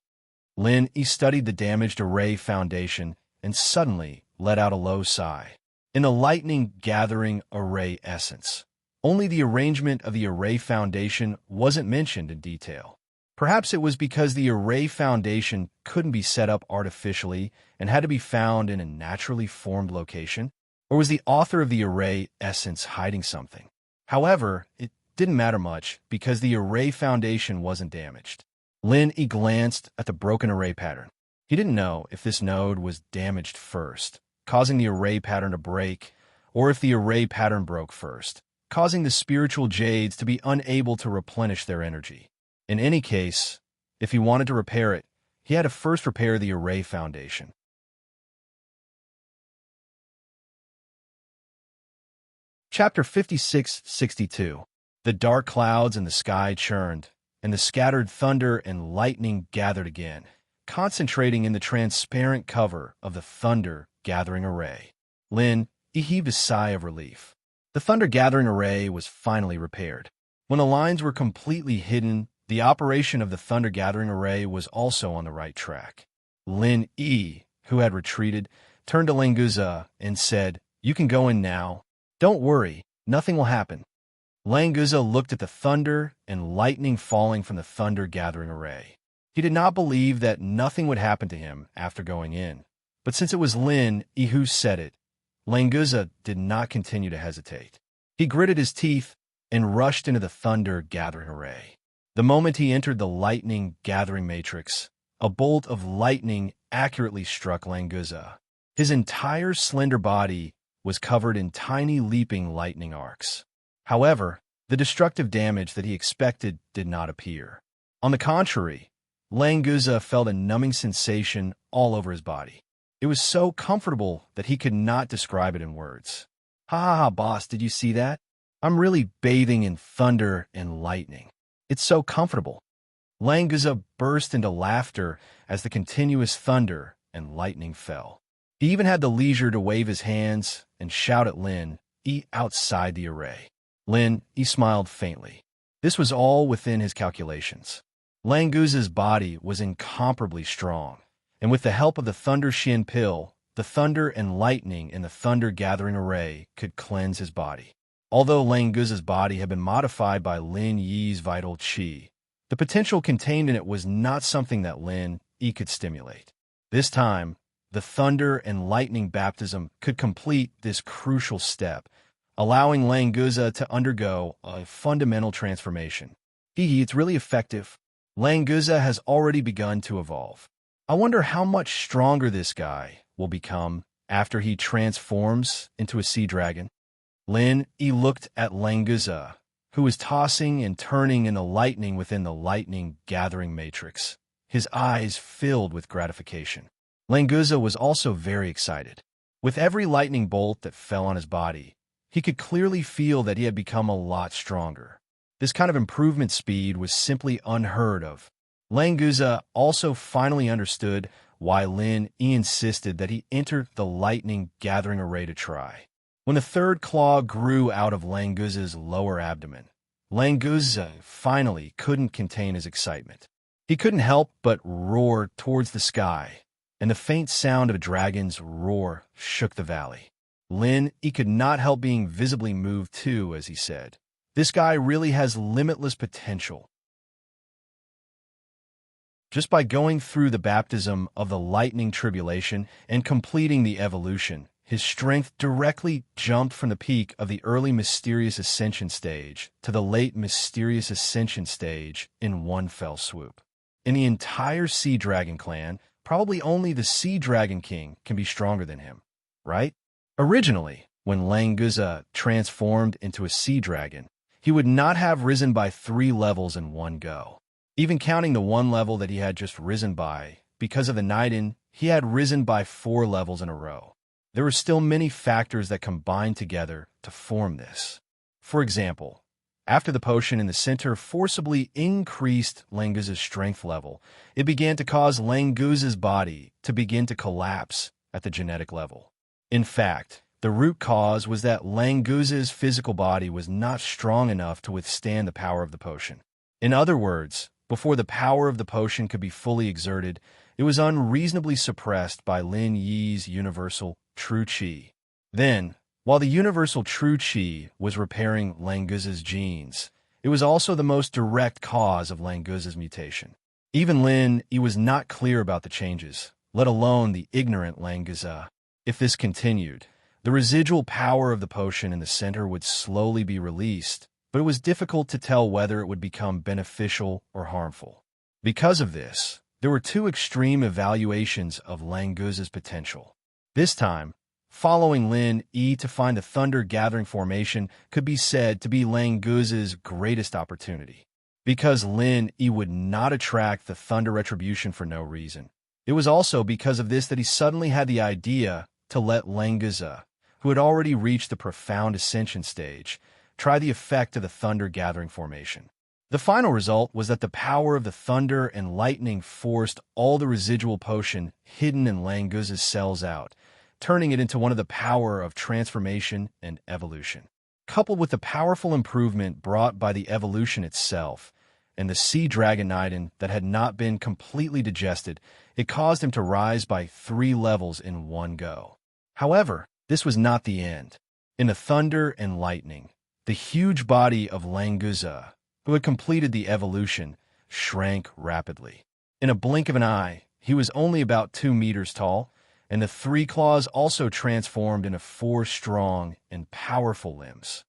Lin Yi studied the damaged array foundation and suddenly let out a low sigh. In the lightning gathering array essence, only the arrangement of the array foundation wasn't mentioned in detail. Perhaps it was because the array foundation couldn't be set up artificially and had to be found in a naturally formed location, or was the author of the array essence hiding something? However, it didn't matter much because the array foundation wasn't damaged. Lin Yi glanced at the broken array pattern. He didn't know if this node was damaged first, causing the array pattern to break, or if the array pattern broke first, causing the spiritual jades to be unable to replenish their energy. In any case, if he wanted to repair it, he had to first repair the array foundation. Chapter 56-62. The dark clouds in the sky churned, and the scattered thunder and lightning gathered again, concentrating in the transparent cover of the thunder gathering array. Lin Yi heaved a sigh of relief. The thunder gathering array was finally repaired. When the lines were completely hidden, the operation of the thunder gathering array was also on the right track. Lin Yi, who had retreated, turned to Languza and said, "You can go in now. Don't worry, nothing will happen." Languza looked at the thunder and lightning falling from the thunder gathering array. He did not believe that nothing would happen to him after going in. But since it was Lin Yi who said it, Languza did not continue to hesitate. He gritted his teeth and rushed into the thunder-gathering array. The moment he entered the lightning-gathering matrix, a bolt of lightning accurately struck Languza. His entire slender body was covered in tiny leaping lightning arcs. However, the destructive damage that he expected did not appear. On the contrary, Languza felt a numbing sensation all over his body. It was so comfortable that he could not describe it in words. Ha ha ha, boss, did you see that? I'm really bathing in thunder and lightning. It's so comfortable. Languza burst into laughter as the continuous thunder and lightning fell. He even had the leisure to wave his hands and shout at Lin Yi outside the array. Lin Yi smiled faintly. This was all within his calculations. Languza's body was incomparably strong, and with the help of the Thunder Shin pill, the thunder and lightning in the thunder-gathering array could cleanse his body. Although Languza's body had been modified by Lin Yi's vital qi, the potential contained in it was not something that Lin Yi could stimulate. This time, the thunder and lightning baptism could complete this crucial step, allowing Languza to undergo a fundamental transformation. It's really effective. Languza has already begun to evolve. I wonder how much stronger this guy will become after he transforms into a sea dragon. Lin Yi looked at Languza, who was tossing and turning in the lightning within the lightning-gathering matrix, his eyes filled with gratification. Languza was also very excited. With every lightning bolt that fell on his body, he could clearly feel that he had become a lot stronger. This kind of improvement speed was simply unheard of. Languza also finally understood why Lin Yi insisted that he enter the lightning-gathering array to try. When the third claw grew out of Languza's lower abdomen, Languza finally couldn't contain his excitement. He couldn't help but roar towards the sky, and the faint sound of a dragon's roar shook the valley. Lin Yi could not help being visibly moved too, as he said, "This guy really has limitless potential." Just by going through the baptism of the lightning tribulation and completing the evolution, his strength directly jumped from the peak of the early mysterious ascension stage to the late mysterious ascension stage in one fell swoop. In the entire Sea Dragon clan, probably only the Sea Dragon King can be stronger than him, right? Originally, when Languza transformed into a sea dragon, he would not have risen by 3 levels in one go. Even counting the 1 level that he had just risen by, because of the Niden, he had risen by 4 levels in a row. There were still many factors that combined together to form this. For example, after the potion in the center forcibly increased Languza's strength level, it began to cause Languza's body to begin to collapse at the genetic level. In fact, the root cause was that Languza's physical body was not strong enough to withstand the power of the potion. In other words, before the power of the potion could be fully exerted, it was unreasonably suppressed by Lin Yi's universal true qi. Then, while the universal true qi was repairing Languza's genes, it was also the most direct cause of Languza's mutation. Even Lin Yi was not clear about the changes, let alone the ignorant Languza. If this continued, the residual power of the potion in the center would slowly be released, but it was difficult to tell whether it would become beneficial or harmful. Because of this, there were 2 extreme evaluations of Languza's potential. This time, following Lin Yi to find the thunder-gathering formation could be said to be Languza's greatest opportunity. Because Lin Yi would not attract the thunder retribution for no reason. It was also because of this that he suddenly had the idea to let Languza, who had already reached the profound ascension stage, try the effect of the thunder-gathering formation. The final result was that the power of the thunder and lightning forced all the residual potion hidden in Languza's cells out, turning it into one of the power of transformation and evolution. Coupled with the powerful improvement brought by the evolution itself, and the Sea Dragon Niden that had not been completely digested, it caused him to rise by 3 levels in one go. However, this was not the end. In the thunder and lightning, the huge body of Languza, who had completed the evolution, shrank rapidly. In a blink of an eye, he was only about 2 meters tall, and the 3 claws also transformed into 4 strong and powerful limbs.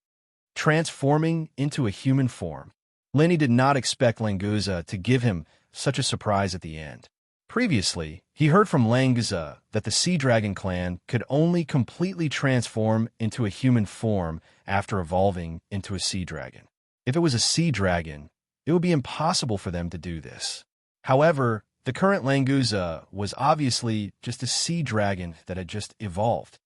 Transforming into a human form, Lenny did not expect Languza to give him such a surprise at the end. Previously, he heard from Languza that the Sea Dragon clan could only completely transform into a human form after evolving into a sea dragon. If it was a sea dragon, it would be impossible for them to do this. However, the current Languza was obviously just a sea dragon that had just evolved.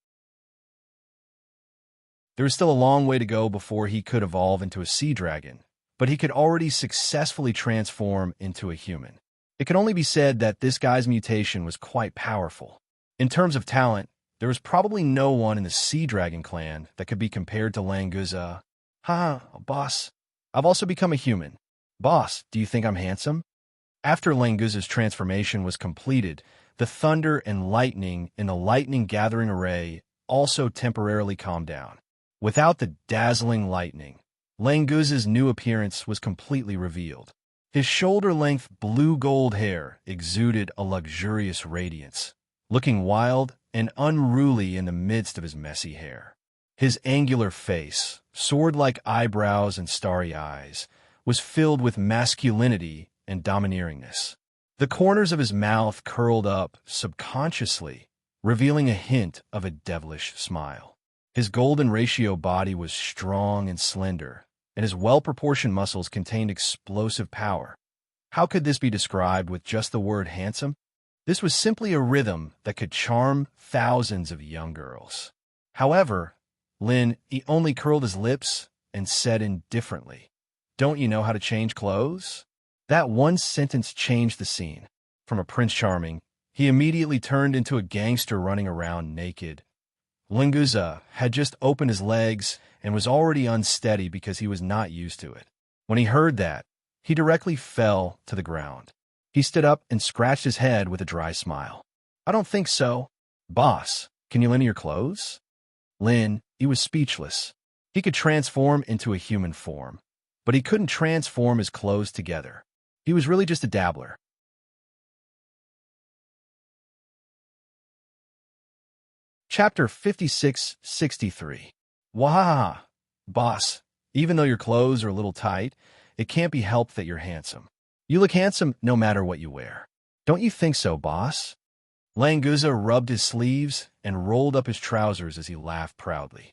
There was still a long way to go before he could evolve into a sea dragon, but he could already successfully transform into a human. It can only be said that this guy's mutation was quite powerful. In terms of talent, there was probably no one in the Sea Dragon clan that could be compared to Languza. "Ha, boss. I've also become a human. Boss, do you think I'm handsome?" After Languza's transformation was completed, the thunder and lightning in the lightning gathering array also temporarily calmed down. Without the dazzling lightning, Languza's new appearance was completely revealed. His shoulder-length blue-gold hair exuded a luxurious radiance, looking wild and unruly in the midst of his messy hair. His angular face, sword-like eyebrows and starry eyes, was filled with masculinity and domineeringness. The corners of his mouth curled up subconsciously, revealing a hint of a devilish smile. His golden ratio body was strong and slender, and his well-proportioned muscles contained explosive power. How could this be described with just the word handsome? This was simply a rhythm that could charm thousands of young girls. However, he only curled his lips and said indifferently, "Don't you know how to change clothes?" That one sentence changed the scene. From a Prince Charming, he immediately turned into a gangster running around naked. Languza had just opened his legs and was already unsteady because he was not used to it. When he heard that, he directly fell to the ground. He stood up and scratched his head with a dry smile. "I don't think so. Boss, can you lend me your clothes?" He was speechless. He could transform into a human form, but he couldn't transform his clothes together. He was really just a dabbler. Chapter 56-63. Wahaha, boss, even though your clothes are a little tight, it can't be helped that you're handsome. You look handsome no matter what you wear. Don't you think so, boss? Languza rubbed his sleeves and rolled up his trousers as he laughed proudly.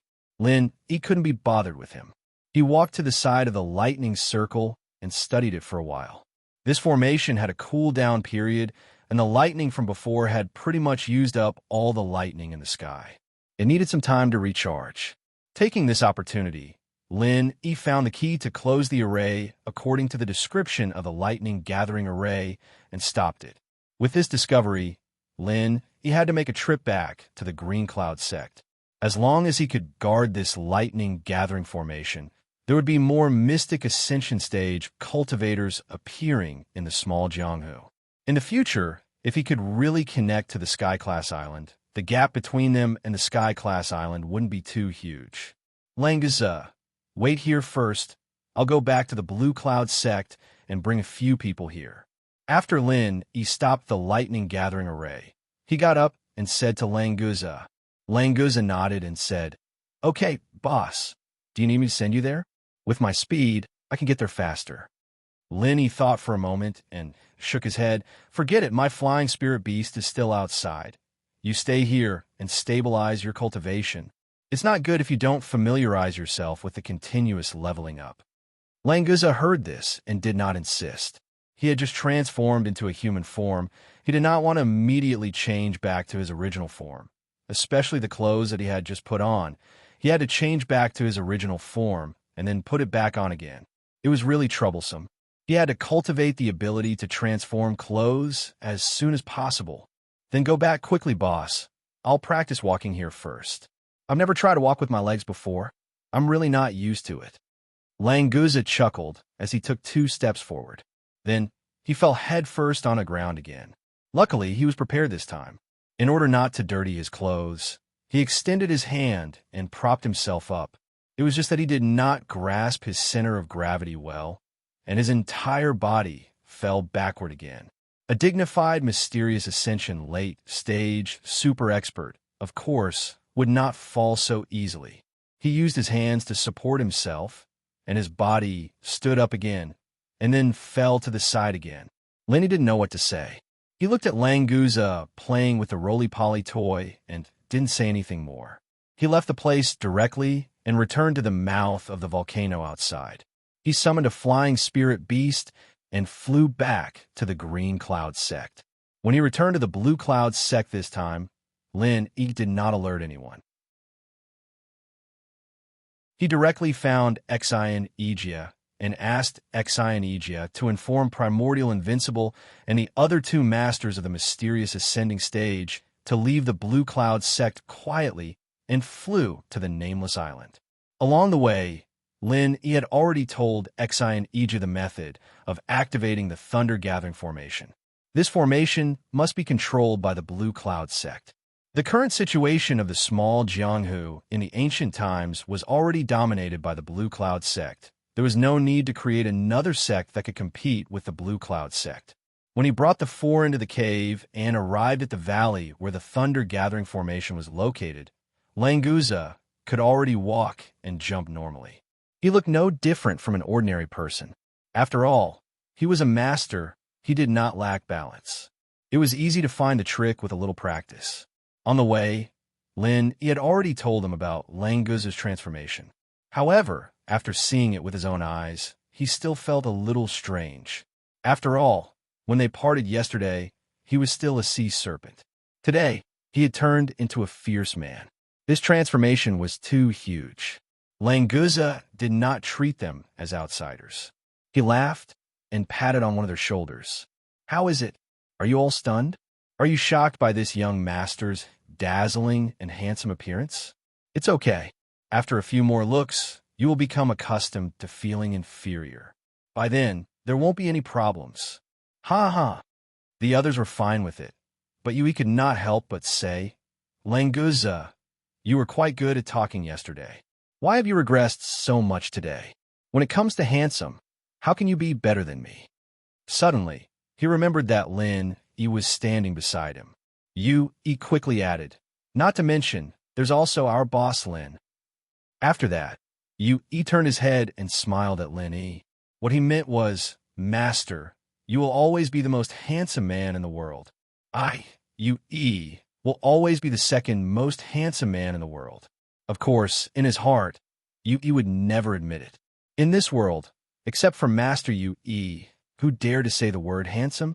He couldn't be bothered with him. He walked to the side of the lightning circle and studied it for a while. This formation had a cool-down period, and the lightning from before had pretty much used up all the lightning in the sky. It needed some time to recharge. Taking this opportunity, he found the key to close the array according to the description of the lightning gathering array and stopped it. With this discovery, he had to make a trip back to the Green Cloud sect. As long as he could guard this lightning gathering formation, there would be more mystic ascension stage cultivators appearing in the small Jianghu. In the future, if he could really connect to the Sky-class island, the gap between them and the Sky-class island wouldn't be too huge. Languza, wait here first. I'll go back to the Blue Cloud sect and bring a few people here. After he stopped the lightning gathering array. He got up and said to Languza. Languza nodded and said, "Okay, boss. Do you need me to send you there? With my speed, I can get there faster." He thought for a moment and shook his head. "Forget it, my flying spirit beast is still outside. You stay here and stabilize your cultivation. It's not good if you don't familiarize yourself with the continuous leveling up." Languza heard this and did not insist. He had just transformed into a human form. He did not want to immediately change back to his original form, especially the clothes that he had just put on. He had to change back to his original form and then put it back on again. It was really troublesome. He had to cultivate the ability to transform clothes as soon as possible. "Then go back quickly, boss. I'll practice walking here first. I've never tried to walk with my legs before. I'm really not used to it." Languza chuckled as he took 2 steps forward. Then he fell headfirst on the ground again. Luckily, he was prepared this time. In order not to dirty his clothes, he extended his hand and propped himself up. It was just that he did not grasp his center of gravity well, and his entire body fell backward again. A dignified, mysterious ascension late stage super expert, of course, would not fall so easily. He used his hands to support himself, and his body stood up again, and then fell to the side again. Lenny didn't know what to say. He looked at Languza playing with the roly-poly toy and didn't say anything more. He left the place directly and returned to the mouth of the volcano outside. He summoned a flying spirit beast and flew back to the green cloud sect. When he returned to the blue cloud sect this time, Lin Yi did not alert anyone. He directly found Xian Egia and asked Xian Egia to inform Primordial Invincible and the other two masters of the mysterious ascending stage to leave the blue cloud sect quietly and flew to the nameless island. Along the way, Lin Yi had already told Xian Egia the method of activating the Thunder Gathering Formation. This formation must be controlled by the Blue Cloud sect. The current situation of the small Jianghu in the ancient times was already dominated by the Blue Cloud sect. There was no need to create another sect that could compete with the Blue Cloud sect. When he brought the four into the cave and arrived at the valley where the Thunder Gathering Formation was located, Languza could already walk and jump normally. He looked no different from an ordinary person. After all, he was a master. He did not lack balance. It was easy to find the trick with a little practice. On the way, Lin Yi had already told him about Languza's transformation. However, after seeing it with his own eyes, he still felt a little strange. After all, when they parted yesterday, he was still a sea serpent. Today, he had turned into a fierce man. This transformation was too huge. Languza did not treat them as outsiders. He laughed and patted on one of their shoulders. "How is it? Are you all stunned? Are you shocked by this young master's dazzling and handsome appearance? It's okay. After a few more looks, you will become accustomed to feeling inferior. By then, there won't be any problems." Ha ha. The others were fine with it, but Yui could not help but say, "Languza, you were quite good at talking yesterday. Why have you regressed so much today? When it comes to handsome, how can you be better than me?" Suddenly, he remembered that Lin Yi was standing beside him. Yui quickly added, "Not to mention, there's also our boss Lin." After that, Yui turned his head and smiled at Lin Yi. What he meant was, "Master, you will always be the most handsome man in the world. Yui, will always be the second most handsome man in the world." Of course, in his heart, Yui would never admit it. In this world, except for Master Yui, who dared to say the word handsome,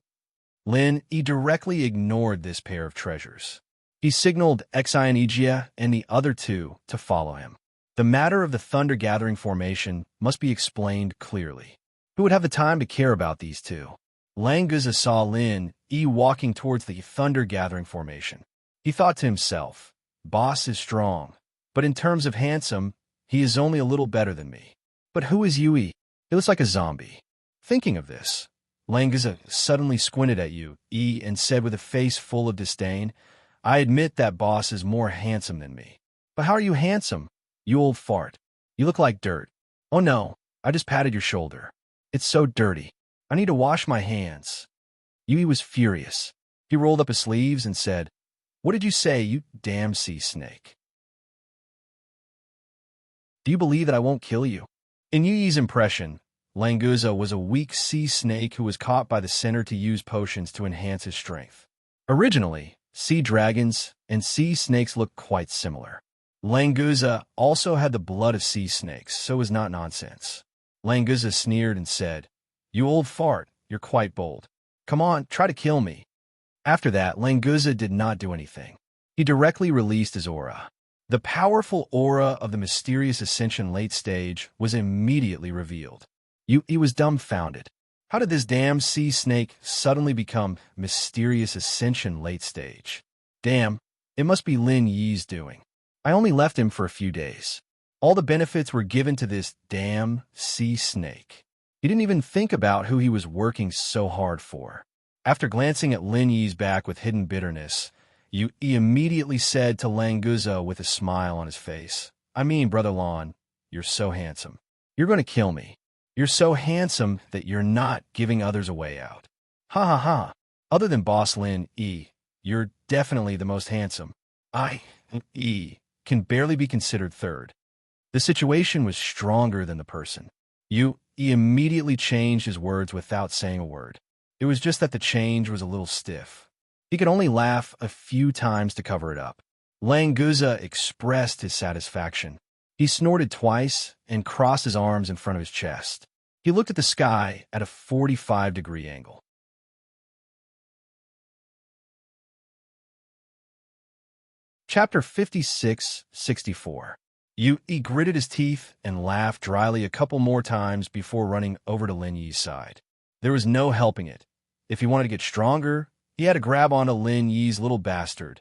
Lin Yi directly ignored this pair of treasures. He signaled Xian Egia and the other two to follow him. The matter of the Thunder Gathering Formation must be explained clearly. Who would have the time to care about these two? Languza saw Lin Yi walking towards the Thunder Gathering Formation. He thought to himself, "Boss is strong, but in terms of handsome, he is only a little better than me. But who is Yui? He looks like a zombie." Thinking of this, Languza suddenly squinted at Yui and said with a face full of disdain, "I admit that boss is more handsome than me. But how are you handsome? You old fart. You look like dirt." "Oh no, I just patted your shoulder. It's so dirty. I need to wash my hands." Yui was furious. He rolled up his sleeves and said, "What did you say, you damn sea snake? Do you believe that I won't kill you?" In Yui's impression, Languza was a weak sea snake who was caught by the center to use potions to enhance his strength. Originally, sea dragons and sea snakes looked quite similar. Languza also had the blood of sea snakes, so it was not nonsense. Languza sneered and said, "You old fart, you're quite bold. Come on, try to kill me." After that, Languza did not do anything. He directly released his aura. The powerful aura of the mysterious Ascension late stage was immediately revealed. Yui was dumbfounded. How did this damn sea snake suddenly become mysterious Ascension late stage? Damn, it must be Lin Yi's doing. I only left him for a few days. All the benefits were given to this damn sea snake. He didn't even think about who he was working so hard for. After glancing at Lin Yi's back with hidden bitterness, Yui immediately said to Languza with a smile on his face, "I mean, Brother Lon, you're so handsome. You're going to kill me. You're so handsome that you're not giving others a way out." Ha ha ha. Other than Boss Lin E, you're definitely the most handsome. I, E, can barely be considered third. The situation was stronger than the person. He immediately changed his words without saying a word. It was just that the change was a little stiff. He could only laugh a few times to cover it up. Languza expressed his satisfaction. He snorted twice and crossed his arms in front of his chest. He looked at the sky at a 45-degree angle. Chapter 56-64. He gritted his teeth and laughed dryly a couple more times before running over to Lin Yi's side. There was no helping it. If he wanted to get stronger, he had to grab onto Lin Yi's little bastard.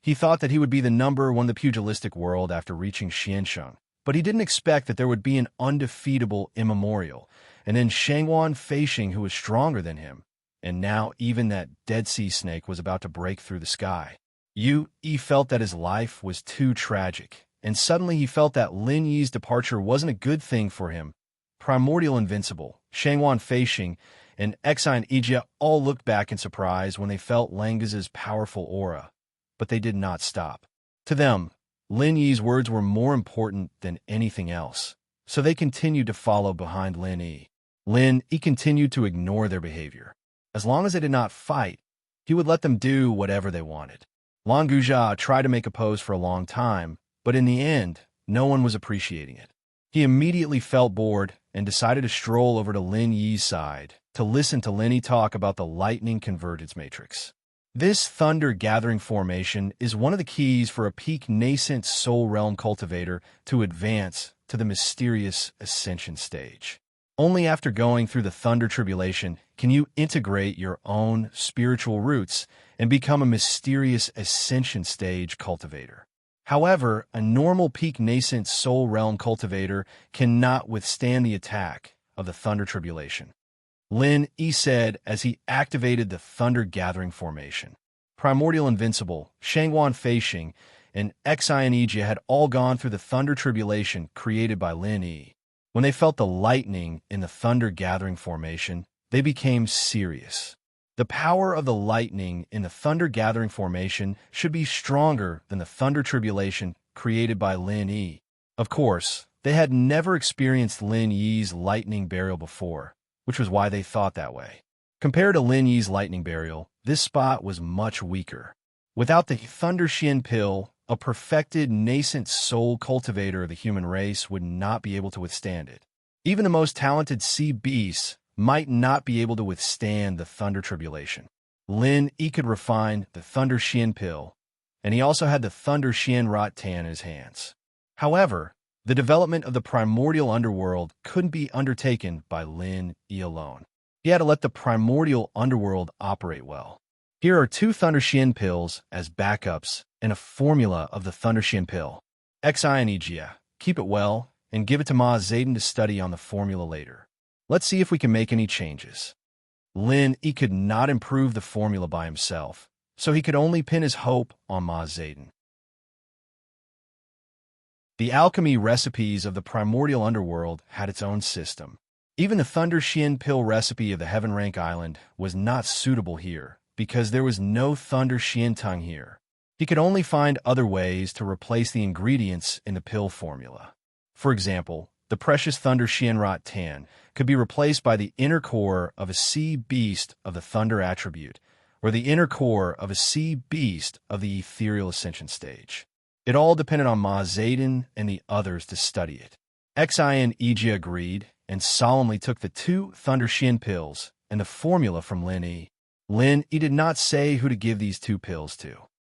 He thought that he would be the number one in the pugilistic world after reaching Xiansheng, but he didn't expect that there would be an undefeatable immemorial, and then Shangwan Feixing who was stronger than him, and now even that Dead Sea Snake was about to break through the sky. He felt that his life was too tragic, and suddenly he felt that Lin Yi's departure wasn't a good thing for him. Primordial Invincible, Shangwan Feixing, and Exine Ijia all looked back in surprise when they felt Languza's powerful aura, but they did not stop. To them, Lin Yi's words were more important than anything else, so they continued to follow behind Lin Yi. Lin Yi continued to ignore their behavior. As long as they did not fight, he would let them do whatever they wanted. Languza tried to make a pose for a long time, but in the end, no one was appreciating it. He immediately felt bored and decided to stroll over to Lin Yi's side to listen to Lin Yi talk about the lightning convergence matrix. This thunder gathering formation is one of the keys for a peak nascent soul realm cultivator to advance to the mysterious ascension stage. Only after going through the thunder tribulation can you integrate your own spiritual roots and become a mysterious ascension stage cultivator. However, a normal peak nascent soul realm cultivator cannot withstand the attack of the thunder tribulation. Lin Yi said as he activated the thunder gathering formation. Primordial Invincible, Shangwan Feixing, and Exine Ijia had all gone through the thunder tribulation created by Lin Yi. When they felt the lightning in the thunder gathering formation, they became serious. The power of the lightning in the thunder gathering formation should be stronger than the thunder tribulation created by Lin Yi. Of course, they had never experienced Lin Yi's lightning burial before, which was why they thought that way. Compared to Lin Yi's lightning burial, this spot was much weaker. Without the Thunder Xian pill, a perfected nascent soul cultivator of the human race would not be able to withstand it. Even the most talented sea beasts might not be able to withstand the thunder tribulation. Lin Yi could refine the Thunder Xian pill, and he also had the Thunder Xian Rot Tan in his hands. However, the development of the primordial underworld couldn't be undertaken by Lin Yi alone. He had to let the primordial underworld operate well. Here are 2 Thunder Xian pills as backups and a formula of the Thunder Xian pill. Exine Ijia, keep it well, and give it to Ma Zayden to study on the formula later. Let's see if we can make any changes. Lin Yi could not improve the formula by himself, so he could only pin his hope on Ma Zayden. The alchemy recipes of the primordial underworld had its own system. Even the Thunder Xian pill recipe of the Heaven Rank Island was not suitable here, because there was no Thunder Xian tongue here. He could only find other ways to replace the ingredients in the pill formula. For example, the precious Thunder Xian Rot Tan could be replaced by the inner core of a sea beast of the Thunder attribute, or the inner core of a sea beast of the Ethereal Ascension stage. It all depended on Ma Zayden and the others to study it. Exine Ijia agreed and solemnly took the 2 Thunder Xian pills and the formula from Lin Yi. Lin Yi did not say who to give these 2 pills to.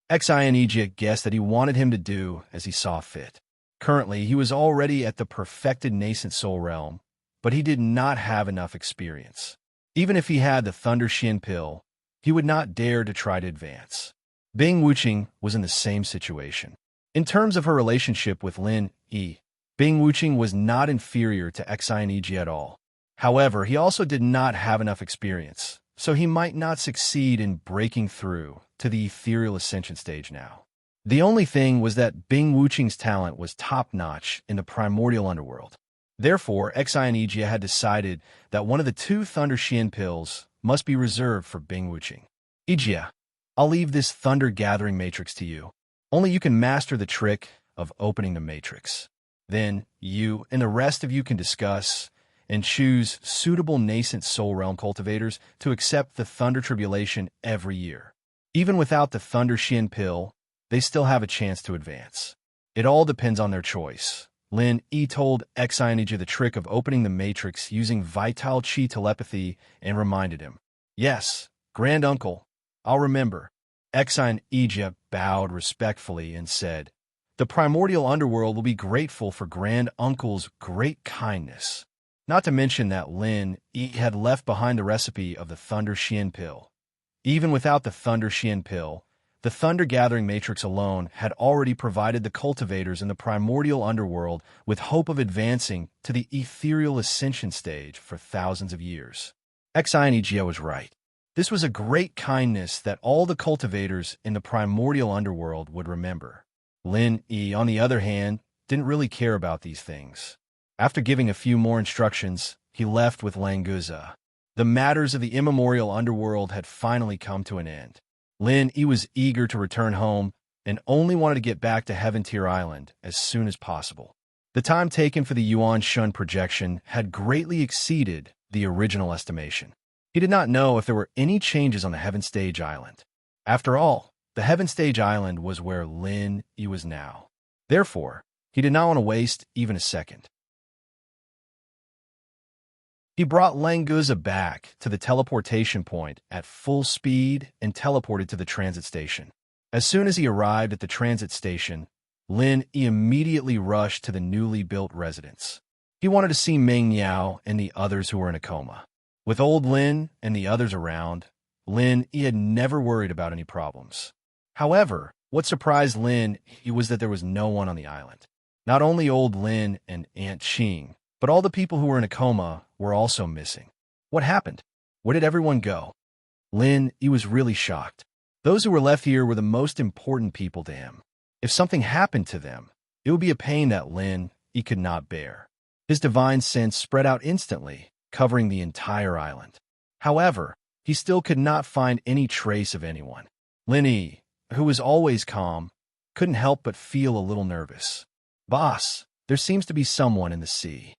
Exine Ijia guessed that he wanted him to do as he saw fit. Currently, he was already at the perfected nascent soul realm, but he did not have enough experience. Even if he had the Thunder Xian pill, he would not dare to try to advance. Bing Wuqing was in the same situation. In terms of her relationship with Lin Yi, Bing Wuqing was not inferior to Exine Ijia at all. However, he also did not have enough experience, so he might not succeed in breaking through to the Ethereal Ascension stage now. The only thing was that Bing Wuqing's talent was top-notch in the primordial underworld. Therefore, Exine Ijia had decided that one of the 2 Thunder Xian pills must be reserved for Bing Wuqing. Ijia, I'll leave this thunder-gathering matrix to you. Only you can master the trick of opening the matrix. Then you and the rest of you can discuss and choose suitable nascent soul realm cultivators to accept the Thunder Tribulation every year. Even without the Thunder Shin pill, they still have a chance to advance. It all depends on their choice. Lin Yi told Exionija the trick of opening the matrix using Vital Chi telepathy and reminded him, "Yes, Grand Uncle, I'll remember." Exionija bowed respectfully and said, "The primordial underworld will be grateful for Grand Uncle's great kindness." Not to mention that Lin Yi had left behind the recipe of the Thunder Shin pill. Even without the Thunder Shin pill, the Thunder Gathering Matrix alone had already provided the cultivators in the primordial underworld with hope of advancing to the ethereal ascension stage for thousands of years. Exionija was right. This was a great kindness that all the cultivators in the primordial underworld would remember. Lin Yi, on the other hand, didn't really care about these things. After giving a few more instructions, he left with Languza. The matters of the immemorial underworld had finally come to an end. Lin Yi was eager to return home and only wanted to get back to Heaven Tier Island as soon as possible. The time taken for the Yuan Shun projection had greatly exceeded the original estimation. He did not know if there were any changes on the Heaven Stage Island. After all, the Heaven Stage Island was where Lin Yi was now. Therefore, he did not want to waste even a second. He brought Languza back to the teleportation point at full speed and teleported to the transit station. As soon as he arrived at the transit station, Lin Yi immediately rushed to the newly built residence. He wanted to see Meng Yao and the others who were in a coma. With old Lin and the others around, Lin Yi had never worried about any problems. However, what surprised Lin Yi was that there was no one on the island. Not only old Lin and Aunt Qing, but all the people who were in a coma were also missing. What happened? Where did everyone go? Lin Yi was really shocked. Those who were left here were the most important people to him. If something happened to them, it would be a pain that Lin Yi could not bear. His divine sense spread out instantly, covering the entire island. However, he still could not find any trace of anyone. Lin Yi, who was always calm, couldn't help but feel a little nervous. "Boss, there seems to be someone in the sea."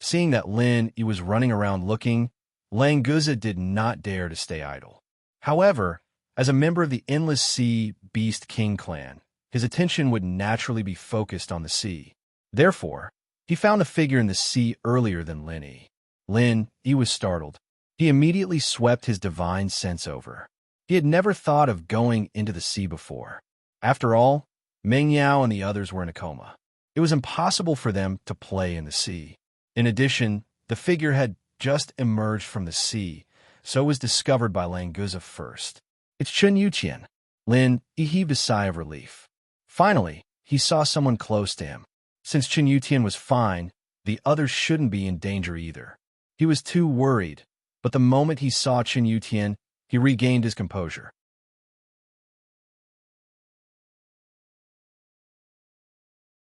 Seeing that Lin Yi was running around looking, Languza did not dare to stay idle. However, as a member of the Endless Sea Beast King clan, his attention would naturally be focused on the sea. Therefore, he found a figure in the sea earlier than Lin Yi. Lin Yi was startled. He immediately swept his divine sense over. He had never thought of going into the sea before. After all, Meng Yao and the others were in a coma. It was impossible for them to play in the sea. In addition, the figure had just emerged from the sea, so it was discovered by Languza first. "It's Chun Yuqian." Lin Yi heaved a sigh of relief. Finally, he saw someone close to him. Since Chun Yuqian was fine, the others shouldn't be in danger either. He was too worried, but the moment he saw Chun Yuqian, he regained his composure.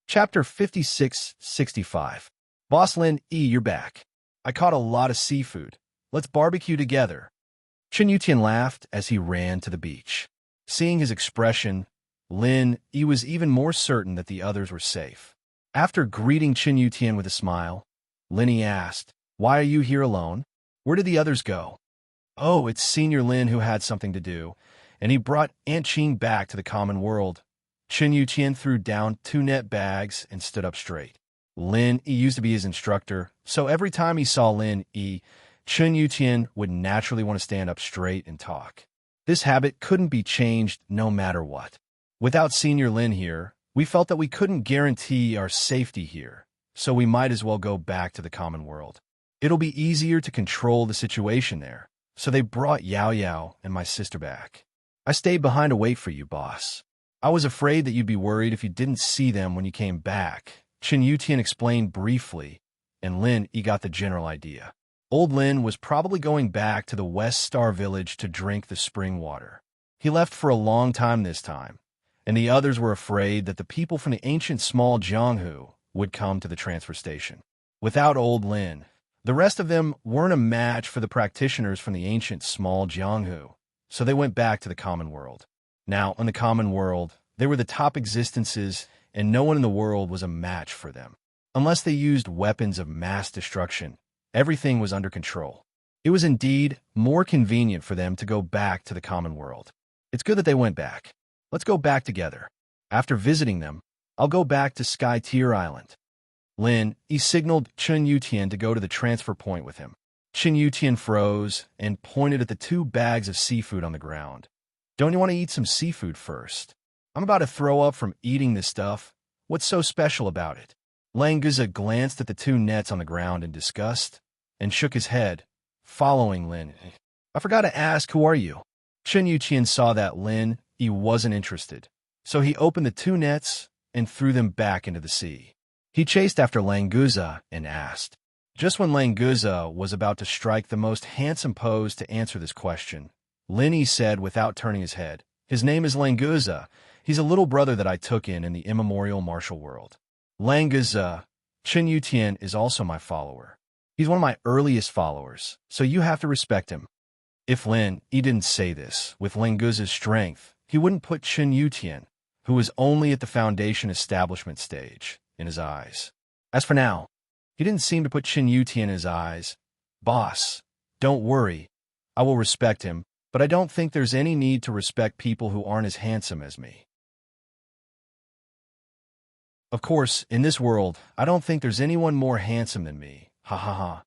Chapter 56-65. "Boss Lin Yi, you're back. I caught a lot of seafood. Let's barbecue together." Chun Yuqian laughed as he ran to the beach. Seeing his expression, Lin Yi was even more certain that the others were safe. After greeting Chun Yuqian with a smile, Lin Yi asked, "Why are you here alone? Where did the others go?" "Oh, it's Senior Lin who had something to do, and he brought Aunt Qing back to the common world." Chun Yuqian threw down 2 net bags and stood up straight. Lin Yi used to be his instructor, so every time he saw Lin Yi, Chun Yuqian would naturally want to stand up straight and talk. This habit couldn't be changed no matter what. Without Senior Lin here, we felt that we couldn't guarantee our safety here, so we might as well go back to the common world. It'll be easier to control the situation there, so they brought Yao Yao and my sister back. I stayed behind to wait for you, boss. I was afraid that you'd be worried if you didn't see them when you came back. Chun Yuqian explained briefly, and Lin Yi got the general idea. Old Lin was probably going back to the West Star Village to drink the spring water. He left for a long time this time, and the others were afraid that the people from the ancient small Jianghu would come to the transfer station. Without old Lin, the rest of them weren't a match for the practitioners from the ancient small Jianghu. so they went back to the common world. Now, in the common world, they were the top existences, and no one in the world was a match for them. Unless they used weapons of mass destruction, everything was under control. It was indeed more convenient for them to go back to the common world. It's good that they went back. Let's go back together. After visiting them, I'll go back to Sky Tier Island. Lin, he signaled Chen Yutian to go to the transfer point with him. Chen Yutian froze and pointed at the 2 bags of seafood on the ground. Don't you want to eat some seafood first? I'm about to throw up from eating this stuff. What's so special about it? Languza glanced at the 2 nets on the ground in disgust and shook his head, following Lin. I forgot to ask, who are you? Chen Yutian saw that Lin, he wasn't interested, so he opened the 2 nets and threw them back into the sea. He chased after Languza and asked. Just when Languza was about to strike the most handsome pose to answer this question, Lin said without turning his head, his name is Languza. He's a little brother that I took in the immemorial martial world. Languza, Chen Yutian is also my follower. He's one of my earliest followers, so you have to respect him. If Lin, he didn't say this, with Languza's strength, he wouldn't put Chen Yutian, who was only at the foundation establishment stage, in his eyes. As for now, he didn't seem to put Chen Yutian in his eyes. Boss, don't worry. I will respect him, but I don't think there's any need to respect people who aren't as handsome as me. Of course, in this world, I don't think there's anyone more handsome than me. Ha ha ha.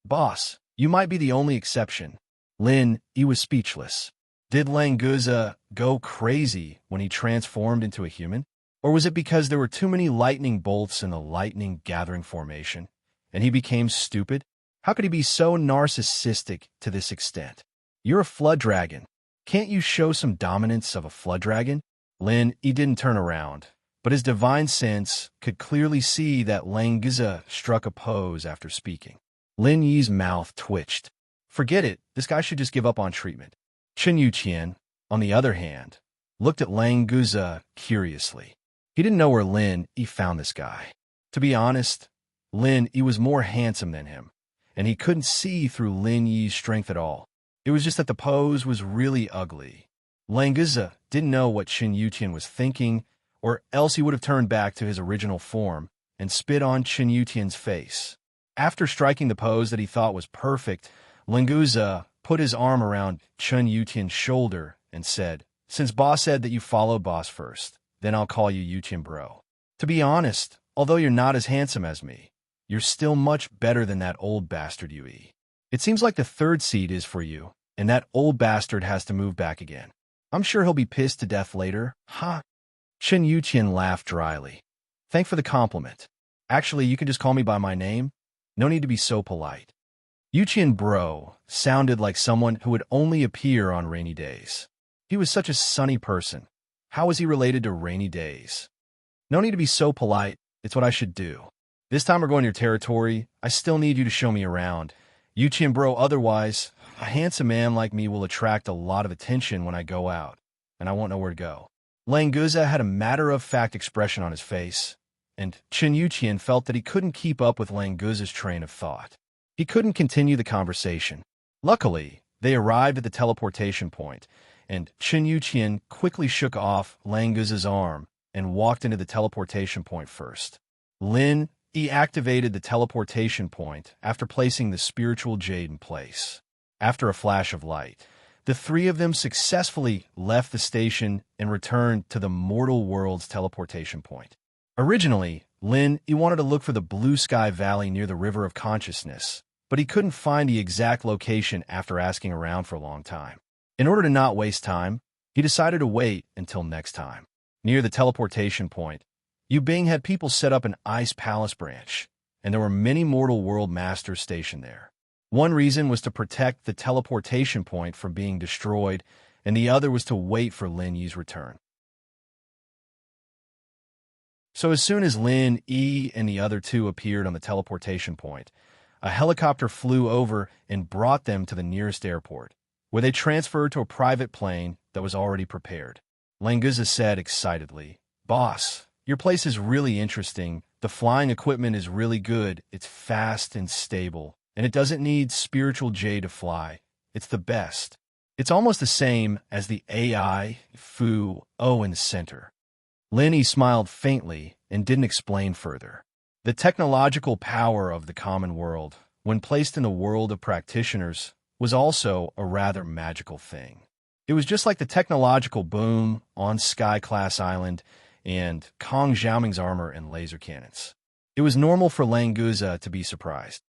Boss, you might be the only exception. Lin, he was speechless. Did Languza go crazy when he transformed into a human? Or was it because there were too many lightning bolts in the lightning gathering formation, and he became stupid? How could he be so narcissistic to this extent? You're a flood dragon. Can't you show some dominance of a flood dragon? Lin, he didn't turn around, but his divine sense could clearly see that Languza struck a pose after speaking. Lin Yi's mouth twitched. Forget it, this guy should just give up on treatment. Chen Yutian, on the other hand, looked at Languza curiously. He didn't know where Lin Yi found this guy. To be honest, Lin Yi was more handsome than him, and he couldn't see through Lin Yi's strength at all. It was just that the pose was really ugly. Languza didn't know what Chen Yutian was thinking, or else he would have turned back to his original form and spit on Chen Yutian's face. After striking the pose that he thought was perfect, Languza put his arm around Chen Yutian's shoulder and said, "Since boss said that you followed boss first, then I'll call you Yutian bro. To be honest, although you're not as handsome as me, you're still much better than that old bastard Yui. It seems like the 3rd seed is for you, and that old bastard has to move back again. I'm sure he'll be pissed to death later, huh?" Chen Yutian laughed dryly. "Thanks for the compliment. Actually, you can just call me by my name. No need to be so polite." Yutian bro sounded like someone who would only appear on rainy days. He was such a sunny person. How was he related to rainy days? No need to be so polite. It's what I should do. This time we're going to your territory. I still need you to show me around. Yutian bro, otherwise, a handsome man like me will attract a lot of attention when I go out, and I won't know where to go. Languza had a matter-of-fact expression on his face, and Chen Yutian felt that he couldn't keep up with Languza's train of thought. He couldn't continue the conversation. Luckily, they arrived at the teleportation point, and Chen Yutian quickly shook off Languza's arm and walked into the teleportation point first. Lin Yi activated the teleportation point after placing the spiritual jade in place. After a flash of light, the 3 of them successfully left the station and returned to the mortal world's teleportation point. Originally, Lin Yi wanted to look for the Blue Sky Valley near the River of Consciousness, but he couldn't find the exact location after asking around for a long time. In order to not waste time, he decided to wait until next time. Near the teleportation point, Yu Bing had people set up an Ice Palace branch, and there were many mortal world masters stationed there. One reason was to protect the teleportation point from being destroyed, and the other was to wait for Lin Yi's return. So as soon as Lin Yi and the other 2 appeared on the teleportation point, a helicopter flew over and brought them to the nearest airport, where they transferred to a private plane that was already prepared. Languza said excitedly, "Boss, your place is really interesting. The flying equipment is really good. It's fast and stable, and it doesn't need spiritual jade to fly. It's the best. It's almost the same as the AI, Fu, O in the center. Lenny smiled faintly and didn't explain further. The technological power of the common world, when placed in the world of practitioners, was also a rather magical thing. It was just like the technological boom on Sky-class Island and Kong Xiaoming's armor and laser cannons. It was normal for Languza to be surprised.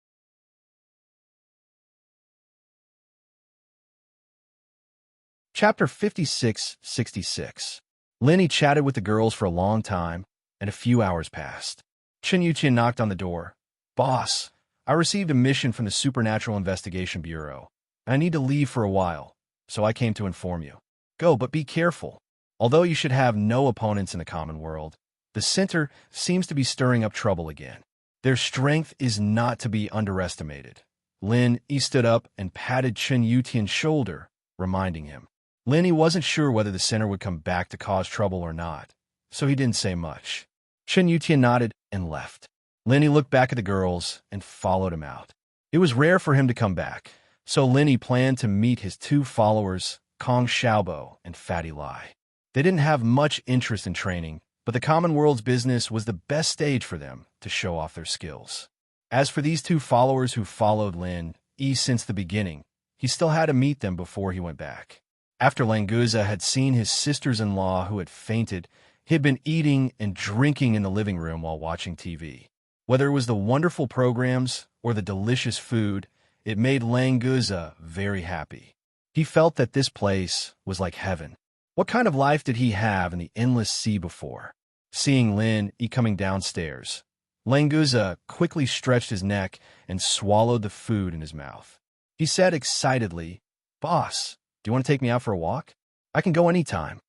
Chapter 56-66. Lenny chatted with the girls for a long time, and a few hours passed. Chen Yuqian knocked on the door. "Boss, I received a mission from the Supernatural Investigation Bureau. I need to leave for a while, so I came to inform you. Go, but be careful. Although you should have no opponents in the common world, the center seems to be stirring up trouble again. Their strength is not to be underestimated." Lin Yi stood up and patted Chen Yutian's shoulder, reminding him. Lin Yi wasn't sure whether the center would come back to cause trouble or not, so he didn't say much. Chen Yutian nodded and left. Lin Yi looked back at the girls and followed him out. It was rare for him to come back, so Lin Yi planned to meet his two followers, Kong Xiaobo and Fatty Lai. They didn't have much interest in training, but the common world's business was the best stage for them to show off their skills. As for these two followers who followed Lin Yi since the beginning, he still had to meet them before he went back. After Languza had seen his sisters-in-law who had fainted, he had been eating and drinking in the living room while watching TV. Whether it was the wonderful programs or the delicious food, it made Languza very happy. He felt that this place was like heaven. What kind of life did he have in the endless sea before? Seeing Lin Yi coming downstairs, Languza quickly stretched his neck and swallowed the food in his mouth. He said excitedly, "Boss, do you want to take me out for a walk? I can go anytime."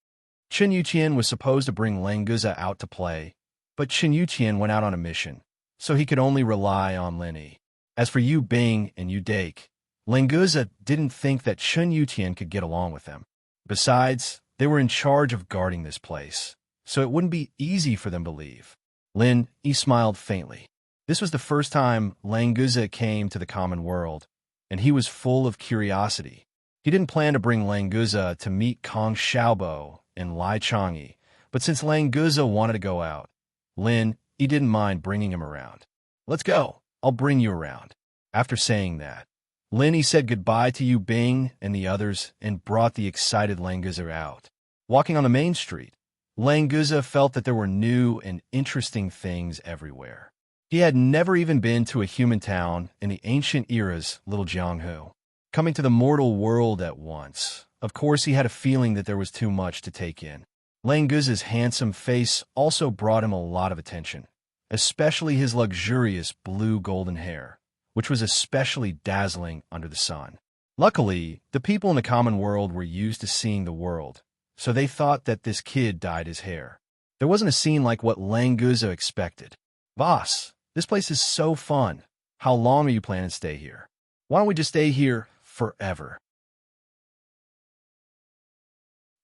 Chen Yuqian was supposed to bring Languza out to play, but Chen Yuqian went out on a mission, so he could only rely on Lin Yi. As for Yu Bing and Yu Dake, Languza didn't think that Chen Yuqian could get along with them. Besides, they were in charge of guarding this place, so it wouldn't be easy for them to leave. Lin Yi smiled faintly. This was the first time Languza came to the common world, and he was full of curiosity. He didn't plan to bring Languza to meet Kong Xiaobo and Lai Changyi, but since Languza wanted to go out, Lin Yi didn't mind bringing him around. "Let's go. I'll bring you around." After saying that, Lin Yi said goodbye to Yu Bing and the others and brought the excited Languza out. Walking on the main street, Languza felt that there were new and interesting things everywhere. He had never even been to a human town in the ancient era's Little Jianghu. Coming to the mortal world at once, of course he had a feeling that there was too much to take in. Languza's handsome face also brought him a lot of attention, especially his luxurious blue-golden hair, which was especially dazzling under the sun. Luckily, the people in the common world were used to seeing the world, so they thought that this kid dyed his hair. There wasn't a scene like what Languza expected. "Boss, this place is so fun. How long are you planning to stay here? Why don't we just stay here forever?"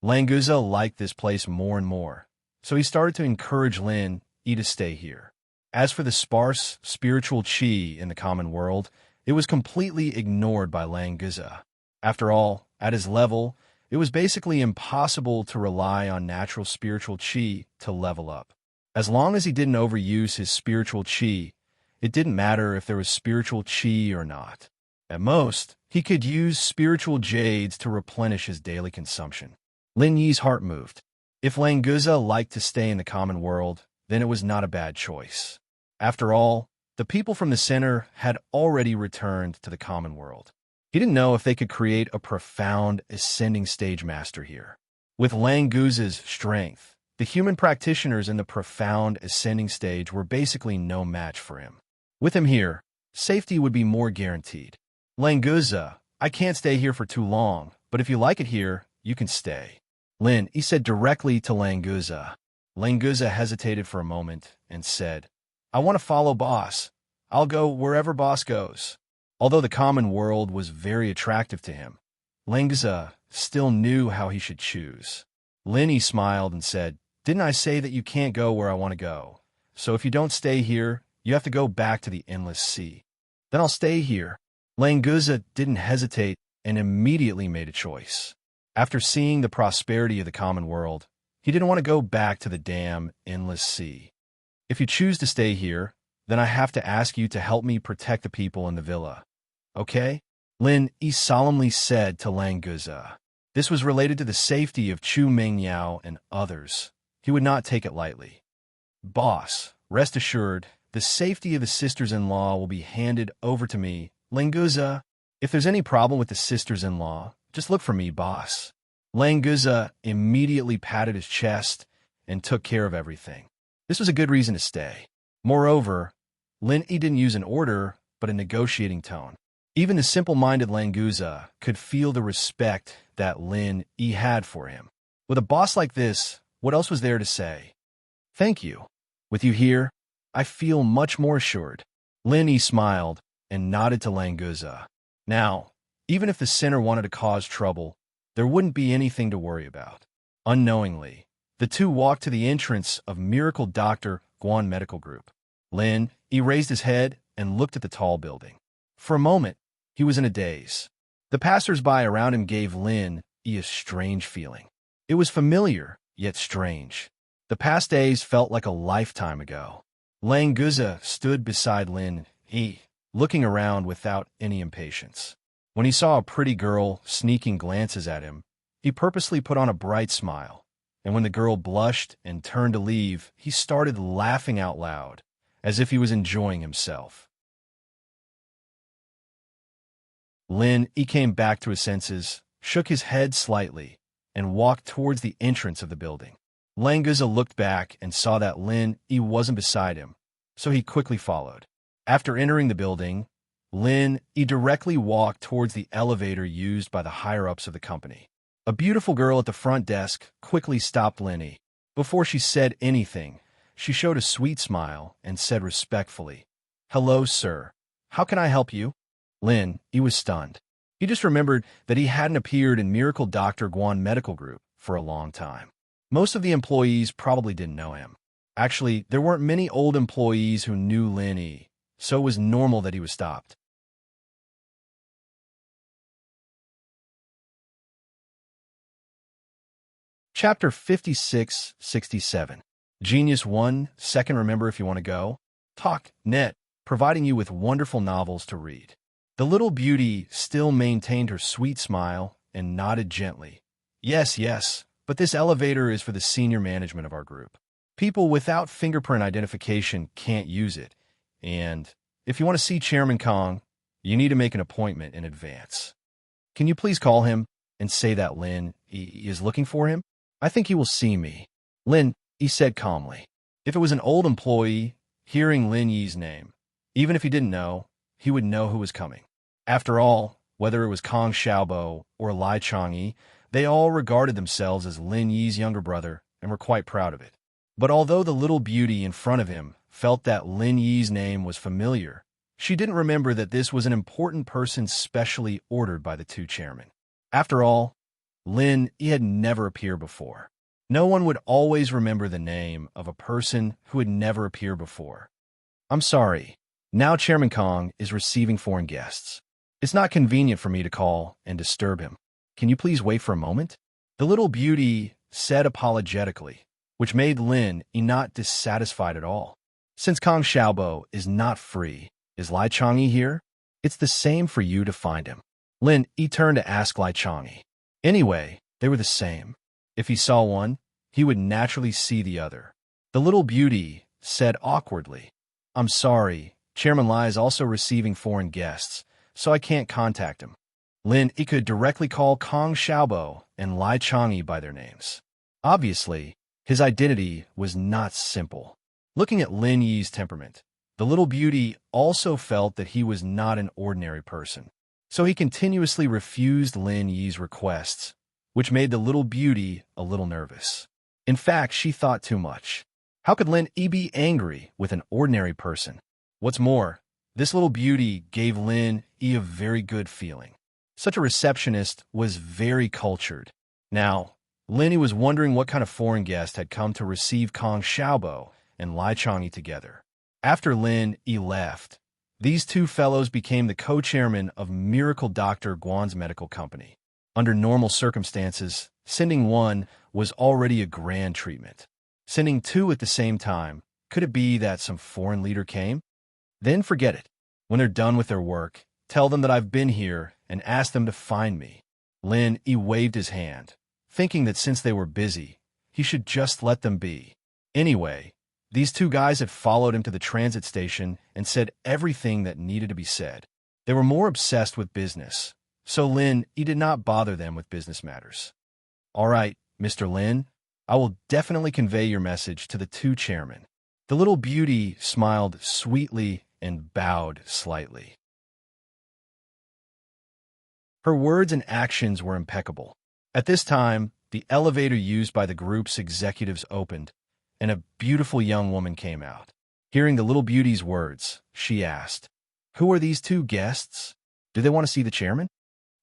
Languza liked this place more and more, so he started to encourage Lin Yi to stay here. As for the sparse spiritual qi in the common world, it was completely ignored by Languza. After all, at his level, it was basically impossible to rely on natural spiritual qi to level up. As long as he didn't overuse his spiritual qi, it didn't matter if there was spiritual qi or not. At most, he could use spiritual jades to replenish his daily consumption. Lin Yi's heart moved. If Languza liked to stay in the common world, then it was not a bad choice. After all, the people from the center had already returned to the common world. He didn't know if they could create a profound ascending stage master here. With Languza's strength, the human practitioners in the profound ascending stage were basically no match for him. With him here, safety would be more guaranteed. "Languza, I can't stay here for too long, but if you like it here, you can stay." Lin Yi said directly to Languza. Languza hesitated for a moment and said, "I want to follow Boss. I'll go wherever Boss goes." Although the common world was very attractive to him, Languza still knew how he should choose. Lin Yi smiled and said, "Didn't I say that you can't go where I want to go? So if you don't stay here, you have to go back to the endless sea." "Then I'll stay here." Languza didn't hesitate and immediately made a choice. After seeing the prosperity of the common world, he didn't want to go back to the damn endless sea. If you choose to stay here, then I have to ask you to help me protect the people in the villa. Okay? Lin Yi solemnly said to Lang Guza. This was related to the safety of Chu Mingyao and others. He would not take it lightly. Boss, rest assured, the safety of the sisters-in-law will be handed over to me. Lang Guza, if there's any problem with the sisters-in-law, just look for me, boss. Lang Guza immediately patted his chest and took care of everything. This was a good reason to stay. Moreover, Lin Yi didn't use an order, but a negotiating tone. Even the simple-minded Lang Guza could feel the respect that Lin Yi had for him. With a boss like this, what else was there to say? Thank you. With you here, I feel much more assured. Lin Yi smiled and nodded to Lang Guza. Now, even if the sinner wanted to cause trouble, there wouldn't be anything to worry about. Unknowingly, the two walked to the entrance of Miracle Dr. Guan Medical Group. Lin Yi raised his head and looked at the tall building. For a moment, he was in a daze. The passers-by around him gave Lin Yi a strange feeling. It was familiar, yet strange. The past days felt like a lifetime ago. Lang Guza stood beside Lin Yi, looking around without any impatience. When he saw a pretty girl sneaking glances at him, he purposely put on a bright smile, and when the girl blushed and turned to leave, he started laughing out loud, as if he was enjoying himself. Lin Yi came back to his senses, shook his head slightly, and walked towards the entrance of the building. Lang Guza looked back and saw that Lin Yi wasn't beside him, so he quickly followed. After entering the building, Lin Yi directly walked towards the elevator used by the higher-ups of the company. A beautiful girl at the front desk quickly stopped Lin Yi. Before she said anything, she showed a sweet smile and said respectfully, "Hello, sir. How can I help you?" Lin Yi was stunned. He just remembered that he hadn't appeared in Miracle Dr. Guan Medical Group for a long time. Most of the employees probably didn't know him. Actually, there weren't many old employees who knew Lin Yi, so it was normal that he was stopped. Chapter 56-67. Genius 1, second remember if you want to go. Talk, net, providing you with wonderful novels to read. The little beauty still maintained her sweet smile and nodded gently. Yes, but this elevator is for the senior management of our group. People without fingerprint identification can't use it, and if you want to see Chairman Kong, you need to make an appointment in advance. Can you please call him and say that Lin Yi is looking for him? I think he will see me. Lin Yi said calmly. If it was an old employee, hearing Lin Yi's name, even if he didn't know, he would know who was coming. After all, whether it was Kong Xiaobo or Lai Changyi, they all regarded themselves as Lin Yi's younger brother and were quite proud of it. But although the little beauty in front of him felt that Lin Yi's name was familiar, she didn't remember that this was an important person specially ordered by the two chairmen. After all, Lin Yi had never appeared before. No one would always remember the name of a person who had never appeared before. I'm sorry. Now Chairman Kong is receiving foreign guests. It's not convenient for me to call and disturb him. Can you please wait for a moment? The little beauty said apologetically, which made Lin Yi not dissatisfied at all. Since Kong Xiaobo is not free, is Lai Changyi here? It's the same for you to find him. Lin Yi turned to ask Lai Changyi. Anyway, they were the same. If he saw one, he would naturally see the other. The little beauty said awkwardly, I'm sorry, Chairman Lai is also receiving foreign guests, so I can't contact him. Lin Yi could directly call Kong Xiaobo and Lai Changyi by their names. Obviously, his identity was not simple. Looking at Lin Yi's temperament, the little beauty also felt that he was not an ordinary person. So he continuously refused Lin Yi's requests, which made the little beauty a little nervous. In fact, she thought too much. How could Lin Yi be angry with an ordinary person? What's more, this little beauty gave Lin Yi a very good feeling. Such a receptionist was very cultured. Now, Lin Yi was wondering what kind of foreign guest had come to receive Kong Xiaobo and Lai Changyi together. After Lin Yi left, These two fellows became the co-chairman of Miracle Dr. Guan's medical company. Under normal circumstances, sending one was already a grand treatment. Sending two at the same time, could it be that some foreign leader came? Then forget it. When they're done with their work, tell them that I've been here and ask them to find me. Lin Yi waved his hand, thinking that since they were busy, he should just let them be. Anyway, these two guys had followed him to the transit station and said everything that needed to be said. They were more obsessed with business, so Lin Yi did not bother them with business matters. All right, Mr. Lin, I will definitely convey your message to the two chairmen. The little beauty smiled sweetly and bowed slightly. Her words and actions were impeccable. At this time, the elevator used by the group's executives opened, and a beautiful young woman came out. Hearing the little beauty's words, she asked, "Who are these two guests? Do they want to see the chairman?"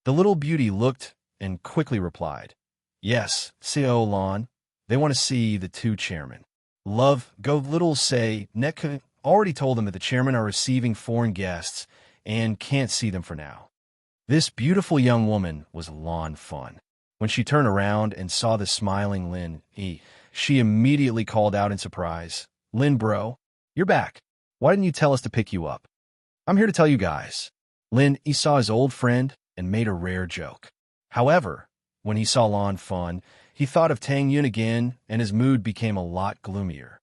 The little beauty looked and quickly replied, "Yes, CEO Lon, they want to see the two chairmen." Love, go little say, Netka already told them that the chairmen are receiving foreign guests and can't see them for now. This beautiful young woman was Lon Fun. When she turned around and saw the smiling Lin Yi, she immediately called out in surprise, "Lin bro, you're back. Why didn't you tell us to pick you up?" "I'm here to tell you guys." Lin Yi saw his old friend and made a rare joke. However, when he saw Lon Fun, he thought of Tang Yun again, and his mood became a lot gloomier.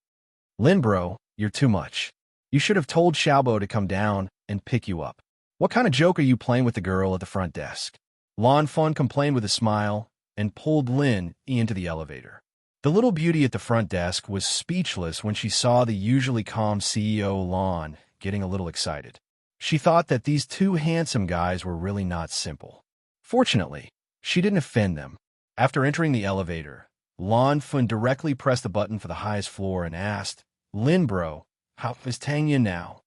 "Lin bro, you're too much. You should have told Xiaobo to come down and pick you up. What kind of joke are you playing with the girl at the front desk?" Lon Fun complained with a smile and pulled Lin Yi into the elevator. The little beauty at the front desk was speechless when she saw the usually calm CEO Lon getting a little excited. She thought that these two handsome guys were really not simple. Fortunately, she didn't offend them. After entering the elevator, Lon Fun directly pressed the button for the highest floor and asked, "Lin bro, how is Tang Yun now?"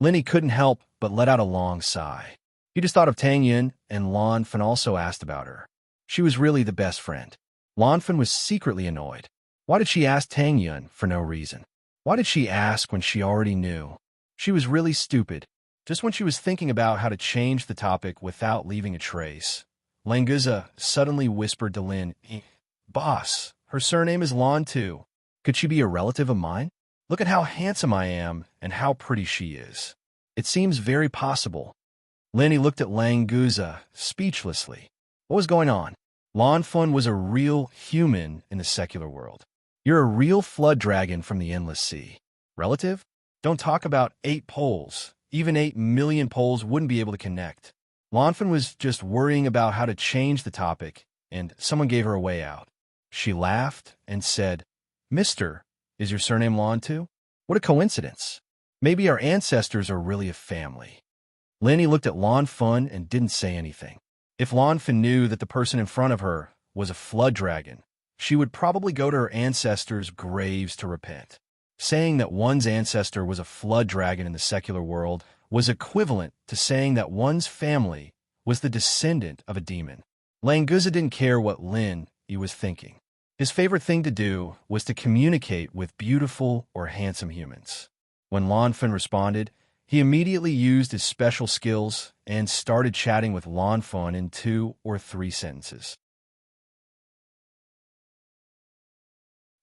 Lin Yi couldn't help but let out a long sigh. He just thought of Tang Yun, and Lon Fun also asked about her. She was really the best friend. Lon Fun was secretly annoyed. Why did she ask Tang Yun for no reason? Why did she ask when she already knew? She was really stupid. Just when she was thinking about how to change the topic without leaving a trace, Languza suddenly whispered to Lin Yi, "Boss, her surname is Lon too. Could she be a relative of mine? Look at how handsome I am and how pretty she is. It seems very possible." Lin Yi looked at Languza speechlessly. What was going on? Lon Fun was a real human in the secular world. You're a real flood dragon from the endless sea. Relative? Don't talk about 8 poles. Even 8 million poles wouldn't be able to connect. Lon Fun was just worrying about how to change the topic, and someone gave her a way out. She laughed and said, "Mister, is your surname Lon too? What a coincidence. Maybe our ancestors are really a family." Lin Yi looked at Lon Fun and didn't say anything. If Lon Fun knew that the person in front of her was a flood dragon, she would probably go to her ancestors' graves to repent. Saying that one's ancestor was a flood dragon in the secular world was equivalent to saying that one's family was the descendant of a demon. Languza didn't care what Lin Yi was thinking. His favorite thing to do was to communicate with beautiful or handsome humans. When Lon Fun responded, he immediately used his special skills and started chatting with Lon Fun in 2 or 3 sentences.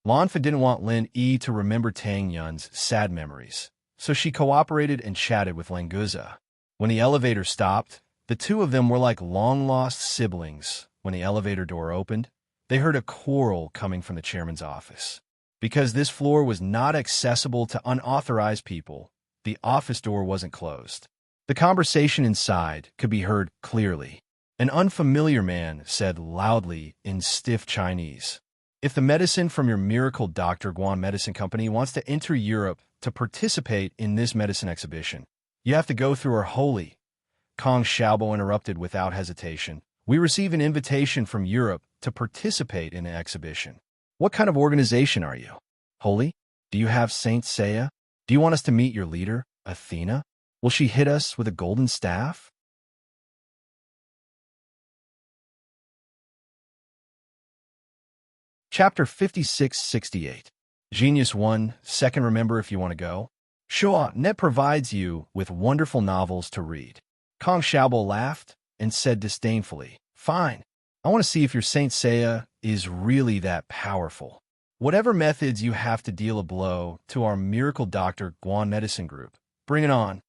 Lon Fun didn't want Lin Yi to remember Tang Yun's sad memories, so she cooperated and chatted with Languza. When the elevator stopped, the two of them were like long-lost siblings. When the elevator door opened, they heard a quarrel coming from the chairman's office. Because this floor was not accessible to unauthorized people, the office door wasn't closed. The conversation inside could be heard clearly. An unfamiliar man said loudly in stiff Chinese, "If the medicine from your Miracle Dr. Guan Medicine Company wants to enter Europe to participate in this medicine exhibition, you have to go through our holy." Kong Xiaobo interrupted without hesitation. "We receive an invitation from Europe to participate in an exhibition. What kind of organization are you? Holy? Do you have Saint Seiya? Do you want us to meet your leader, Athena? Will she hit us with a golden staff?" Chapter 5668. Genius 1, second remember if you want to go. Sure, Net provides you with wonderful novels to read. Kong Xiaobo laughed and said disdainfully, Fine. I want to see if your Saint Seiya is really that powerful. Whatever methods you have to deal a blow to our miracle doctor Guan Medicine Group, bring it on.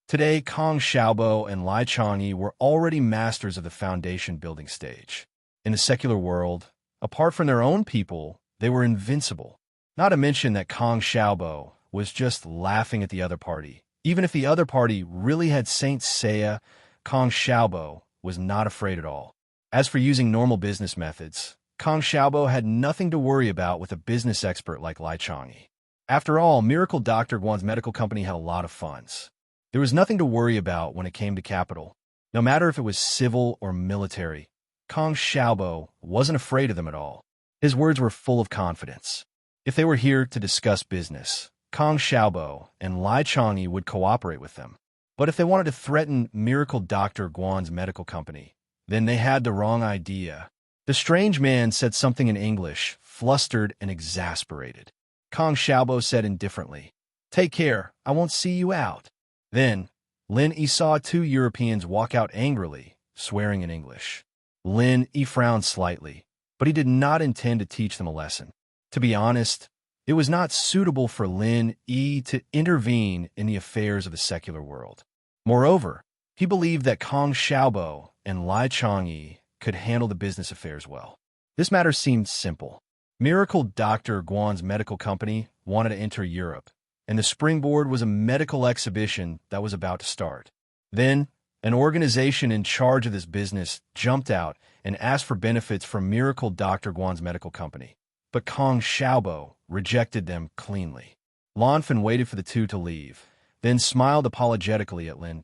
Today, Kong Xiaobo and Lai Changyi were already masters of the foundation building stage. In the secular world, apart from their own people, they were invincible. Not to mention that Kong Xiaobo was just laughing at the other party. Even if the other party really had Saint Seiya, Kong Xiaobo was not afraid at all. As for using normal business methods, Kong Xiaobo had nothing to worry about with a business expert like Lai Changyi. After all, Miracle Dr. Guan's medical company had a lot of funds. There was nothing to worry about when it came to capital. No matter if it was civil or military, Kong Xiaobo wasn't afraid of them at all. His words were full of confidence. If they were here to discuss business, Kong Xiaobo and Lai Changyi would cooperate with them. But if they wanted to threaten Miracle Dr. Guan's medical company, then they had the wrong idea. The strange man said something in English, flustered and exasperated. Kong Xiaobo said indifferently, Take care, I won't see you out. Then, Lin Yi saw two Europeans walk out angrily, swearing in English. Lin Yi frowned slightly, but he did not intend to teach them a lesson. To be honest, it was not suitable for Lin Yi to intervene in the affairs of the secular world. Moreover, he believed that Kong Xiaobo and Lai Changyi could handle the business affairs well. This matter seemed simple. Miracle Dr. Guan's medical company wanted to enter Europe, and the springboard was a medical exhibition that was about to start. Then, an organization in charge of this business jumped out and asked for benefits from Miracle Dr. Guan's medical company. But Kong Xiaobo rejected them cleanly. Lanfen waited for the two to leave, then smiled apologetically at Lin.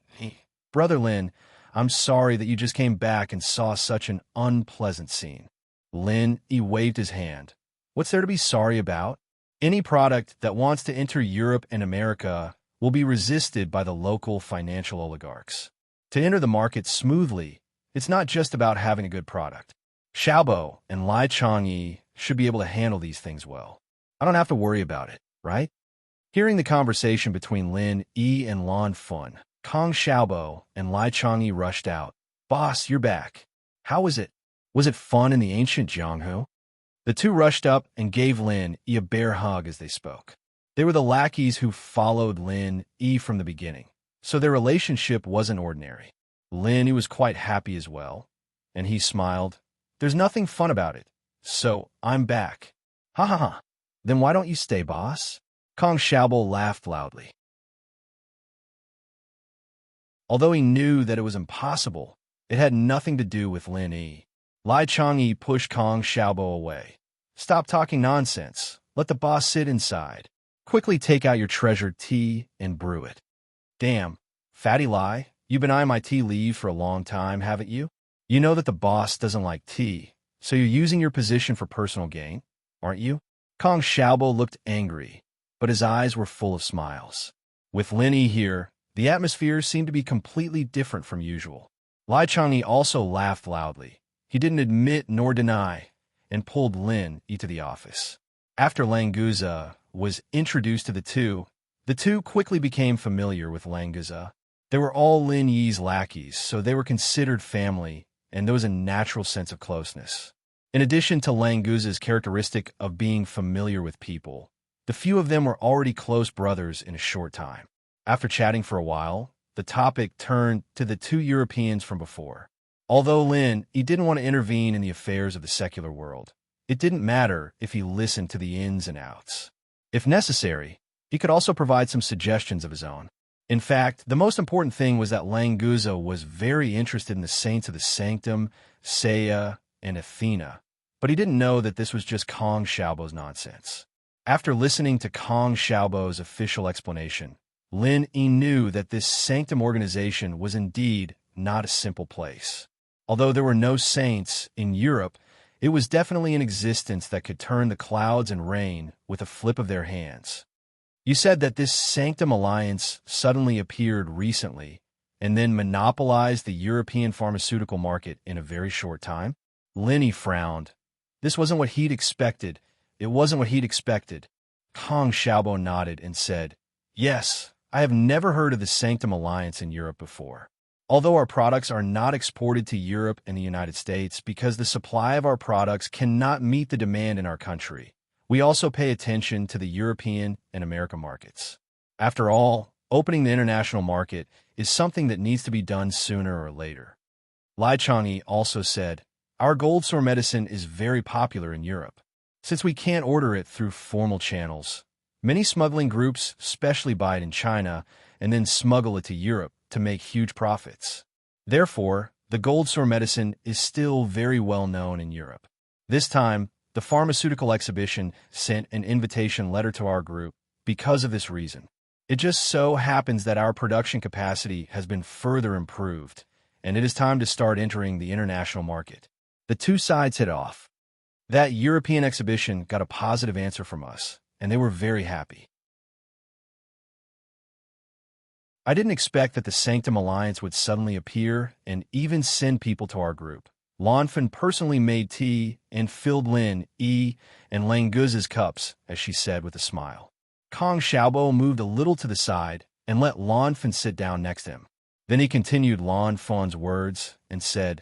Brother Lin, I'm sorry that you just came back and saw such an unpleasant scene. Lin Yi waved his hand. What's there to be sorry about? Any product that wants to enter Europe and America will be resisted by the local financial oligarchs. To enter the market smoothly, it's not just about having a good product. Xiaobo and Lai Changyi should be able to handle these things well. I don't have to worry about it, right? Hearing the conversation between Lin Yi and Lan Fun, Kong Xiaobo and Lai Changyi rushed out. Boss, you're back. How was it? Was it fun in the ancient Jianghu? The two rushed up and gave Lin Yi a bear hug as they spoke. They were the lackeys who followed Lin Yi from the beginning, so their relationship wasn't ordinary. Lin Yi was quite happy as well, and he smiled. There's nothing fun about it, so I'm back. Ha ha ha. Then why don't you stay, boss? Kong Xiaobo laughed loudly. Although he knew that it was impossible, it had nothing to do with Lin Yi. Lai Changyi pushed Kong Xiaobo away. Stop talking nonsense. Let the boss sit inside. Quickly take out your treasured tea and brew it. Damn, Fatty Lai, you've been eyeing my tea leaves for a long time, haven't you? You know that the boss doesn't like tea, so you're using your position for personal gain, aren't you? Kong Xiaobo looked angry, but his eyes were full of smiles. With Lin Yi here, the atmosphere seemed to be completely different from usual. Lai Changyi also laughed loudly. He didn't admit nor deny, and pulled Lin Yi to the office. After Languza was introduced to the two quickly became familiar with Languza. They were all Lin Yi's lackeys, so they were considered family, and there was a natural sense of closeness. In addition to Languza's characteristic of being familiar with people, the few of them were already close brothers in a short time. After chatting for a while, the topic turned to the two Europeans from before. Although Lin Yi didn't want to intervene in the affairs of the secular world, it didn't matter if he listened to the ins and outs. If necessary, he could also provide some suggestions of his own. In fact, the most important thing was that Languza was very interested in the saints of the Sanctum, Seiya, and Athena, but he didn't know that this was just Kong Xiaobo's nonsense. After listening to Kong Xiaobo's official explanation, Lin Yi knew that this sanctum organization was indeed not a simple place. Although there were no saints in Europe, it was definitely an existence that could turn the clouds and rain with a flip of their hands. You said that this sanctum alliance suddenly appeared recently and then monopolized the European pharmaceutical market in a very short time? Lin Yi frowned. This wasn't what he'd expected. It wasn't what he'd expected. Kong Xiaobo nodded and said, Yes, I have never heard of the Sanctum Alliance in Europe before. Although our products are not exported to Europe and the United States because the supply of our products cannot meet the demand in our country, we also pay attention to the European and American markets. After all, opening the international market is something that needs to be done sooner or later. Lai Changyi also said, our gold sore medicine is very popular in Europe. Since we can't order it through formal channels, many smuggling groups specially buy it in China and then smuggle it to Europe to make huge profits. Therefore, the gold sore medicine is still very well known in Europe. This time, the pharmaceutical exhibition sent an invitation letter to our group because of this reason. It just so happens that our production capacity has been further improved, and it is time to start entering the international market. The two sides hit off. That European exhibition got a positive answer from us, and they were very happy. I didn't expect that the Sanctum Alliance would suddenly appear and even send people to our group. Lanfen personally made tea and filled Lin Yi and Languz's cups, as she said with a smile. Kong Xiaobo moved a little to the side and let Lanfen sit down next to him. Then he continued Lanfen's words and said,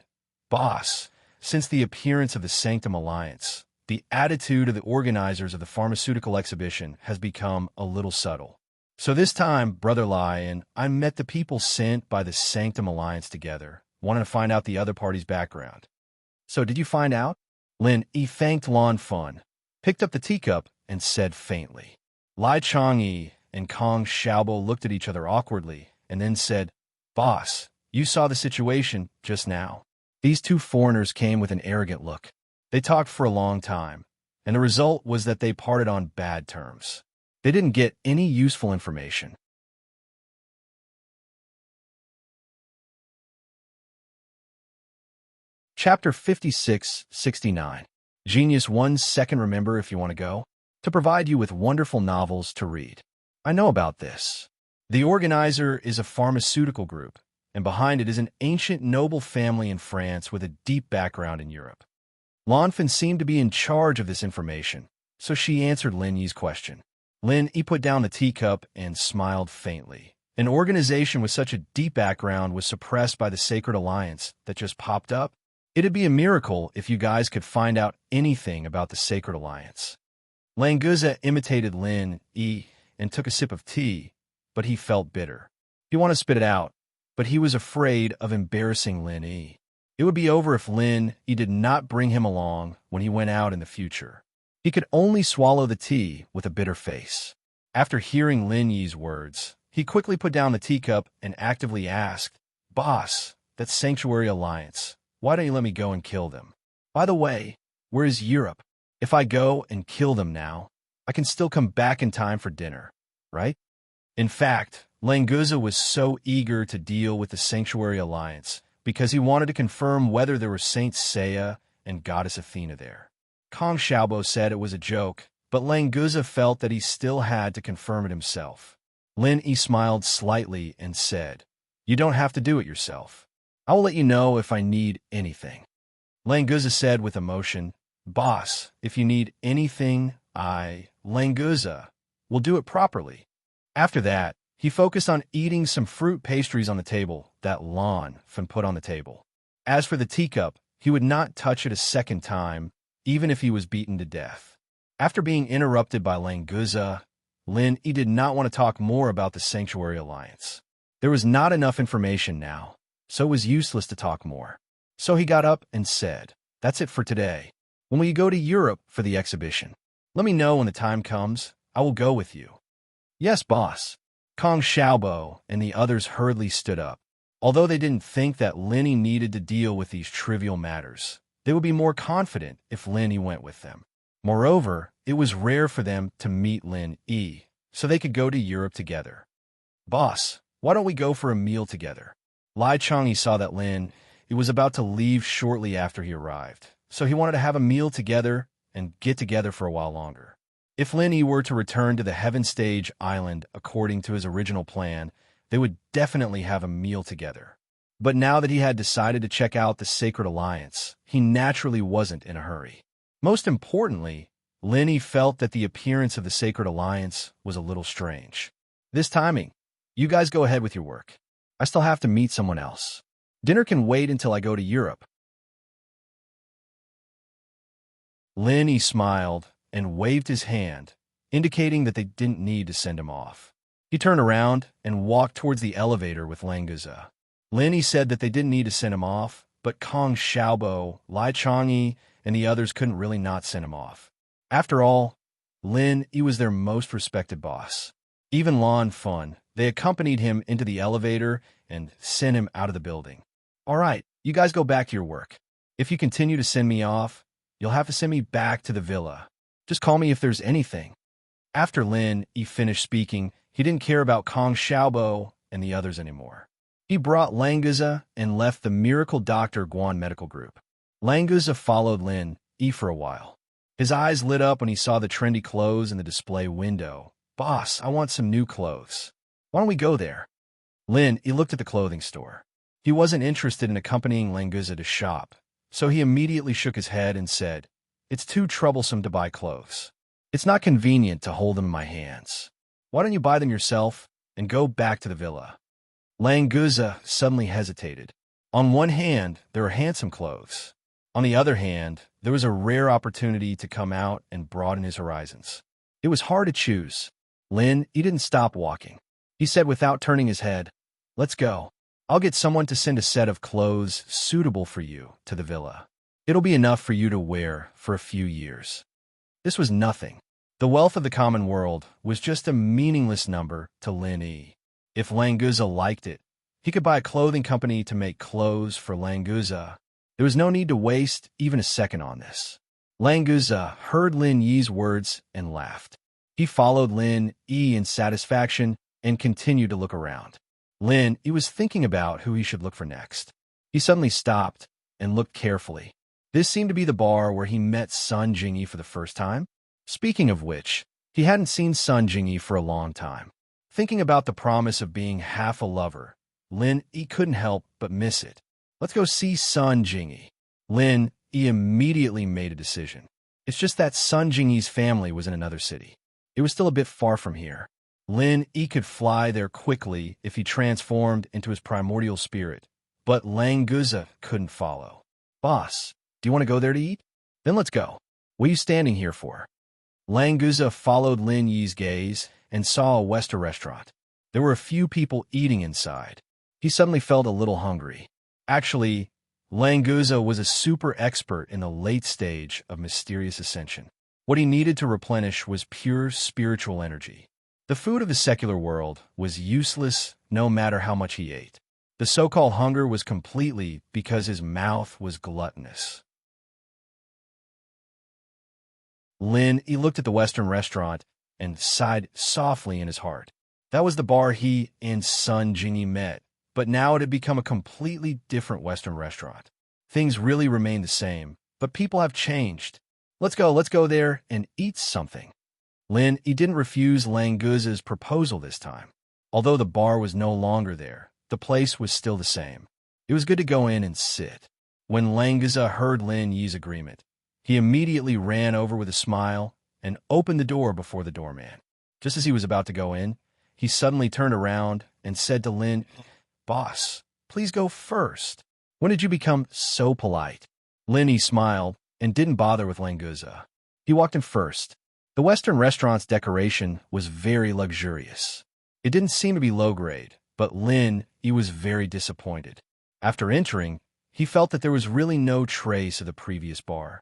Boss, since the appearance of the Sanctum Alliance, the attitude of the organizers of the pharmaceutical exhibition has become a little subtle. So this time, Brother Lai and I met the people sent by the Sanctum Alliance together, wanting to find out the other party's background. So did you find out? Lin Yi thanked Lan Fun, picked up the teacup, and said faintly. Lai Changyi and Kong Xiaobo looked at each other awkwardly and then said, Boss, you saw the situation just now. These two foreigners came with an arrogant look. They talked for a long time, and the result was that they parted on bad terms. They didn't get any useful information. Chapter 56-69. Genius 1 second. Remember if you want to go? To provide you with wonderful novels to read. I know about this. The organizer is a pharmaceutical group, and behind it is an ancient noble family in France with a deep background in Europe. Lanfen seemed to be in charge of this information, so she answered Lin Yi's question. Lin Yi put down the teacup and smiled faintly. An organization with such a deep background was suppressed by the Sacred Alliance that just popped up. It'd be a miracle if you guys could find out anything about the Sacred Alliance. Languza imitated Lin Yi and took a sip of tea, but he felt bitter. He wanted to spit it out, but he was afraid of embarrassing Lin Yi. It would be over if Lin Yi did not bring him along when he went out in the future. He could only swallow the tea with a bitter face. After hearing Lin Yi's words, he quickly put down the teacup and actively asked, Boss, that Sanctuary Alliance, why don't you let me go and kill them? By the way, where is Europe? If I go and kill them now, I can still come back in time for dinner, right? In fact, Languza was so eager to deal with the Sanctuary Alliance because he wanted to confirm whether there were Saint Seiya and Goddess Athena there. Kong Xiaobo said it was a joke, but Languza felt that he still had to confirm it himself. Lin Yi smiled slightly and said, You don't have to do it yourself. I will let you know if I need anything. Languza said with emotion, Boss, if you need anything, Languza, will do it properly. After that, he focused on eating some fruit pastries on the table that Lan Fen put on the table. As for the teacup, he would not touch it a second time, even if he was beaten to death. After being interrupted by Languza, Lin Yi did not want to talk more about the Sanctuary Alliance. There was not enough information now, so it was useless to talk more. So he got up and said, That's it for today. When will you go to Europe for the exhibition? Let me know when the time comes. I will go with you. Yes, boss. Kong Xiaobo and the others hurriedly stood up. Although they didn't think that Lin Yi needed to deal with these trivial matters, they would be more confident if Lin Yi went with them. Moreover, it was rare for them to meet Lin Yi, so they could go to Europe together. Boss, why don't we go for a meal together? Lai Changyi saw that Lin Yi was about to leave shortly after he arrived, so he wanted to have a meal together and get together for a while longer. If Lin Yi were to return to the Heaven Stage Island according to his original plan, they would definitely have a meal together. But now that he had decided to check out the Sacred Alliance, he naturally wasn't in a hurry. Most importantly, Lin Yi felt that the appearance of the Sacred Alliance was a little strange. This timing. You guys go ahead with your work. I still have to meet someone else. Dinner can wait until I go to Europe. Lin smiled and waved his hand, indicating that they didn't need to send him off. He turned around and walked towards the elevator with Languza. Lin said that they didn't need to send him off, but Kong Xiaobo, Lai Changyi, and the others couldn't really not send him off. After all, Lin was their most respected boss. Even Lan Fun, they accompanied him into the elevator and sent him out of the building. All right, you guys go back to your work. If you continue to send me off, you'll have to send me back to the villa. Just call me if there's anything. After Lin finished speaking, he didn't care about Kong Xiaobo and the others anymore. He brought Languza and left the Miracle Doctor Guan Medical Group. Languza followed Lin for a while. His eyes lit up when he saw the trendy clothes in the display window. Boss, I want some new clothes. Why don't we go there? Lin looked at the clothing store. He wasn't interested in accompanying Languza to shop, so he immediately shook his head and said, "It's too troublesome to buy clothes. It's not convenient to hold them in my hands. Why don't you buy them yourself and go back to the villa?" Languza suddenly hesitated. On one hand, there were handsome clothes. On the other hand, there was a rare opportunity to come out and broaden his horizons. It was hard to choose. Lin didn't stop walking. He said without turning his head, "Let's go. I'll get someone to send a set of clothes suitable for you to the villa. It'll be enough for you to wear for a few years." This was nothing. The wealth of the common world was just a meaningless number to Lin. If Languza liked it, he could buy a clothing company to make clothes for Languza. There was no need to waste even a second on this. Languza heard Lin Yi's words and laughed. He followed Lin in satisfaction and continued to look around. Lin was thinking about who he should look for next. He suddenly stopped and looked carefully. This seemed to be the bar where he met Sun Jingyi for the first time. Speaking of which, he hadn't seen Sun Jingyi for a long time. Thinking about the promise of being half a lover, Lin couldn't help but miss it. Let's go see Sun Jingyi. Lin immediately made a decision. It's just that Sun Jingyi's family was in another city. It was still a bit far from here. Lin could fly there quickly if he transformed into his primordial spirit, but Languza couldn't follow. "Boss, do you want to go there to eat? Then let's go. What are you standing here for?" Languza followed Lin Yi's gaze and saw a Western restaurant. There were a few people eating inside. He suddenly felt a little hungry. Actually, Languza was a super expert in the late stage of mysterious ascension. What he needed to replenish was pure spiritual energy. The food of the secular world was useless no matter how much he ate. The so-called hunger was completely because his mouth was gluttonous. Lin looked at the Western restaurant and sighed softly in his heart. That was the bar he and Sun Jingyi met, but now it had become a completely different Western restaurant. Things really remained the same, but people have changed. Let's go there and eat something." Lin didn't refuse Languza's proposal this time. Although the bar was no longer there, the place was still the same. It was good to go in and sit. When Languza heard Lin Yi's agreement, he immediately ran over with a smile and opened the door before the doorman. Just as he was about to go in, he suddenly turned around and said to Lin, "Boss, please go first. When did you become so polite?" Lin smiled and didn't bother with Languza. He walked in first. The Western restaurant's decoration was very luxurious. It didn't seem to be low grade, but Lin was very disappointed. After entering, he felt that there was really no trace of the previous bar.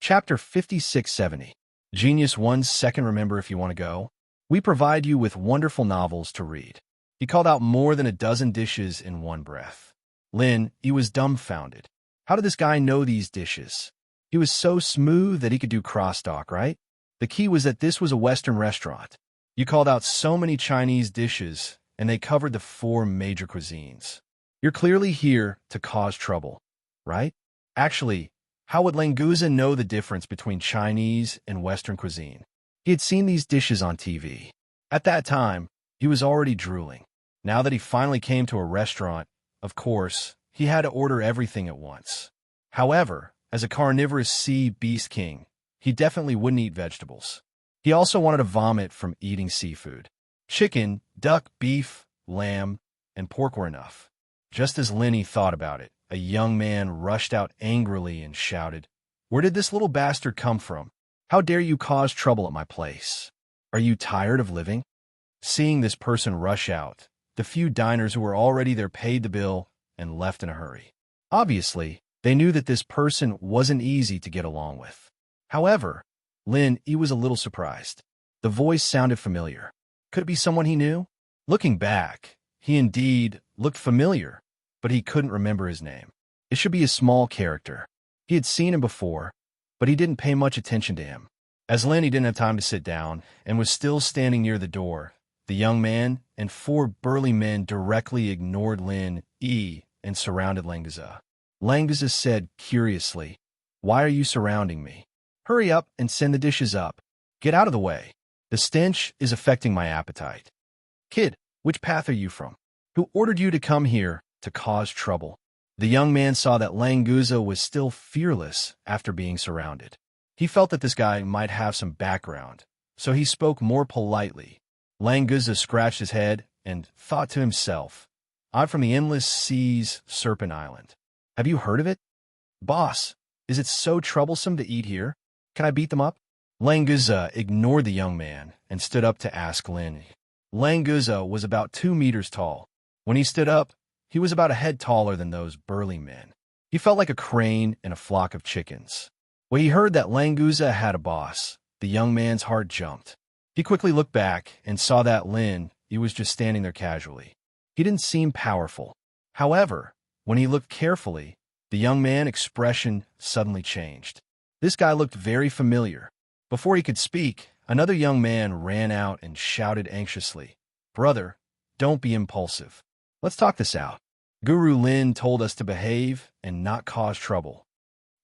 Chapter 5670. Genius 1 Second. Remember, if you want to go, we provide you with wonderful novels to read. He called out more than a dozen dishes in one breath. Lin was dumbfounded. How did this guy know these dishes? He was so smooth that he could do crosstalk, right? The key was that this was a Western restaurant. You called out so many Chinese dishes, and they covered the 4 major cuisines. You're clearly here to cause trouble, right? Actually, how would Languza know the difference between Chinese and Western cuisine? He had seen these dishes on TV. At that time, he was already drooling. Now that he finally came to a restaurant, of course, he had to order everything at once. However, As a carnivorous sea beast king, he definitely wouldn't eat vegetables. He also wanted to vomit from eating seafood. Chicken, duck, beef, lamb, and pork were enough. Just as Lenny thought about it, a young man rushed out angrily and shouted, "Where did this little bastard come from? How dare you cause trouble at my place? Are you tired of living?" Seeing this person rush out, the few diners who were already there paid the bill and left in a hurry. Obviously, they knew that this person wasn't easy to get along with. However, he was a little surprised. The voice sounded familiar. Could it be someone he knew? Looking back, he indeed looked familiar, but he couldn't remember his name. It should be a small character. He had seen him before, but he didn't pay much attention to him. As he didn't have time to sit down and was still standing near the door, the young man and 4 burly men directly ignored and surrounded Languza. Languza said curiously, "Why are you surrounding me? Hurry up and send the dishes up. Get out of the way. The stench is affecting my appetite." "Kid, which path are you from? Who ordered you to come here to cause trouble?" The young man saw that Languza was still fearless after being surrounded. He felt that this guy might have some background, so he spoke more politely. Languza scratched his head and thought to himself, "I'm from the Endless Seas Serpent Island. Have you heard of it? Boss, is it so troublesome to eat here? Can I beat them up?" Languza ignored the young man and stood up to ask Lin. Languza was about 2 meters tall. When he stood up, he was about a head taller than those burly men. He felt like a crane in a flock of chickens. When he heard that Languza had a boss, the young man's heart jumped. He quickly looked back and saw that he was just standing there casually. He didn't seem powerful. However, when he looked carefully, the young man's expression suddenly changed. This guy looked very familiar. Before he could speak, another young man ran out and shouted anxiously, "Brother, don't be impulsive. Let's talk this out. Guru Lin told us to behave and not cause trouble."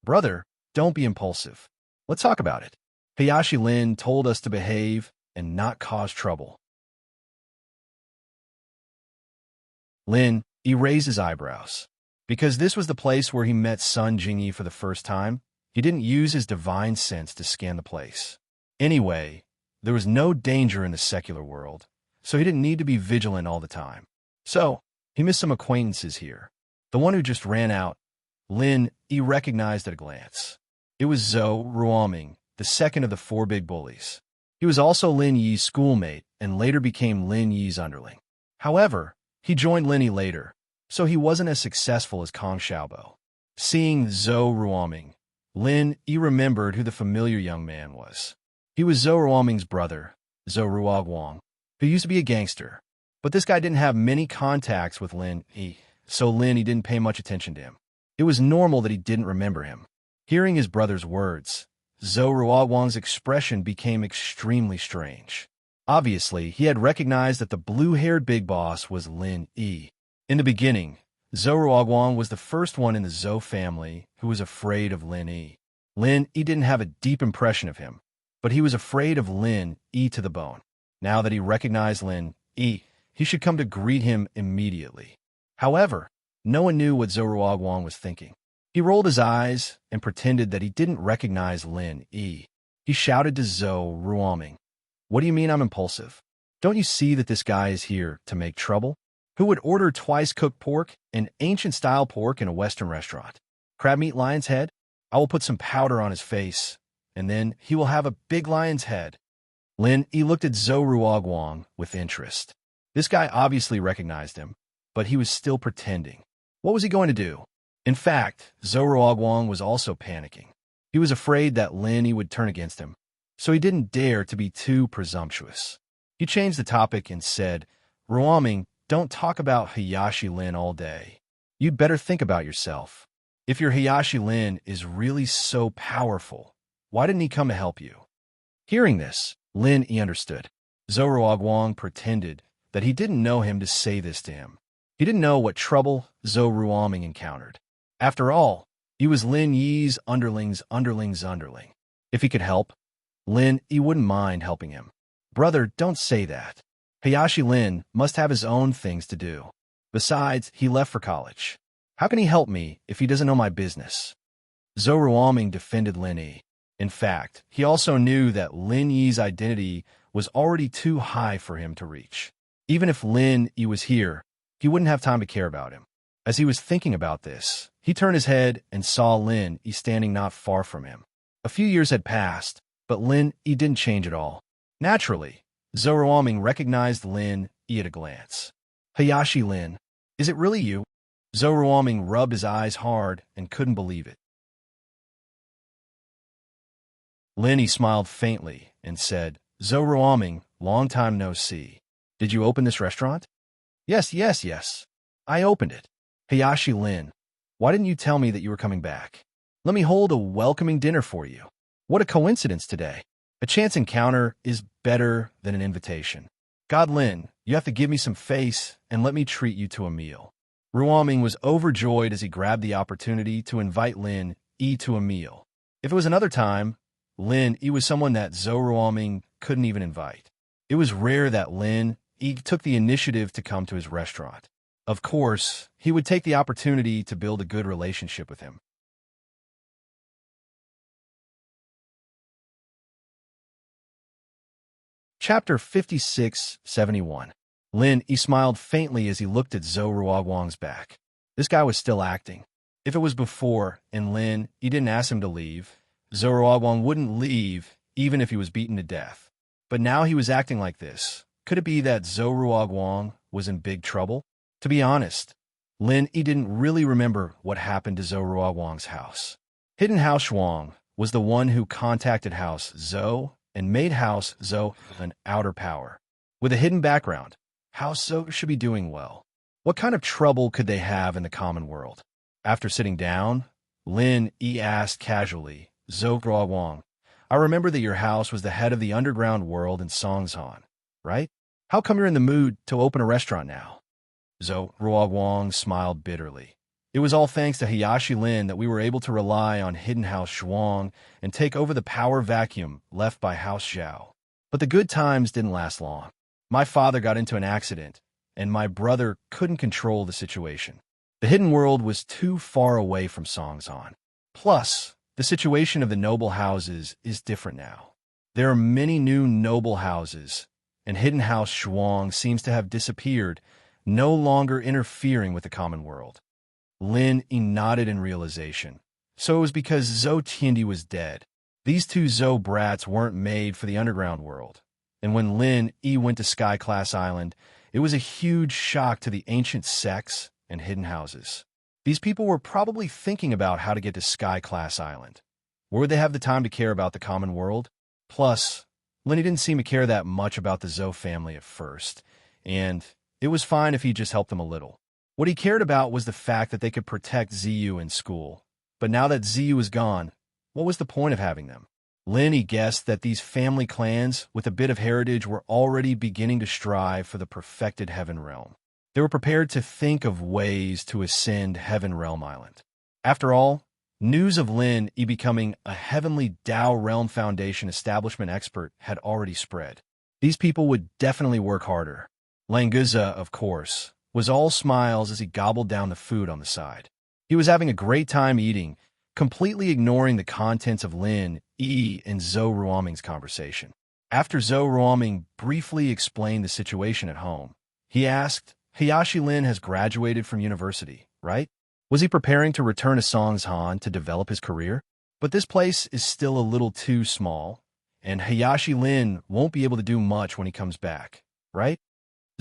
"Brother, don't be impulsive. Let's talk about it. Hayashi Lin told us to behave and not cause trouble." He raised his eyebrows. Because this was the place where he met Sun Jingyi for the first time, he didn't use his divine sense to scan the place. Anyway, there was no danger in the secular world, so he didn't need to be vigilant all the time. So, he missed some acquaintances here. The one who just ran out, he recognized at a glance. It was Zhou Ruoming, the second of the 4 big bullies. He was also Lin Yi's schoolmate and later became Lin Yi's underling. However, he joined Lin Yi later, so he wasn't as successful as Kong Xiaobo. Seeing Zhou Ruoming, Lin Yi remembered who the familiar young man was. He was Zhou Ruoming's brother, Zhou Ruoguang, who used to be a gangster. But this guy didn't have many contacts with Lin Yi, so Lin Yi didn't pay much attention to him. It was normal that he didn't remember him. Hearing his brother's words, Zhou Ruoguang's expression became extremely strange. Obviously, he had recognized that the blue-haired big boss was Lin Yi. In the beginning, Zhou Ruoguang was the first one in the Zhou family who was afraid of Lin Yi. Lin Yi didn't have a deep impression of him, but he was afraid of Lin Yi to the bone. Now that he recognized Lin Yi, he should come to greet him immediately. However, no one knew what Zhou Ruoguang was thinking. He rolled his eyes and pretended that he didn't recognize Lin Yi. He shouted to Zhou Ruoming, "What do you mean I'm impulsive? Don't you see that this guy is here to make trouble? Who would order twice-cooked pork, an ancient-style pork in a Western restaurant? Crab meat lion's head? I will put some powder on his face, and then he will have a big lion's head." Lin Yi looked at Zhou Ruoguang with interest. This guy obviously recognized him, but he was still pretending. What was he going to do? In fact, Zhou Ruoguang was also panicking. He was afraid that Lin Yi would turn against him, so he didn't dare to be too presumptuous. He changed the topic and said, "Ruoming, don't talk about Hayashi Lin all day. You'd better think about yourself. If your Hayashi Lin is really so powerful, why didn't he come to help you?" Hearing this, Lin Yi understood. Zhou Ruoguang pretended that he didn't know him to say this to him. He didn't know what trouble Zhou Ruoming encountered. After all, he was Lin Yi's underling's underling. If he could help, Lin Yi wouldn't mind helping him. "Brother, don't say that. Hayashi Lin must have his own things to do. Besides, he left for college. How can he help me if he doesn't know my business?" Zhou Ruoming defended Lin Yi. In fact, he also knew that Lin Yi's identity was already too high for him to reach. Even if Lin Yi was here, he wouldn't have time to care about him. As he was thinking about this, he turned his head and saw Lin Yi standing not far from him. A few years had passed, but Lin Yi didn't change at all. Naturally, Zhou Ruoming recognized Lin Yi at a glance. Hayashi Lin, is it really you? Zhou Ruoming rubbed his eyes hard and couldn't believe it. Lin Yi smiled faintly and said, Zhou Ruoming, long time no see. Did you open this restaurant? Yes. I opened it. Hayashi Lin, why didn't you tell me that you were coming back? Let me hold a welcoming dinner for you. What a coincidence today. A chance encounter is better than an invitation. God Lin, you have to give me some face and let me treat you to a meal. Ruoming was overjoyed as he grabbed the opportunity to invite Lin Yi to a meal. If it was another time, Lin Yi was someone that Zhou Ruoming couldn't even invite. It was rare that Lin Yi took the initiative to come to his restaurant. Of course, he would take the opportunity to build a good relationship with him. Chapter 56-71. Lin Yi smiled faintly as he looked at Zhou Ruoguang's back. This guy was still acting. If it was before, and Lin Yi didn't ask him to leave, Zhou Ruoguang wouldn't leave even if he was beaten to death. But now he was acting like this. Could it be that Zhou Ruoguang was in big trouble? To be honest, Lin Yi didn't really remember what happened to Zhou Ruoguang's house. Hidden House Shuang was the one who contacted House Zhou and made House Zhou an outer power. With a hidden background, House Zhou should be doing well. What kind of trouble could they have in the common world? After sitting down, Lin Yi asked casually, Zhou Ruoguang, I remember that your house was the head of the underground world in Songzhan, right? How come you're in the mood to open a restaurant now? Zhou Ruoguang smiled bitterly. It was all thanks to Hayashi Lin that we were able to rely on Hidden House Shuang and take over the power vacuum left by House Zhao. But the good times didn't last long. My father got into an accident, and my brother couldn't control the situation. The hidden world was too far away from Songzhan. Plus, the situation of the noble houses is different now. There are many new noble houses, and Hidden House Shuang seems to have disappeared, no longer interfering with the common world. Lin Yi nodded in realization. So it was because Zhou Tiandi was dead. These two Zhou brats weren't made for the underground world. And when Lin Yi went to Sky Class Island, it was a huge shock to the ancient sects and hidden houses. These people were probably thinking about how to get to Sky Class Island. Where would they have the time to care about the common world? Plus, Lin Yi didn't seem to care that much about the Zhou family at first, and it was fine if he just helped them a little. What he cared about was the fact that they could protect Ziyu in school. But now that Ziyu is gone, what was the point of having them? Lin Yi guessed that these family clans with a bit of heritage were already beginning to strive for the perfected Heaven Realm. They were prepared to think of ways to ascend Heaven Realm Island. After all, news of Lin Yi becoming a Heavenly Dao Realm Foundation establishment expert had already spread. These people would definitely work harder. Languza, of course, was all smiles as he gobbled down the food on the side. He was having a great time eating, completely ignoring the contents of Lin Yi and Zhou Ruoming's conversation. After Zhou Ruoming briefly explained the situation at home, he asked, Hayashi Lin has graduated from university, right? Was he preparing to return to Songzhan to develop his career? But this place is still a little too small, and Hayashi Lin won't be able to do much when he comes back, right?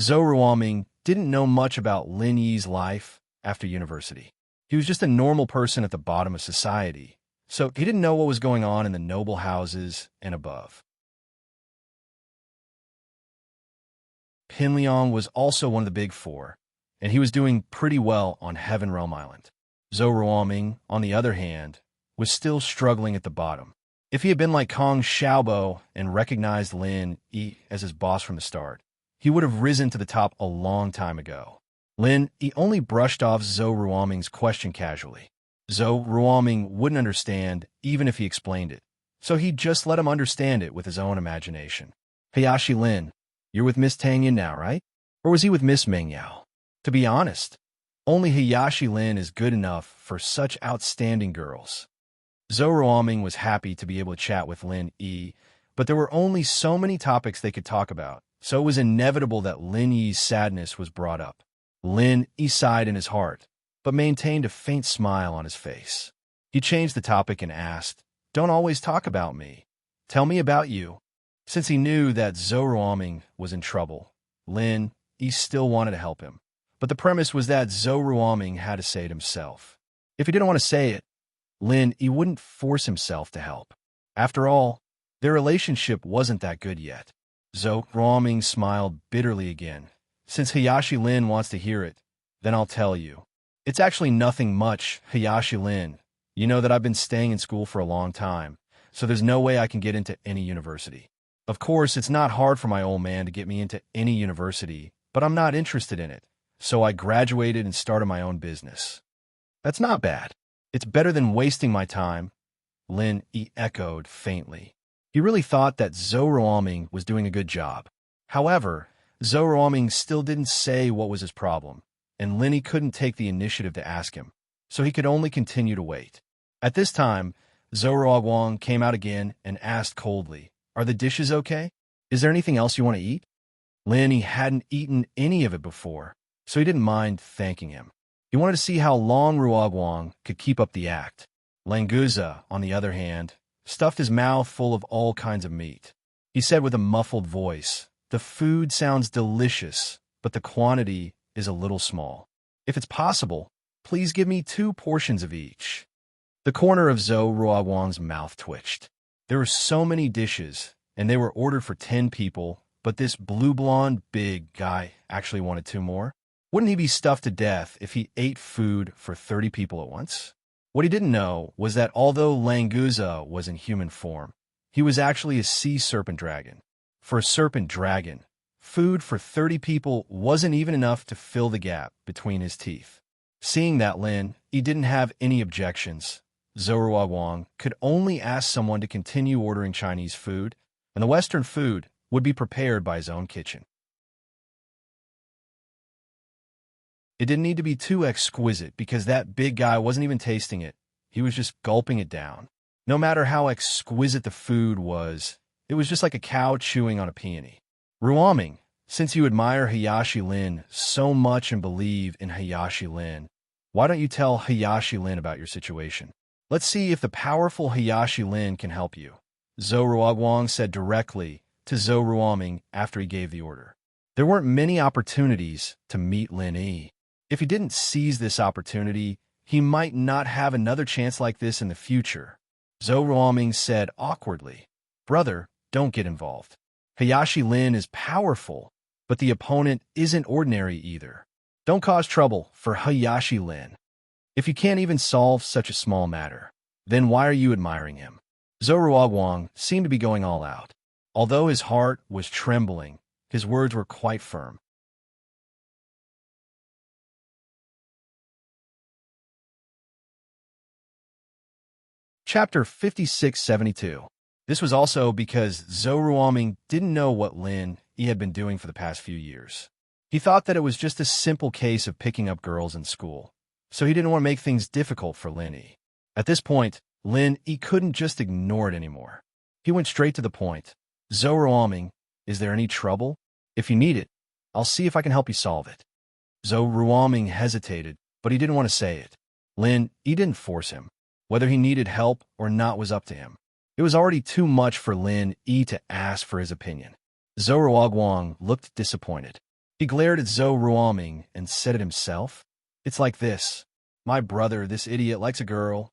Zhou Ruoming didn't know much about Lin Yi's life after university. He was just a normal person at the bottom of society, so he didn't know what was going on in the noble houses and above. Pin Liang was also one of the big four, and he was doing pretty well on Heaven Realm Island. Zhou Ruoming, on the other hand, was still struggling at the bottom. If he had been like Kong Xiaobo and recognized Lin Yi as his boss from the start, he would have risen to the top a long time ago. Lin Yi only brushed off Zhou Ruoming's question casually. Zhou Ruoming wouldn't understand even if he explained it, so he just let him understand it with his own imagination. Hayashi Lin, you're with Miss Tang Yin now, right? Or was he with Miss Meng Yao? To be honest, only Hayashi Lin is good enough for such outstanding girls. Zhou Ruoming was happy to be able to chat with Lin Yi, but there were only so many topics they could talk about, so it was inevitable that Lin Yi's sadness was brought up. Lin Yi sighed in his heart, but maintained a faint smile on his face. He changed the topic and asked, "Don't always talk about me. Tell me about you." Since he knew that Zhou Ruoming was in trouble, Lin Yi still wanted to help him. But the premise was that Zhou Ruoming had to say it himself. If he didn't want to say it, Lin Yi wouldn't force himself to help. After all, their relationship wasn't that good yet. Zhou Ruoming smiled bitterly again. "Since Hayashi Lin wants to hear it, then I'll tell you. It's actually nothing much, Hayashi Lin. You know that I've been staying in school for a long time, so there's no way I can get into any university. Of course, it's not hard for my old man to get me into any university, but I'm not interested in it, so I graduated and started my own business." "That's not bad. It's better than wasting my time," Lin Yi echoed faintly. He really thought that Zhou Ruoming was doing a good job. However, Zhou Ruoming still didn't say what was his problem, and Lin Yi couldn't take the initiative to ask him, so he could only continue to wait. At this time, Zhou Ruoming came out again and asked coldly, "Are the dishes okay? Is there anything else you want to eat?" Lin Yi hadn't eaten any of it before, so he didn't mind thanking him. He wanted to see how long Ruogwang could keep up the act. Languza, on the other hand, stuffed his mouth full of all kinds of meat. He said with a muffled voice, "The food sounds delicious, but the quantity is a little small. If it's possible, please give me 2 portions of each." The corner of Zhou Ruogwang's mouth twitched. There were so many dishes, and they were ordered for 10 people, but this blue-blonde big guy actually wanted 2 more. Wouldn't he be stuffed to death if he ate food for 30 people at once? What he didn't know was that although Languza was in human form, he was actually a sea serpent dragon. For a serpent dragon, food for 30 people wasn't even enough to fill the gap between his teeth. Seeing that Lin Yi didn't have any objections, Zhou Ruogwang could only ask someone to continue ordering Chinese food, and the Western food would be prepared by his own kitchen. It didn't need to be too exquisite because that big guy wasn't even tasting it. He was just gulping it down. No matter how exquisite the food was, it was just like a cow chewing on a peony. "Ruoming, since you admire Hayashi Lin so much and believe in Hayashi Lin, why don't you tell Hayashi Lin about your situation? Let's see if the powerful Hayashi Lin can help you," Zhou Ruogwang said directly to Zhou Ruoming after he gave the order. There weren't many opportunities to meet Lin Yi. If he didn't seize this opportunity, he might not have another chance like this in the future. Zhou Ruoming said awkwardly, "Brother, don't get involved. Hayashi Lin is powerful, but the opponent isn't ordinary either. Don't cause trouble for Hayashi Lin. If you can't even solve such a small matter, then why are you admiring him?" Zhou Ruogwang seemed to be going all out. Although his heart was trembling, his words were quite firm. Chapter 5672. This was also because Zhou Ruoming didn't know what Lin Yi had been doing for the past few years. He thought that it was just a simple case of picking up girls in school, so he didn't want to make things difficult for Lin Yi. At this point, Lin Yi couldn't just ignore it anymore. He went straight to the point. "Zhou Ruoming, is there any trouble? If you need it, I'll see if I can help you solve it." Zhou Ruoming hesitated, but he didn't want to say it. Lin Yi didn't force him. Whether he needed help or not was up to him. It was already too much for Lin Yi to ask for his opinion. Zhou Ruogwang looked disappointed. He glared at Zhou Ruoming and said it himself. "It's like this. My brother, this idiot, likes a girl."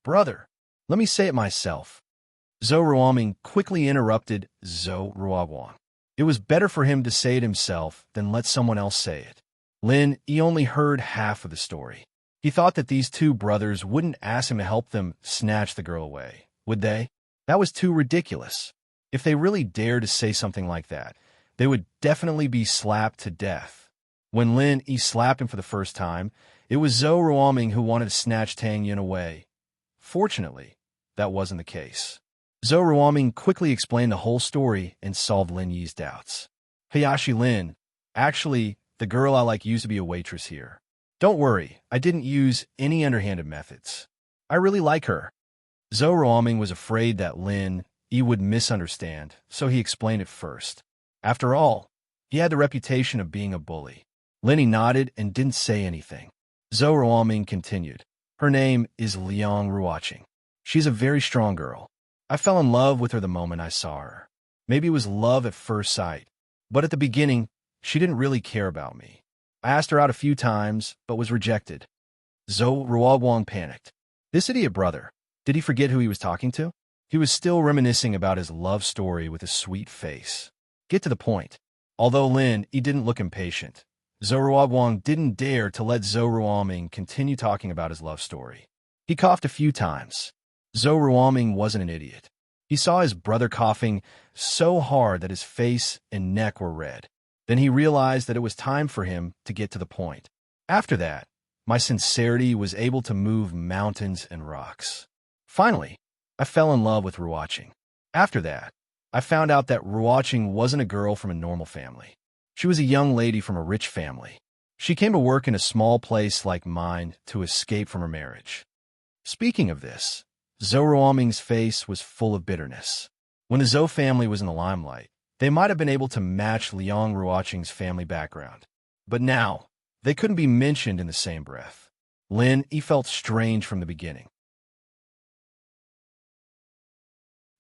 "Brother, let me say it myself." Zhou Ruoming quickly interrupted Zhou Ruogwang. It was better for him to say it himself than let someone else say it. Lin Yi only heard half of the story. He thought that these 2 brothers wouldn't ask him to help them snatch the girl away, would they? That was too ridiculous. If they really dared to say something like that, they would definitely be slapped to death. When Lin Yi slapped him for the first time, it was Zhou Ruoming who wanted to snatch Tang Yin away. Fortunately, that wasn't the case. Zhou Ruoming quickly explained the whole story and solved Lin Yi's doubts. "Hayashi Lin, actually, the girl I like used to be a waitress here. Don't worry, I didn't use any underhanded methods. I really like her. Zhou Ruoming was afraid that Lin Yi would misunderstand, so he explained it first. After all, he had the reputation of being a bully. Lin Yi nodded and didn't say anything. Zhou Ruoming continued. Her name is Liang Ruoqing. She's a very strong girl. I fell in love with her the moment I saw her. Maybe it was love at first sight, but at the beginning, she didn't really care about me. I asked her out a few times, but was rejected. Zhou Ruoguang panicked. This idiot brother, did he forget who he was talking to? He was still reminiscing about his love story with a sweet face. Get to the point. Although Lin Yi didn't look impatient, Zhou Ruoguang didn't dare to let Zhou Ruoming continue talking about his love story. He coughed a few times. Zhou Ruoming wasn't an idiot. He saw his brother coughing so hard that his face and neck were red. Then he realized that it was time for him to get to the point. After that, my sincerity was able to move mountains and rocks. Finally, I fell in love with Ruoqing. After that, I found out that Ruoqing wasn't a girl from a normal family. She was a young lady from a rich family. She came to work in a small place like mine to escape from her marriage. Speaking of this, Zhou Ruoming's face was full of bitterness. When the Zhou family was in the limelight, they might have been able to match Liang Ruoqing's family background. But now, they couldn't be mentioned in the same breath. Lin Yi felt strange from the beginning.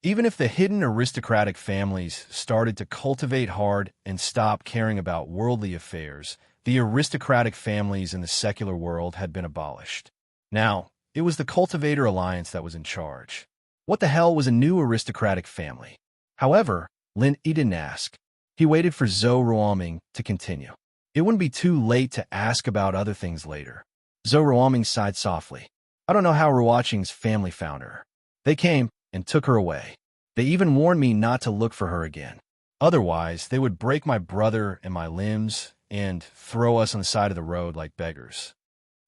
Even if the hidden aristocratic families started to cultivate hard and stop caring about worldly affairs, the aristocratic families in the secular world had been abolished. Now, it was the Cultivator Alliance that was in charge. What the hell was a new aristocratic family? However, Lin Yi didn't ask. He waited for Zhou Ruoming to continue. It wouldn't be too late to ask about other things later. Zhou Ruoming sighed softly. I don't know how Ruoqing's family found her. They came and took her away. They even warned me not to look for her again. Otherwise, they would break my brother and my limbs and throw us on the side of the road like beggars.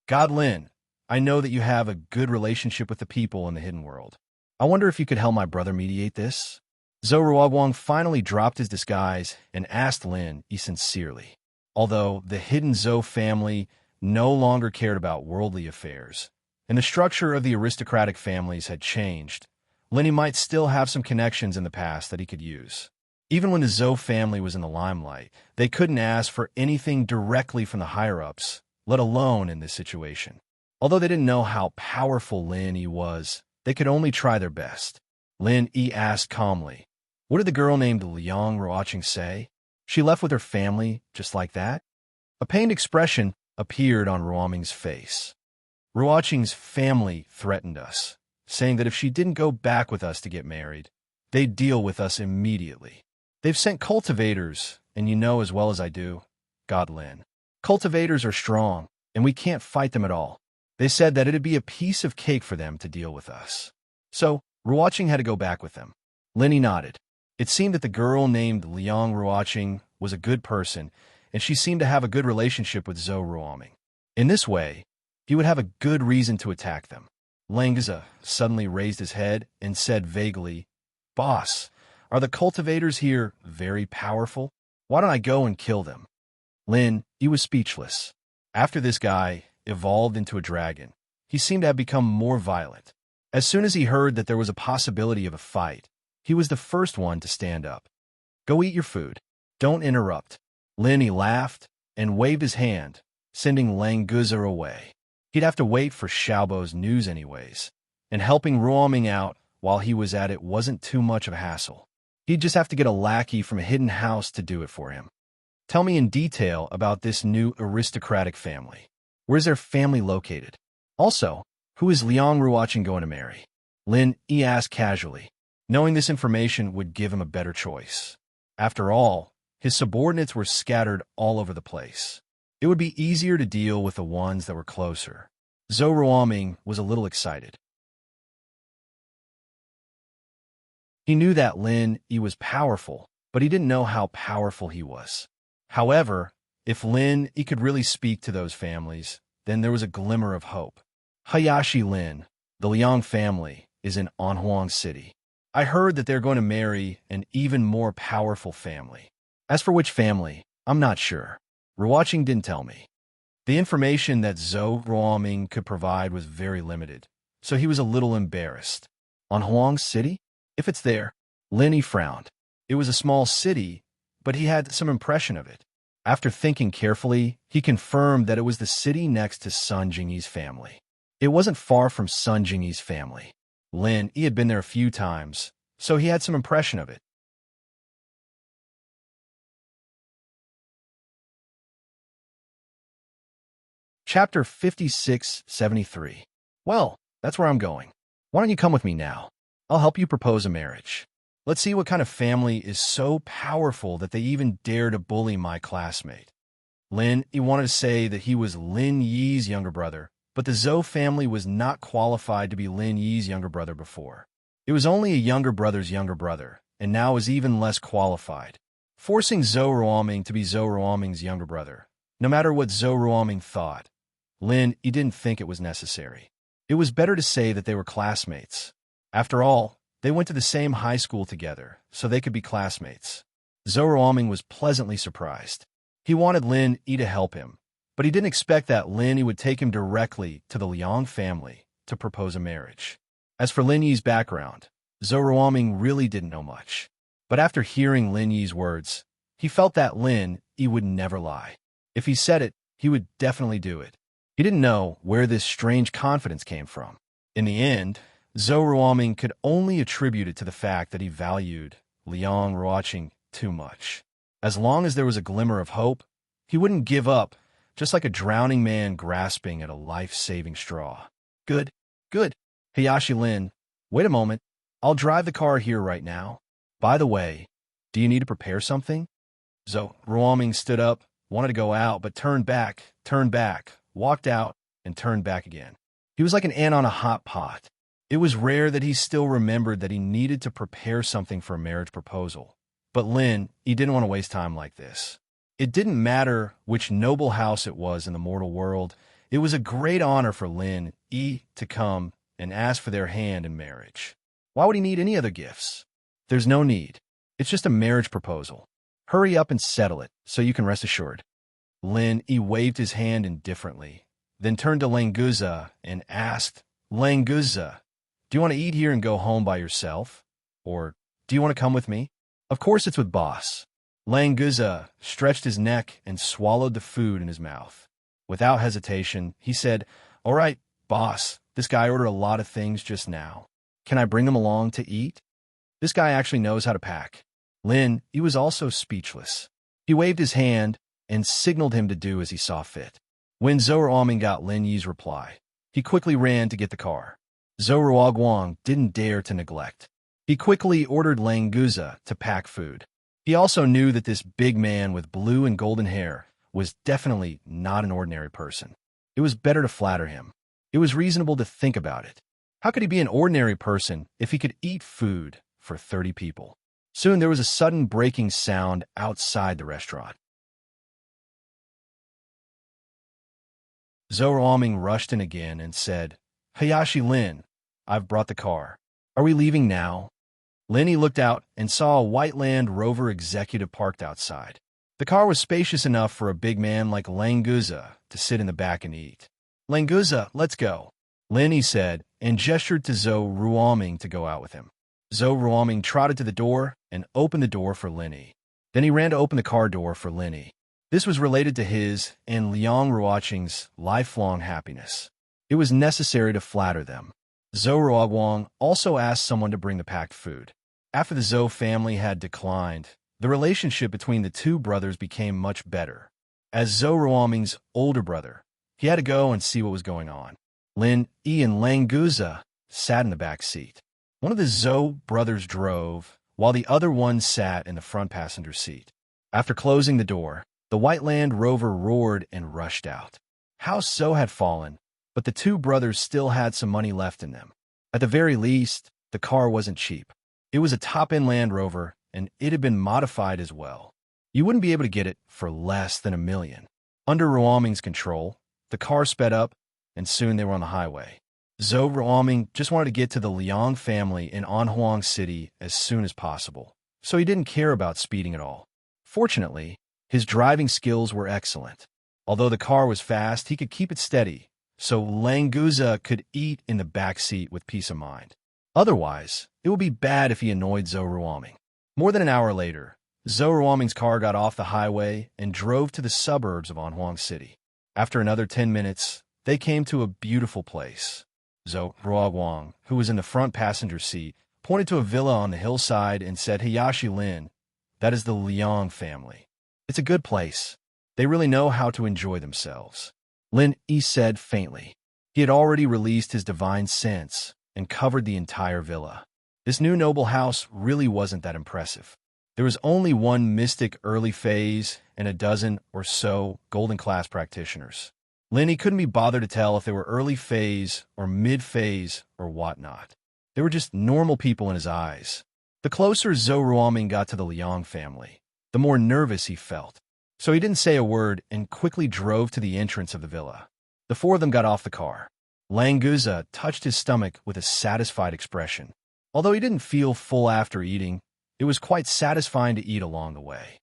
God Lin, I know that you have a good relationship with the people in the hidden world. I wonder if you could help my brother mediate this? Zhou Ruoguang finally dropped his disguise and asked Lin Yi sincerely. Although the hidden Zhou family no longer cared about worldly affairs, and the structure of the aristocratic families had changed, Lin Yi might still have some connections in the past that he could use. Even when the Zhou family was in the limelight, they couldn't ask for anything directly from the higher-ups, let alone in this situation. Although they didn't know how powerful Lin Yi was, they could only try their best. Lin Yi asked calmly, what did the girl named Liang Ruoqing say? She left with her family just like that? A pained expression appeared on Ruoming's face. Ruoqing's family threatened us, saying that if she didn't go back with us to get married, they'd deal with us immediately. They've sent cultivators, and you know as well as I do, God Lin. Cultivators are strong, and we can't fight them at all. They said that it'd be a piece of cake for them to deal with us. So, Ruoqing had to go back with them. Lin Yi nodded. It seemed that the girl named Liang Ruoqing was a good person, and she seemed to have a good relationship with Zhou Ruoming. In this way, he would have a good reason to attack them. Langza suddenly raised his head and said vaguely, Boss, are the cultivators here very powerful? Why don't I go and kill them? Lin Yi was speechless. After this guy evolved into a dragon, he seemed to have become more violent. As soon as he heard that there was a possibility of a fight, he was the first one to stand up. Go eat your food. Don't interrupt. Lin Yi laughed and waved his hand, sending Langza away. He'd have to wait for Xiaobo's news anyways, and helping Ruoming out while he was at it wasn't too much of a hassle. He'd just have to get a lackey from a hidden house to do it for him. Tell me in detail about this new aristocratic family. Where's their family located? Also, who is Liang Ruoqing going to marry? Lin Yi asked casually, knowing this information would give him a better choice. After all, his subordinates were scattered all over the place. It would be easier to deal with the ones that were closer. Zhou Ruoming was a little excited. He knew that Lin Yi was powerful, but he didn't know how powerful he was. However, if Lin Yi could really speak to those families, then there was a glimmer of hope. Hayashi Lin, the Liang family, is in Anhuang City. I heard that they're going to marry an even more powerful family. As for which family, I'm not sure. Ruoqing didn't tell me. The information that Zhou Ruoming could provide was very limited, so he was a little embarrassed. On Huang City? If it's there. Lin frowned. It was a small city, but he had some impression of it. After thinking carefully, he confirmed that it was the city next to Sun Jingyi's family. It wasn't far from Sun Jingyi's family. Lin had been there a few times, so he had some impression of it. Chapter 5673. Well, that's where I'm going. Why don't you come with me now? I'll help you propose a marriage. Let's see what kind of family is so powerful that they even dare to bully my classmate. Lin, he wanted to say that he was Lin Yi's younger brother, but the Zhou family was not qualified to be Lin Yi's younger brother before. It was only a younger brother's younger brother, and now is even less qualified, forcing Zhou Ruoming to be Zhou Ruoming's younger brother. No matter what Zhou Ruoming thought, Lin, he didn't think it was necessary. It was better to say that they were classmates. After all, they went to the same high school together, so they could be classmates. Zhou Ruoming was pleasantly surprised. He wanted Lin Yi to help him, but he didn't expect that Lin Yi would take him directly to the Liang family to propose a marriage. As for Lin Yi's background, Zhou Ruoming really didn't know much. But after hearing Lin Yi's words, he felt that Lin Yi would never lie. If he said it, he would definitely do it. He didn't know where this strange confidence came from. In the end, Zhou Ruoming could only attribute it to the fact that he valued Liang Ruoqing too much. As long as there was a glimmer of hope, he wouldn't give up, just like a drowning man grasping at a life-saving straw. Good. Hayashi Lin, wait a moment. I'll drive the car here right now. By the way, do you need to prepare something? Zhou Ruoming stood up, wanted to go out, but turned back, walked out, and turned back again. He was like an ant on a hot pot. It was rare that he still remembered that he needed to prepare something for a marriage proposal. But Lin, he didn't want to waste time like this. It didn't matter which noble house it was in the mortal world. It was a great honor for Lin Yi to come and ask for their hand in marriage. Why would he need any other gifts? There's no need. It's just a marriage proposal. Hurry up and settle it, so you can rest assured. Lin Yi waved his hand indifferently, then turned to Languza and asked, Languza, do you want to eat here and go home by yourself? Or do you want to come with me? Of course it's with boss. Languza stretched his neck and swallowed the food in his mouth. Without hesitation, he said, All right, boss, this guy ordered a lot of things just now. Can I bring them along to eat? This guy actually knows how to pack. Lin, he was also speechless. He waved his hand and signaled him to do as he saw fit. When Zhou Ruoming got Lin Yi's reply, he quickly ran to get the car. Zhou Ruoguang didn't dare to neglect. He quickly ordered Languza to pack food. He also knew that this big man with blue and golden hair was definitely not an ordinary person. It was better to flatter him. It was reasonable to think about it. How could he be an ordinary person if he could eat food for 30 people? Soon there was a sudden breaking sound outside the restaurant. Zhou Ruoming rushed in again and said, Hayashi Lin, I've brought the car. Are we leaving now? Lin Yi looked out and saw a white Land Rover executive parked outside. The car was spacious enough for a big man like Languza to sit in the back and eat. Languza, let's go, Lin Yi said, and gestured to Zhou Ruoming to go out with him. Zhou Ruoming trotted to the door and opened the door for Lin Yi. Then he ran to open the car door for Lin Yi. This was related to his and Liang Ruoqing's lifelong happiness. It was necessary to flatter them. Zhou Ruoguang also asked someone to bring the packed food. After the Zhou family had declined, the relationship between the two brothers became much better. As Zhou Ruoming's older brother, he had to go and see what was going on. Lin Yi and Languza sat in the back seat. One of the Zhou brothers drove, while the other one sat in the front passenger seat. After closing the door, the white Land Rover roared and rushed out. House Zhou had fallen, but the two brothers still had some money left in them. At the very least, the car wasn't cheap. It was a top-end Land Rover, and it had been modified as well. You wouldn't be able to get it for less than $1 million. Under Ruoming's control, the car sped up, and soon they were on the highway. Zhou Ruoming just wanted to get to the Liang family in Anhuang City as soon as possible, so he didn't care about speeding at all. Fortunately, his driving skills were excellent. Although the car was fast, he could keep it steady, so Languza could eat in the back seat with peace of mind. Otherwise, it would be bad if he annoyed Zhou Ruoming. More than an hour later, Zhou Ruoming's car got off the highway and drove to the suburbs of Anhuang City. After another 10 minutes, they came to a beautiful place. Zhou Ruoming, who was in the front passenger seat, pointed to a villa on the hillside and said, Hayashi Lin, that is the Liang family. It's a good place. They really know how to enjoy themselves. Lin Yi said faintly. He had already released his divine sense and covered the entire villa. This new noble house really wasn't that impressive. There was only one mystic early phase and a dozen or so golden class practitioners. Lin Yi couldn't be bothered to tell if they were early phase or mid phase or whatnot. They were just normal people in his eyes. The closer Zhou Ruoming got to the Liang family, the more nervous he felt. So he didn't say a word and quickly drove to the entrance of the villa. The four of them got off the car. Languza touched his stomach with a satisfied expression. Although he didn't feel full after eating, it was quite satisfying to eat along the way.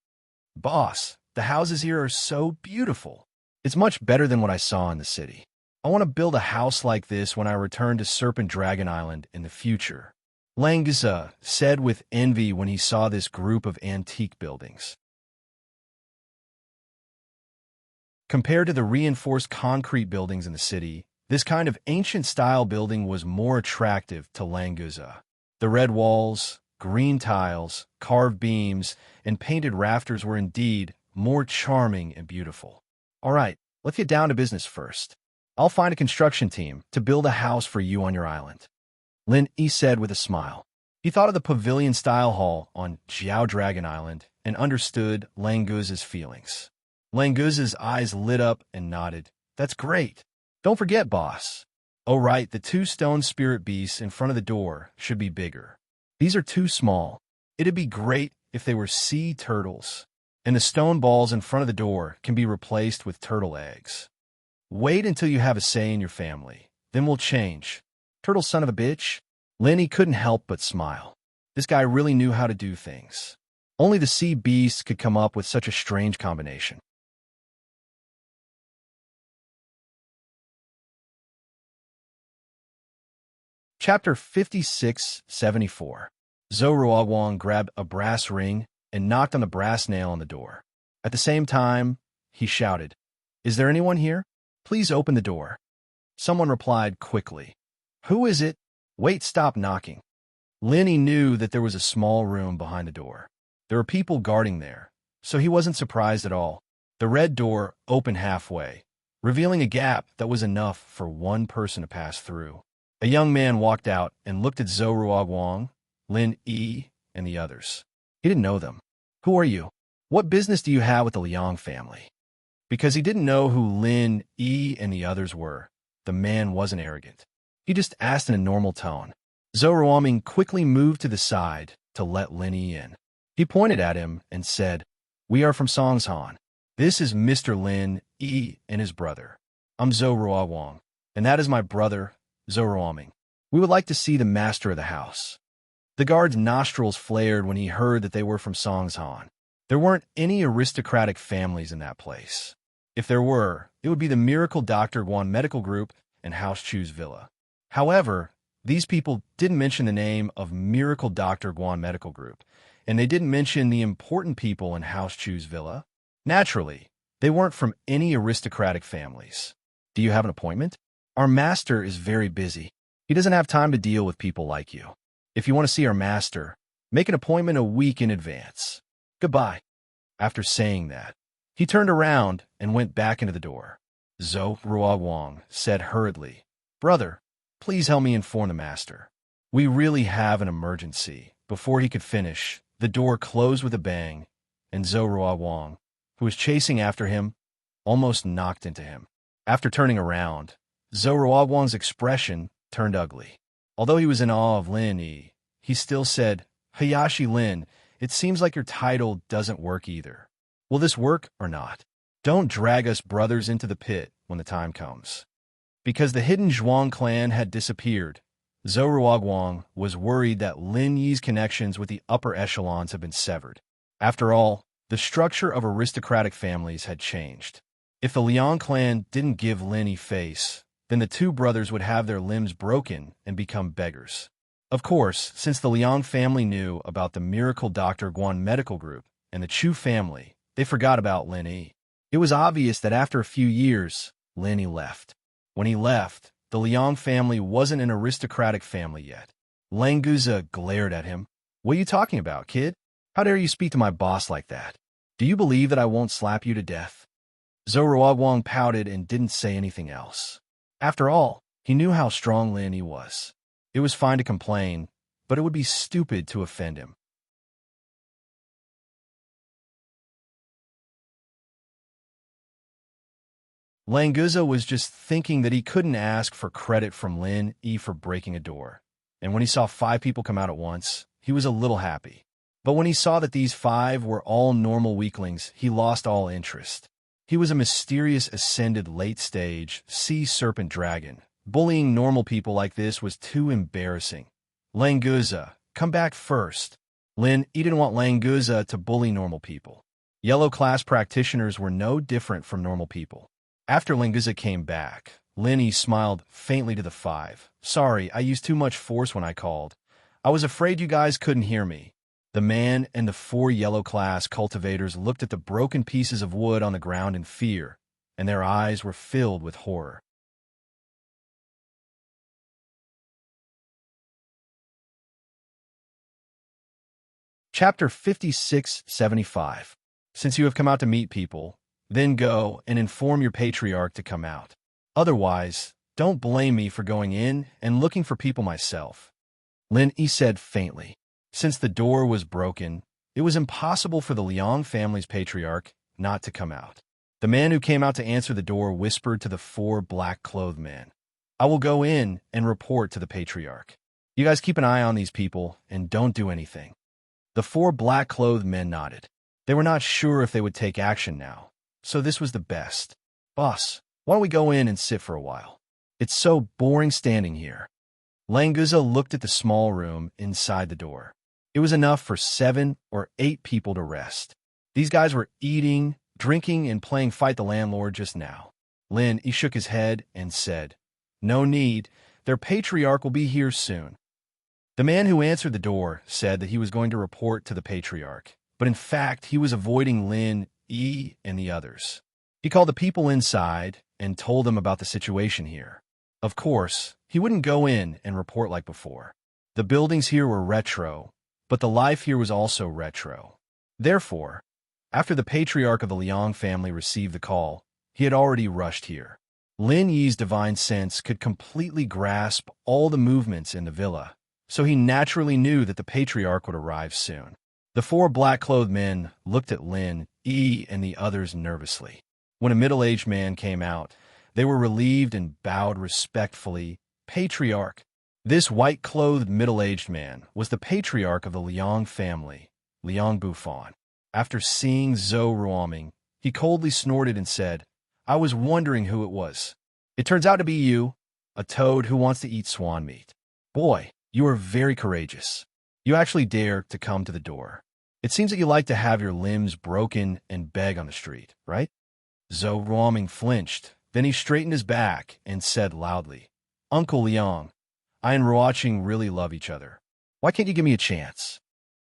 Boss, the houses here are so beautiful. It's much better than what I saw in the city. I want to build a house like this when I return to Serpent Dragon Island in the future. Languza said with envy when he saw this group of antique buildings. Compared to the reinforced concrete buildings in the city, this kind of ancient-style building was more attractive to Languza. The red walls, green tiles, carved beams, and painted rafters were indeed more charming and beautiful. All right, let's get down to business first. I'll find a construction team to build a house for you on your island. Lin Yi said with a smile. He thought of the pavilion-style hall on Jiao Dragon Island and understood Languza's feelings. Languza's eyes lit up and nodded. That's great. Don't forget, boss. Oh, right, the two stone spirit beasts in front of the door should be bigger. These are too small. It'd be great if they were sea turtles. And the stone balls in front of the door can be replaced with turtle eggs. Wait until you have a say in your family. Then we'll change. Turtle son of a bitch. Lin Yi couldn't help but smile. This guy really knew how to do things. Only the sea beasts could come up with such a strange combination. Chapter 56-74. Zhou Ruoming grabbed a brass ring and knocked on the brass nail on the door. At the same time, he shouted, Is there anyone here? Please open the door. Someone replied quickly. Who is it? Wait, stop knocking. Lin Yi knew that there was a small room behind the door. There were people guarding there, so he wasn't surprised at all. The red door opened halfway, revealing a gap that was enough for one person to pass through. A young man walked out and looked at Zhou Ruoming, Lin Yi, and the others. He didn't know them. Who are you? What business do you have with the Liang family? Because he didn't know who Lin Yi and the others were, the man wasn't arrogant. He just asked in a normal tone. Zhou Ruoming quickly moved to the side to let Lin Yi in. He pointed at him and said, We are from Songshan. This is Mr. Lin Yi and his brother. I'm Zhou Ruoming, and that is my brother, Zhou Ruoming. We would like to see the master of the house. The guard's nostrils flared when he heard that they were from Songshan. There weren't any aristocratic families in that place. If there were, it would be the Miracle Dr. Guan Medical Group and House Chu's Villa. However, these people didn't mention the name of Miracle Dr. Guan Medical Group, and they didn't mention the important people in House Chu's Villa. Naturally, they weren't from any aristocratic families. Do you have an appointment? Our master is very busy. He doesn't have time to deal with people like you. If you want to see our master, make an appointment a week in advance. Goodbye. After saying that, he turned around and went back into the door. Zhou Ruoming said hurriedly, Brother, please help me inform the master. We really have an emergency. Before he could finish, the door closed with a bang, and Zhou Ruoming, who was chasing after him, almost knocked into him. After turning around, Zhou Ruoming's expression turned ugly. Although he was in awe of Lin Yi, he still said, Hayashi Lin, it seems like your title doesn't work either. Will this work or not? Don't drag us brothers into the pit when the time comes. Because the hidden Zhuang clan had disappeared, Zhou Ruoming was worried that Lin Yi's connections with the upper echelons had been severed. After all, the structure of aristocratic families had changed. If the Liang clan didn't give Lin Yi face, then the two brothers would have their limbs broken and become beggars. Of course, since the Liang family knew about the Miracle Dr. Guan medical group and the Chu family, they forgot about Lin Yi. It was obvious that after a few years, Lin Yi left. When he left, the Liang family wasn't an aristocratic family yet. Lang Guza glared at him. What are you talking about, kid? How dare you speak to my boss like that? Do you believe that I won't slap you to death? Zhou Ruoguang pouted and didn't say anything else. After all, he knew how strong Lin Yi was. It was fine to complain, but it would be stupid to offend him. Lang Guza was just thinking that he couldn't ask for credit from Lin Yi for breaking a door. And when he saw 5 people come out at once, he was a little happy. But when he saw that these 5 were all normal weaklings, he lost all interest. He was a mysterious ascended late-stage sea serpent dragon. Bullying normal people like this was too embarrassing. Lang Guza, come back first. Lin Yi didn't want Lang Guza to bully normal people. Yellow class practitioners were no different from normal people. After Lang Guza came back, Lin Yi smiled faintly to the 5. Sorry, I used too much force when I called. I was afraid you guys couldn't hear me. The man and the 4 yellow class cultivators looked at the broken pieces of wood on the ground in fear, and their eyes were filled with horror. Chapter 5675. Since you have come out to meet people, then go and inform your patriarch to come out. Otherwise, don't blame me for going in and looking for people myself. Lin Yi said faintly. Since the door was broken, it was impossible for the Liang family's patriarch not to come out. The man who came out to answer the door whispered to the 4 black-clothed men. I will go in and report to the patriarch. You guys keep an eye on these people and don't do anything. The 4 black-clothed men nodded. They were not sure if they would take action now, so this was the best. Boss, why don't we go in and sit for a while? It's so boring standing here. Lang Guza looked at the small room inside the door. It was enough for 7 or 8 people to rest. These guys were eating, drinking, and playing Fight the Landlord just now. Lin Yi shook his head and said, No need, their patriarch will be here soon. The man who answered the door said that he was going to report to the patriarch, but in fact he was avoiding Lin Yi and the others. He called the people inside and told them about the situation here. Of course, he wouldn't go in and report like before. The buildings here were retro, but the life here was also retro. Therefore, after the patriarch of the Liang family received the call, he had already rushed here. Lin Yi's divine sense could completely grasp all the movements in the villa, so he naturally knew that the patriarch would arrive soon. The 4 black-clothed men looked at Lin Yi and the others nervously. When a middle-aged man came out, they were relieved and bowed respectfully. Patriarch. This white-clothed middle-aged man was the patriarch of the Liang family, Liang Bufan. After seeing Zhou Ruoguang, he coldly snorted and said, I was wondering who it was. It turns out to be you, a toad who wants to eat swan meat. Boy, you are very courageous. You actually dare to come to the door. It seems that you like to have your limbs broken and beg on the street, right? Zhou Ruoguang flinched. Then he straightened his back and said loudly, Uncle Liang, I and Ruoguang really love each other. Why can't you give me a chance?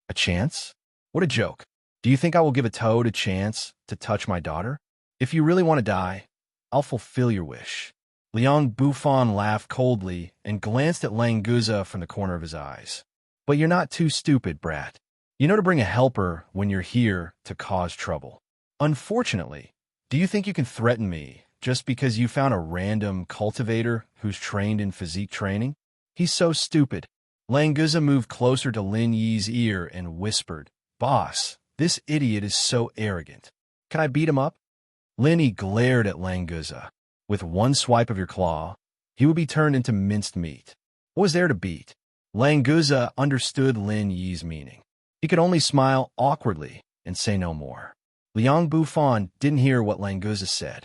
A chance? What a joke. Do you think I will give a toad a chance to touch my daughter? If you really want to die, I'll fulfill your wish. Liang Bufan laughed coldly and glanced at Lang Guza from the corner of his eyes. But you're not too stupid, brat. You know to bring a helper when you're here to cause trouble. Unfortunately, do you think you can threaten me just because you found a random cultivator who's trained in physique training? He's so stupid. Lang Guza moved closer to Lin Yi's ear and whispered, Boss, this idiot is so arrogant. Can I beat him up? Lin Yi glared at Lang Guza. With one swipe of your claw, he would be turned into minced meat. What was there to beat? Lang Guza understood Lin Yi's meaning. He could only smile awkwardly and say no more. Liang Bufan didn't hear what Lang Guza said.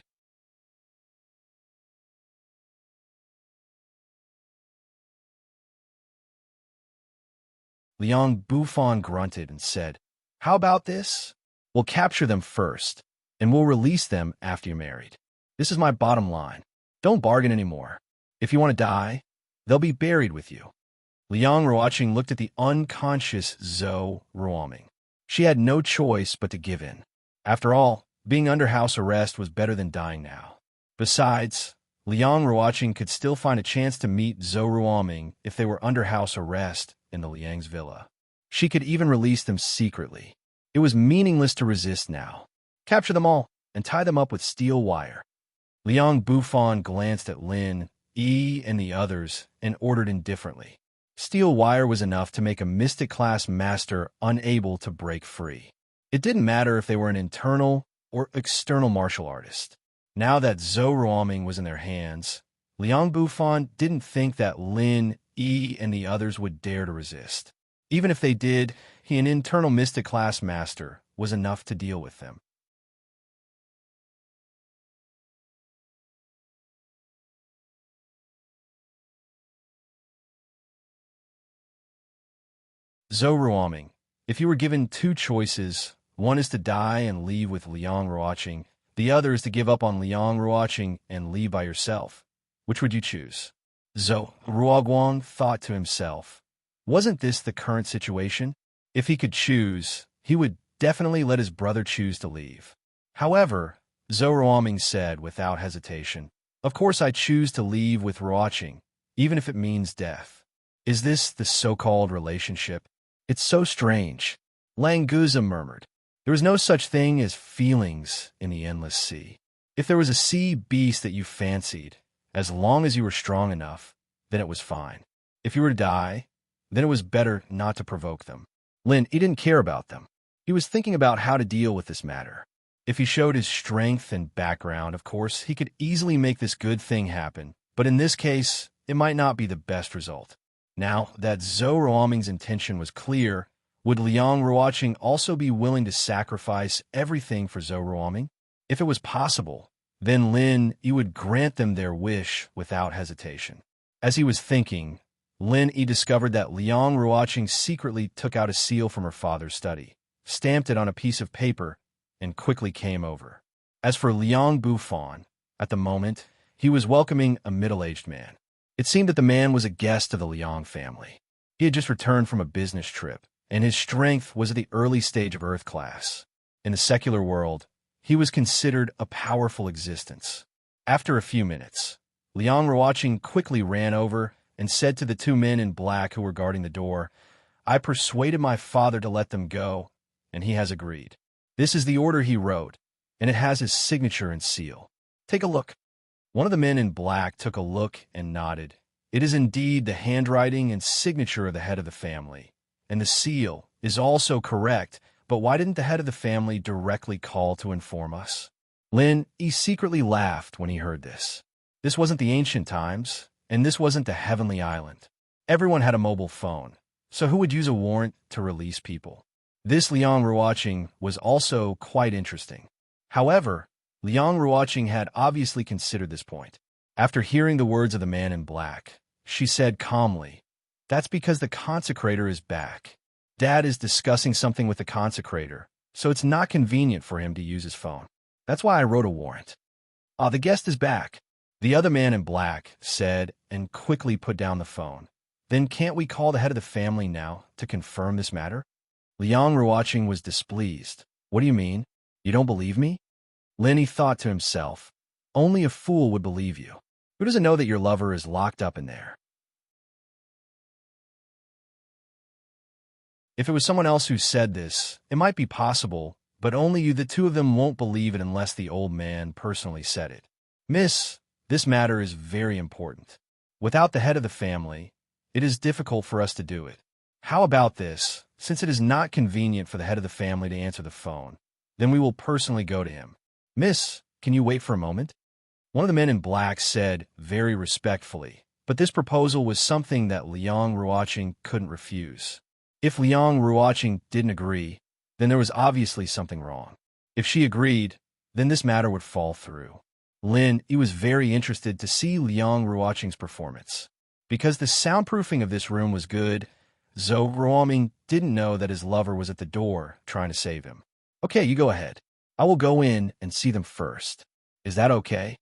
Liang Bufan grunted and said, How about this? We'll capture them first, and we'll release them after you're married. This is my bottom line. Don't bargain anymore. If you want to die, they'll be buried with you. Liang Ruoqing looked at the unconscious Zhou Ruoming. She had no choice but to give in. After all, being under house arrest was better than dying now. Besides, Liang Ruoqing could still find a chance to meet Zhou Ruoming if they were under house arrest in the Liang's villa. She could even release them secretly. It was meaningless to resist now. Capture them all and tie them up with steel wire. Liang Bufan glanced at Lin, Yi, and the others and ordered indifferently. Steel wire was enough to make a Mystic-class master unable to break free. It didn't matter if they were an internal or external martial artist. Now that Zhou Ruoming was in their hands, Liang Bufan didn't think that Lin, Yi, and the others would dare to resist. Even if they did, he, an internal Mystic-class master, was enough to deal with them. Zhou Ruoming, if you were given two choices, one is to die and leave with Liang Ruoqing, the other is to give up on Liang Ruoqing and leave by yourself. Which would you choose? Zhou Ruoguang thought to himself. Wasn't this the current situation? If he could choose, he would definitely let his brother choose to leave. However, Zhou Ruoming said without hesitation, "Of course I choose to leave with Ruoqing, even if it means death." Is this the so-called relationship? It's so strange. Lang Guza murmured. There was no such thing as feelings in the endless sea. If there was a sea beast that you fancied, as long as you were strong enough, then it was fine. If you were to die, then it was better not to provoke them. Lin, he didn't care about them. He was thinking about how to deal with this matter. If he showed his strength and background, of course, he could easily make this good thing happen, but in this case, it might not be the best result. Now that Zhou Ruoming's intention was clear, would Liang Ruoqing also be willing to sacrifice everything for Zhou Ruoming? If it was possible, then Lin Yi would grant them their wish without hesitation. As he was thinking, Lin Yi discovered that Liang Ruoqing secretly took out a seal from her father's study, stamped it on a piece of paper, and quickly came over. As for Liang Bufan, at the moment, he was welcoming a middle-aged man. It seemed that the man was a guest of the Liang family. He had just returned from a business trip, and his strength was at the early stage of Earth class. In the secular world, he was considered a powerful existence. After a few minutes, Liang Ruoqing quickly ran over and said to the two men in black who were guarding the door, "I persuaded my father to let them go, and he has agreed. This is the order he wrote, and it has his signature and seal. Take a look." One of the men in black took a look and nodded. It is indeed the handwriting and signature of the head of the family, and the seal is also correct, but why didn't the head of the family directly call to inform us? Lin Yi secretly laughed when he heard this. This wasn't the ancient times, and this wasn't the heavenly island. Everyone had a mobile phone, so who would use a warrant to release people? This Liang Ruoqing was also quite interesting. However, Liang Ruoqing had obviously considered this point. After hearing the words of the man in black, she said calmly, "That's because the consecrator is back. Dad is discussing something with the consecrator, so it's not convenient for him to use his phone. That's why I wrote a warrant." "Ah, the guest is back," the other man in black said and quickly put down the phone. "Then can't we call the head of the family now to confirm this matter?" Liang Ruoqing was displeased. "What do you mean? You don't believe me?" Lin Yi thought to himself, "Only a fool would believe you. Who doesn't know that your lover is locked up in there?" If it was someone else who said this, it might be possible, but only you, the two of them won't believe it unless the old man personally said it. "Miss, this matter is very important. Without the head of the family, it is difficult for us to do it. How about this? Since it is not convenient for the head of the family to answer the phone, then we will personally go to him. Miss, can you wait for a moment?" One of the men in black said very respectfully, but this proposal was something that Liang Ruoqing couldn't refuse. If Liang Ruoqing didn't agree, then there was obviously something wrong. If she agreed, then this matter would fall through. Lin Yi was very interested to see Liang Ruoqing's performance. Because the soundproofing of this room was good, Zhou Ruoming didn't know that his lover was at the door trying to save him. "Okay, you go ahead. I will go in and see them first. Is that okay?"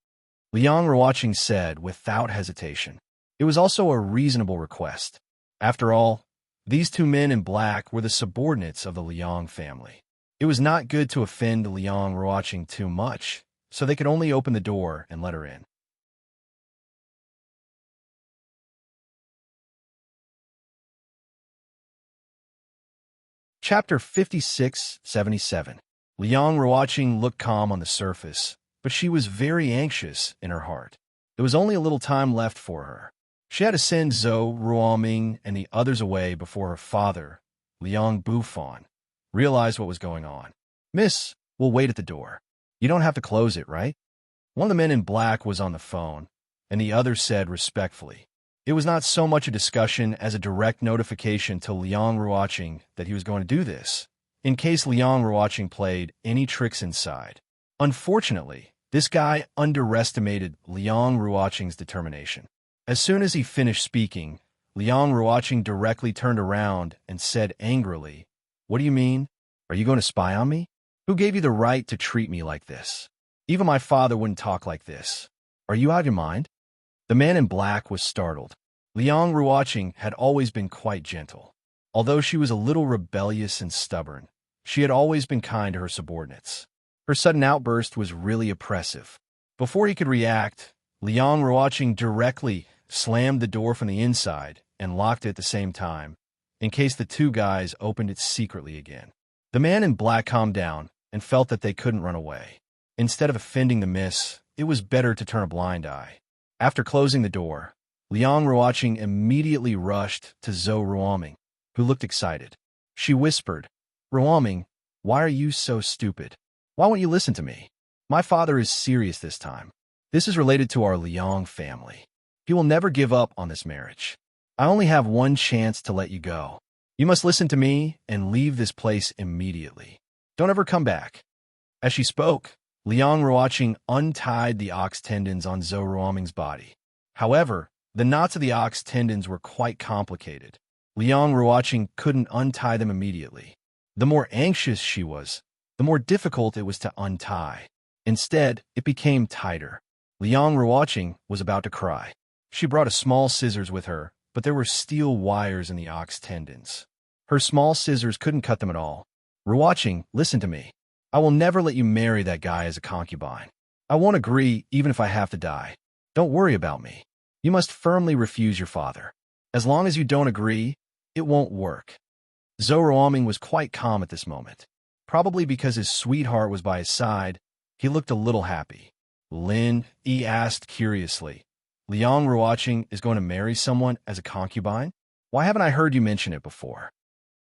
Liang Ruoqing said without hesitation. It was also a reasonable request. After all, these two men in black were the subordinates of the Liang family. It was not good to offend Liang Ruoqing too much, so they could only open the door and let her in. Chapter 56-77. Liang Ruoqing looked calm on the surface, but she was very anxious in her heart. There was only a little time left for her. She had to send Zhou Ruoming and the others away before her father, Liang Bufan, realized what was going on. "Miss, we'll wait at the door. You don't have to close it, right?" One of the men in black was on the phone, and the other said respectfully. It was not so much a discussion as a direct notification to Liang Ruoqing that he was going to do this, in case Liang Ruoqing played any tricks inside. Unfortunately, this guy underestimated Liang Ruoqing's determination. As soon as he finished speaking, Liang Ruoqing directly turned around and said angrily, "What do you mean? Are you going to spy on me? Who gave you the right to treat me like this? Even my father wouldn't talk like this. Are you out of your mind?" The man in black was startled. Liang Ruoqing had always been quite gentle. Although she was a little rebellious and stubborn, she had always been kind to her subordinates. Her sudden outburst was really oppressive. Before he could react, Liang Ruoqing directly slammed the door from the inside and locked it at the same time, in case the two guys opened it secretly again. The man in black calmed down and felt that they couldn't run away. Instead of offending the miss, it was better to turn a blind eye. After closing the door, Liang Ruoqing immediately rushed to Zhou Ruoming, who looked excited. She whispered, "Ruoming, why are you so stupid? Why won't you listen to me? My father is serious this time. This is related to our Liang family. He will never give up on this marriage. I only have one chance to let you go. You must listen to me and leave this place immediately. Don't ever come back." As she spoke, Liang Ruoqing untied the ox tendons on Zhou Ruoming's body. However, the knots of the ox tendons were quite complicated. Liang Ruoqing couldn't untie them immediately. The more anxious she was, the more difficult it was to untie. Instead, it became tighter. Liang Ruoqing was about to cry. She brought a small scissors with her, but there were steel wires in the ox tendons. Her small scissors couldn't cut them at all. "Ruoqing, listen to me. I will never let you marry that guy as a concubine. I won't agree even if I have to die. Don't worry about me. You must firmly refuse your father. As long as you don't agree, it won't work." Zhou Ruoming was quite calm at this moment. Probably because his sweetheart was by his side, he looked a little happy. "Lin," he asked curiously, "Liang Ruoqing is going to marry someone as a concubine? Why haven't I heard you mention it before?"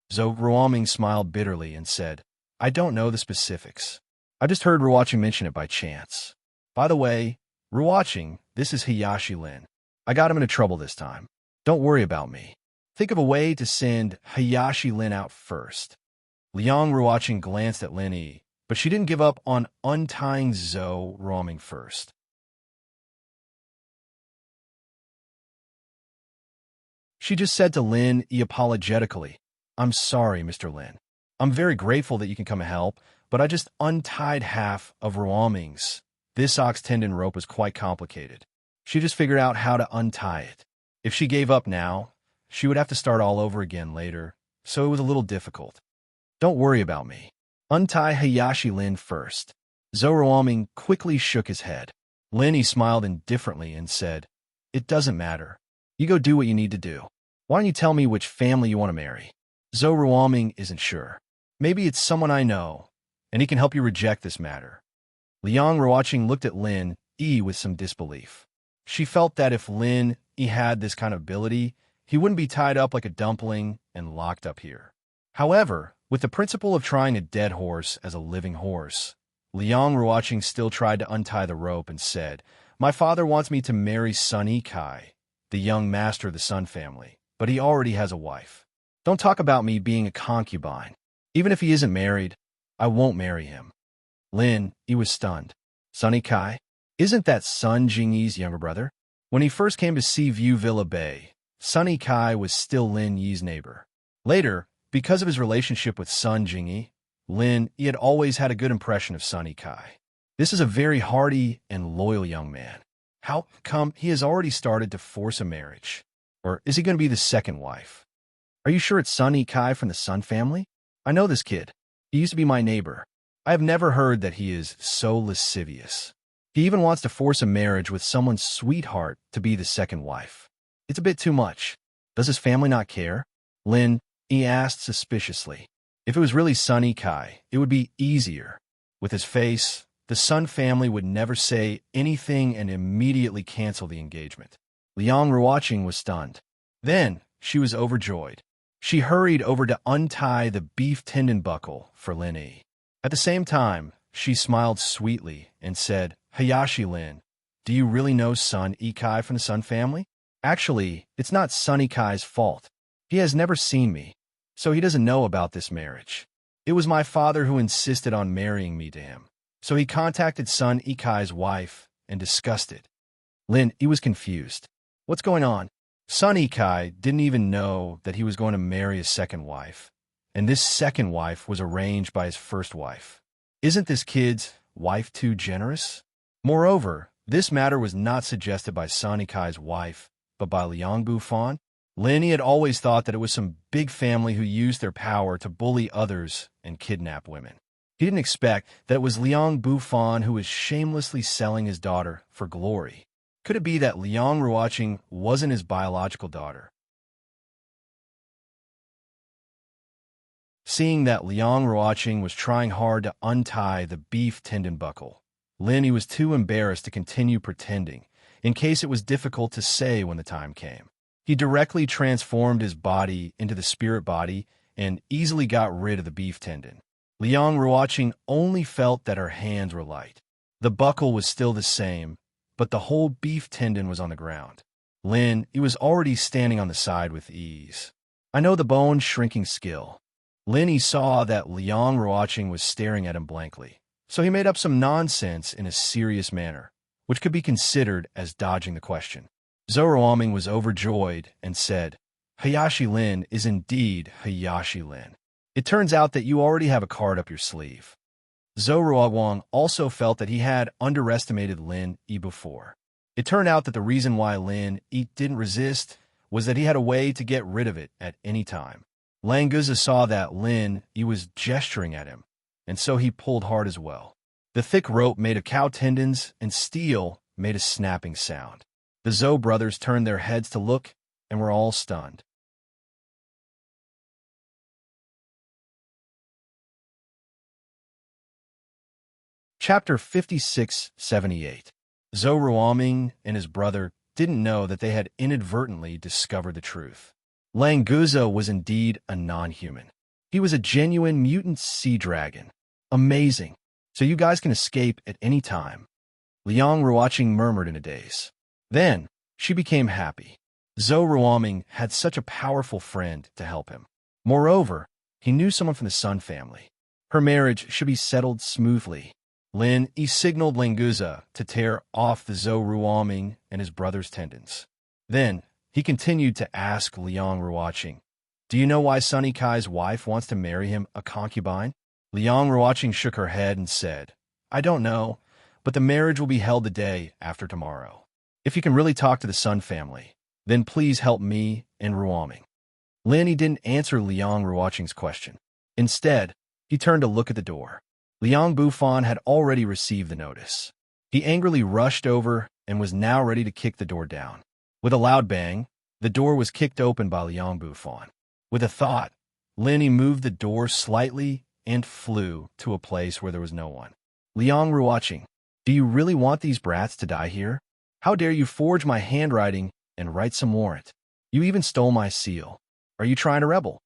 Zhou Ruoming smiled bitterly and said, "I don't know the specifics. I just heard Ruoqing mention it by chance. By the way, Ruoqing, this is Hayashi Lin. I got him into trouble this time. Don't worry about me. Think of a way to send Hayashi Lin out first." Liang Ruoqing glanced at Lin Yi, but she didn't give up on untying Zhou Ruoming first. She just said to Lin Yi apologetically, "I'm sorry, Mr. Lin. I'm very grateful that you can come and help, but I just untied half of Ruoming's. This ox tendon rope was quite complicated. She just figured out how to untie it. If she gave up now, she would have to start all over again later, so it was a little difficult. Don't worry about me. Untie Hayashi Lin first." Zhou Ruoming quickly shook his head. Lin Yi smiled indifferently and said, "It doesn't matter. You go do what you need to do. Why don't you tell me which family you want to marry?" Zhou Ruoming isn't sure. "Maybe it's someone I know, and he can help you reject this matter." Liang Ruoqing looked at Lin Yi with some disbelief. She felt that if Lin Yi had this kind of ability, he wouldn't be tied up like a dumpling and locked up here. However, with the principle of trying a dead horse as a living horse, Liang Ruoqing still tried to untie the rope and said, "My father wants me to marry Sun Yikai, the young master of the Sun family, but he already has a wife. Don't talk about me being a concubine. Even if he isn't married, I won't marry him." Lin Yi was stunned. "Sun Yikai? Isn't that Sun Jingyi's younger brother?" When he first came to Seaview Villa Bay, Sun Yikai was still Lin Yi's neighbor. Later, because of his relationship with Sun Jingyi, Lin Yi had always had a good impression of Sun Yikai. This is a very hardy and loyal young man. How come he has already started to force a marriage? Or is he going to be the second wife? Are you sure it's Sun Yikai from the Sun family? I know this kid. He used to be my neighbor. I have never heard that he is so lascivious. He even wants to force a marriage with someone's sweetheart to be the second wife. It's a bit too much. Does his family not care? Lin, he asked suspiciously. If it was really Sun Yikai, it would be easier. With his face, the Sun family would never say anything and immediately cancel the engagement. Liang Ruoqing was stunned. Then, she was overjoyed. She hurried over to untie the beef tendon buckle for Lin Yi. At the same time, she smiled sweetly and said, Hayashi Lin, do you really know Sun Yikai from the Sun family? Actually, it's not Sun Yikai's fault. He has never seen me, so he doesn't know about this marriage. It was my father who insisted on marrying me to him. So he contacted Sun Yikai's wife and discussed it. Lin, he was confused. What's going on? Sun Yikai didn't even know that he was going to marry a second wife, and this second wife was arranged by his first wife. Isn't this kid's wife too generous? Moreover, this matter was not suggested by Sun Yikai's wife, but by Liang Bufan. Lin had always thought that it was some big family who used their power to bully others and kidnap women. He didn't expect that it was Liang Bufan who was shamelessly selling his daughter for glory. Could it be that Liang Ruoqing wasn't his biological daughter? Seeing that Liang Ruoqing was trying hard to untie the beef tendon buckle, Lin was too embarrassed to continue pretending, in case it was difficult to say when the time came. He directly transformed his body into the spirit body and easily got rid of the beef tendon. Liang Ruoqing only felt that her hands were light. The buckle was still the same, but the whole beef tendon was on the ground. Lin, he was already standing on the side with ease. I know the bone shrinking skill. Lin, he saw that Liang Ruoqing was staring at him blankly, so he made up some nonsense in a serious manner, which could be considered as dodging the question. Zhou Ruoming was overjoyed and said, Hayashi Lin is indeed Hayashi Lin. It turns out that you already have a card up your sleeve. Zhou Ruoguang also felt that he had underestimated Lin Yi before. It turned out that the reason why Lin Yi didn't resist was that he had a way to get rid of it at any time. Lang Guzi saw that Lin Yi was gesturing at him, and so he pulled hard as well. The thick rope made of cow tendons and steel made a snapping sound. The Zhou brothers turned their heads to look and were all stunned. Chapter 5678. Zhou Ruoming and his brother didn't know that they had inadvertently discovered the truth. Lang Guzi was indeed a non-human. He was a genuine mutant sea dragon. Amazing. So you guys can escape at any time. Liang Ruoqing murmured in a daze. Then, she became happy. Zhou Ruoming had such a powerful friend to help him. Moreover, he knew someone from the Sun family. Her marriage should be settled smoothly. Lin Yi signaled Lang Guzi to tear off the Zhou Ruoming and his brother's tendons. Then, he continued to ask Liang Ruoqing, do you know why Sun Yikai's wife wants to marry him a concubine? Liang Ruoqing shook her head and said, I don't know, but the marriage will be held the day after tomorrow. If you can really talk to the Sun family, then please help me and Ruoming. Lin Yi didn't answer Liang Ruoqing's question. Instead, he turned to look at the door. Liang Bufan had already received the notice. He angrily rushed over and was now ready to kick the door down. With a loud bang, the door was kicked open by Liang Bufan. With a thought, Lin Yi moved the door slightly and flew to a place where there was no one. Liang Ruoqing, do you really want these brats to die here? How dare you forge my handwriting and write some warrant? You even stole my seal. Are you trying to rebel?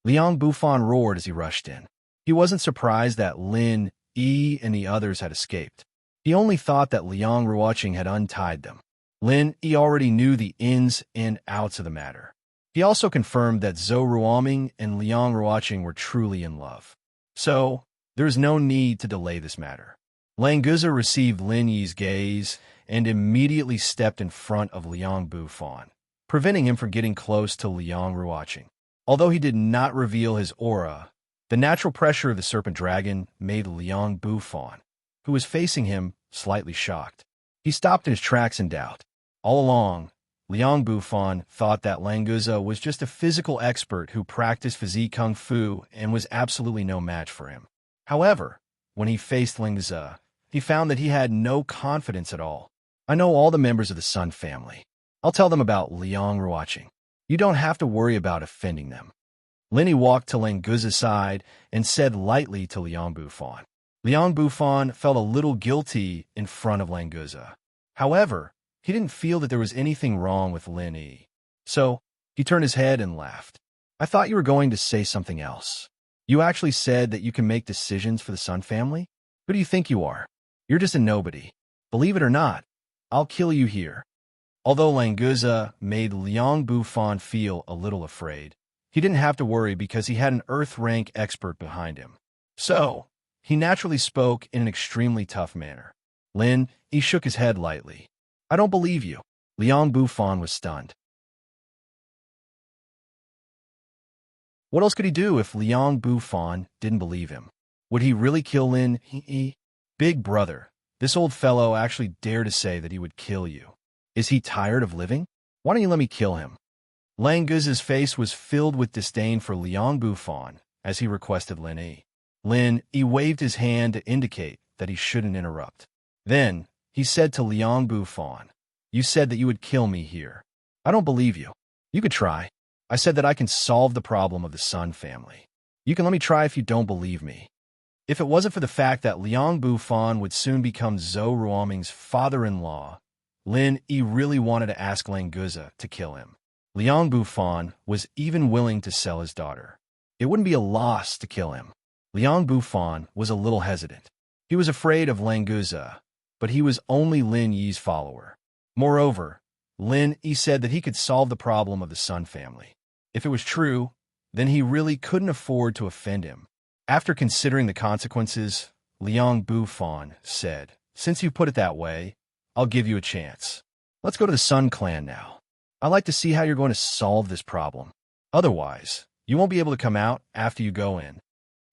Liang Bufan roared as he rushed in. He wasn't surprised that Lin Yi and the others had escaped. He only thought that Liang Ruoqing had untied them. Lin Yi already knew the ins and outs of the matter. He also confirmed that Zhou Ruoming and Liang Ruoqing were truly in love. So, there is no need to delay this matter. Lang Guzi received Lin Yi's gaze and immediately stepped in front of Liang Bufan, preventing him from getting close to Liang Ruoqing. Although he did not reveal his aura, the natural pressure of the serpent dragon made Liang Bufan, who was facing him, slightly shocked. He stopped in his tracks in doubt. All along, Liang Bufan thought that Languza was just a physical expert who practiced physique kung fu and was absolutely no match for him. However, when he faced Languza, he found that he had no confidence at all. I know all the members of the Sun family. I'll tell them about Liang Ruoqing. You don't have to worry about offending them. Linny walked to Languza's side and said lightly to Liang Bufan. Liang Bufan felt a little guilty in front of Languza. However, he didn't feel that there was anything wrong with Linny. So, he turned his head and laughed. I thought you were going to say something else. You actually said that you can make decisions for the Sun family? Who do you think you are? You're just a nobody. Believe it or not, I'll kill you here. Although Languza made Liang Bufan feel a little afraid, he didn't have to worry because he had an Earth-rank expert behind him. So, he naturally spoke in an extremely tough manner. Lin, he shook his head lightly. I don't believe you. Liang Bufan was stunned. What else could he do if Liang Bufan didn't believe him? Would he really kill Lin? Big brother, this old fellow actually dared to say that he would kill you. Is he tired of living? Why don't you let me kill him? Languza's face was filled with disdain for Liang Bufan as he requested Lin Yi. Lin Yi waved his hand to indicate that he shouldn't interrupt. Then, he said to Liang Bufan, you said that you would kill me here. I don't believe you. You could try. I said that I can solve the problem of the Sun family. You can let me try if you don't believe me. If it wasn't for the fact that Liang Bufan would soon become Zhou Ruoming's father-in-law, Lin Yi really wanted to ask Languza to kill him. Liang Bufan was even willing to sell his daughter. It wouldn't be a loss to kill him. Liang Bufan was a little hesitant. He was afraid of Languza, but he was only Lin Yi's follower. Moreover, Lin Yi said that he could solve the problem of the Sun family. If it was true, then he really couldn't afford to offend him. After considering the consequences, Liang Bufan said, since you put it that way, I'll give you a chance. Let's go to the Sun clan now. I'd like to see how you're going to solve this problem. Otherwise, you won't be able to come out after you go in.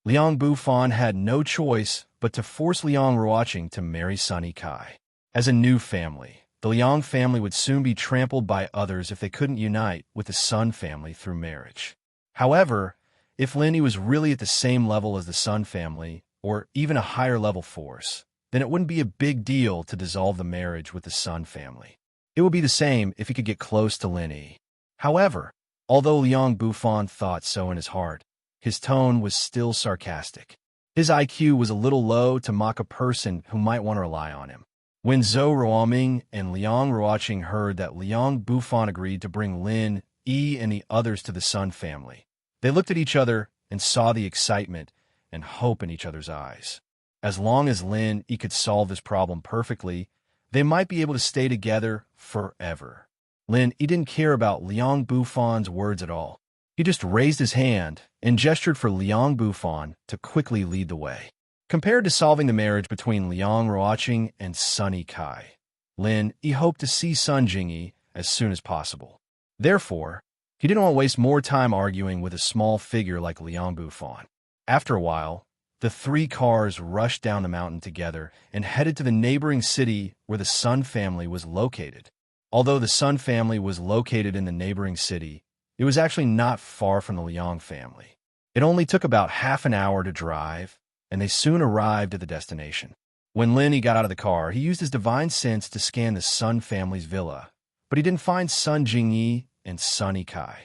Liang Bufan had no choice but to force Liang Ruoqing to marry Sunny Kai. As a new family, the Liang family would soon be trampled by others if they couldn't unite with the Sun family through marriage. However, if Lin Yi was really at the same level as the Sun family, or even a higher level force, then it wouldn't be a big deal to dissolve the marriage with the Sun family. It would be the same if he could get close to Lin Yi. However, although Liang Bufan thought so in his heart, his tone was still sarcastic. His IQ was a little low to mock a person who might want to rely on him. When Zhou Ruoming and Liang Ruoqing heard that Liang Bufan agreed to bring Lin Yi and the others to the Sun family, they looked at each other and saw the excitement and hope in each other's eyes. As long as Lin Yi could solve this problem perfectly, they might be able to stay together forever. Lin Yi didn't care about Liang Bufan's words at all. He just raised his hand and gestured for Liang Bufan to quickly lead the way. Compared to solving the marriage between Liang Ruoqing and Sunny Kai, Lin Yi hoped to see Sun Jingyi as soon as possible. Therefore, he didn't want to waste more time arguing with a small figure like Liang Bufan. After a while, the three cars rushed down the mountain together and headed to the neighboring city where the Sun family was located. Although the Sun family was located in the neighboring city, it was actually not far from the Liang family. It only took about half an hour to drive, and they soon arrived at the destination. When Lin Yi got out of the car, he used his divine sense to scan the Sun family's villa, but he didn't find Sun Jingyi and Sunny Kai.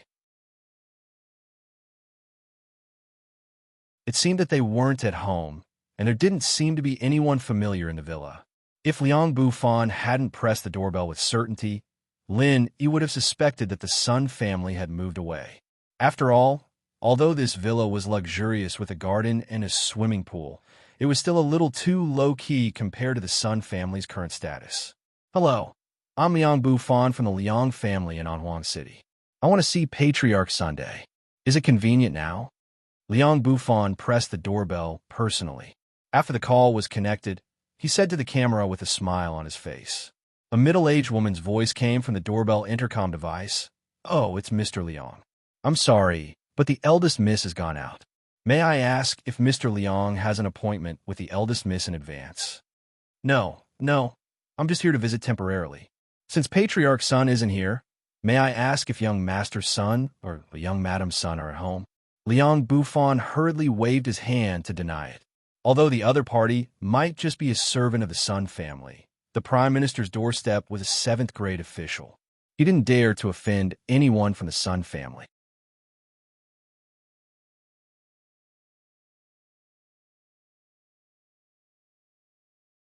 It seemed that they weren't at home, and there didn't seem to be anyone familiar in the villa. If Liang Bufan hadn't pressed the doorbell with certainty, Lin Yi would have suspected that the Sun family had moved away. After all, although this villa was luxurious with a garden and a swimming pool, it was still a little too low-key compared to the Sun family's current status. Hello, I'm Liang Bufan from the Liang family in Anhuang City. I want to see Patriarch Sunday. Is it convenient now? Liang Bufan pressed the doorbell personally. After the call was connected, he said to the camera with a smile on his face. A middle-aged woman's voice came from the doorbell intercom device. Oh, it's Mr. Liang. I'm sorry, but the eldest miss has gone out. May I ask if Mr. Liang has an appointment with the eldest miss in advance? No, I'm just here to visit temporarily. Since Patriarch's son isn't here, May I ask if young Master's son or young Madam's son are at home? Liang Bufan hurriedly waved his hand to deny it. Although the other party might just be a servant of the Sun family, the Prime Minister's doorstep was a 7th-grade official. He didn't dare to offend anyone from the Sun family.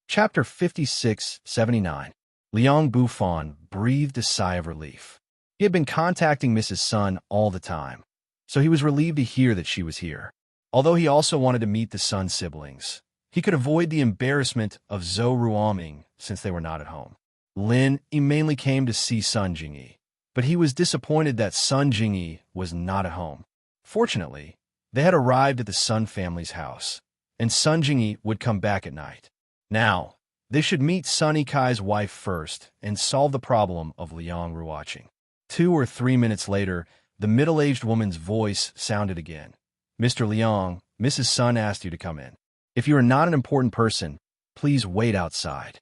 Chapter 56-79. Liang Bufan breathed a sigh of relief. He had been contacting Mrs. Sun all the time, so he was relieved to hear that she was here. Although he also wanted to meet the Sun siblings, he could avoid the embarrassment of Zhou Ruoming since they were not at home. Lin Yi mainly came to see Sun Jingyi, but he was disappointed that Sun Jingyi was not at home. Fortunately, they had arrived at the Sun family's house, and Sun Jingyi would come back at night. Now, they should meet Sun Yikai's wife first and solve the problem of Liang Ruoqing. 2 or 3 minutes later, the middle-aged woman's voice sounded again. Mr. Liang, Mrs. Sun asked you to come in. If you are not an important person, please wait outside.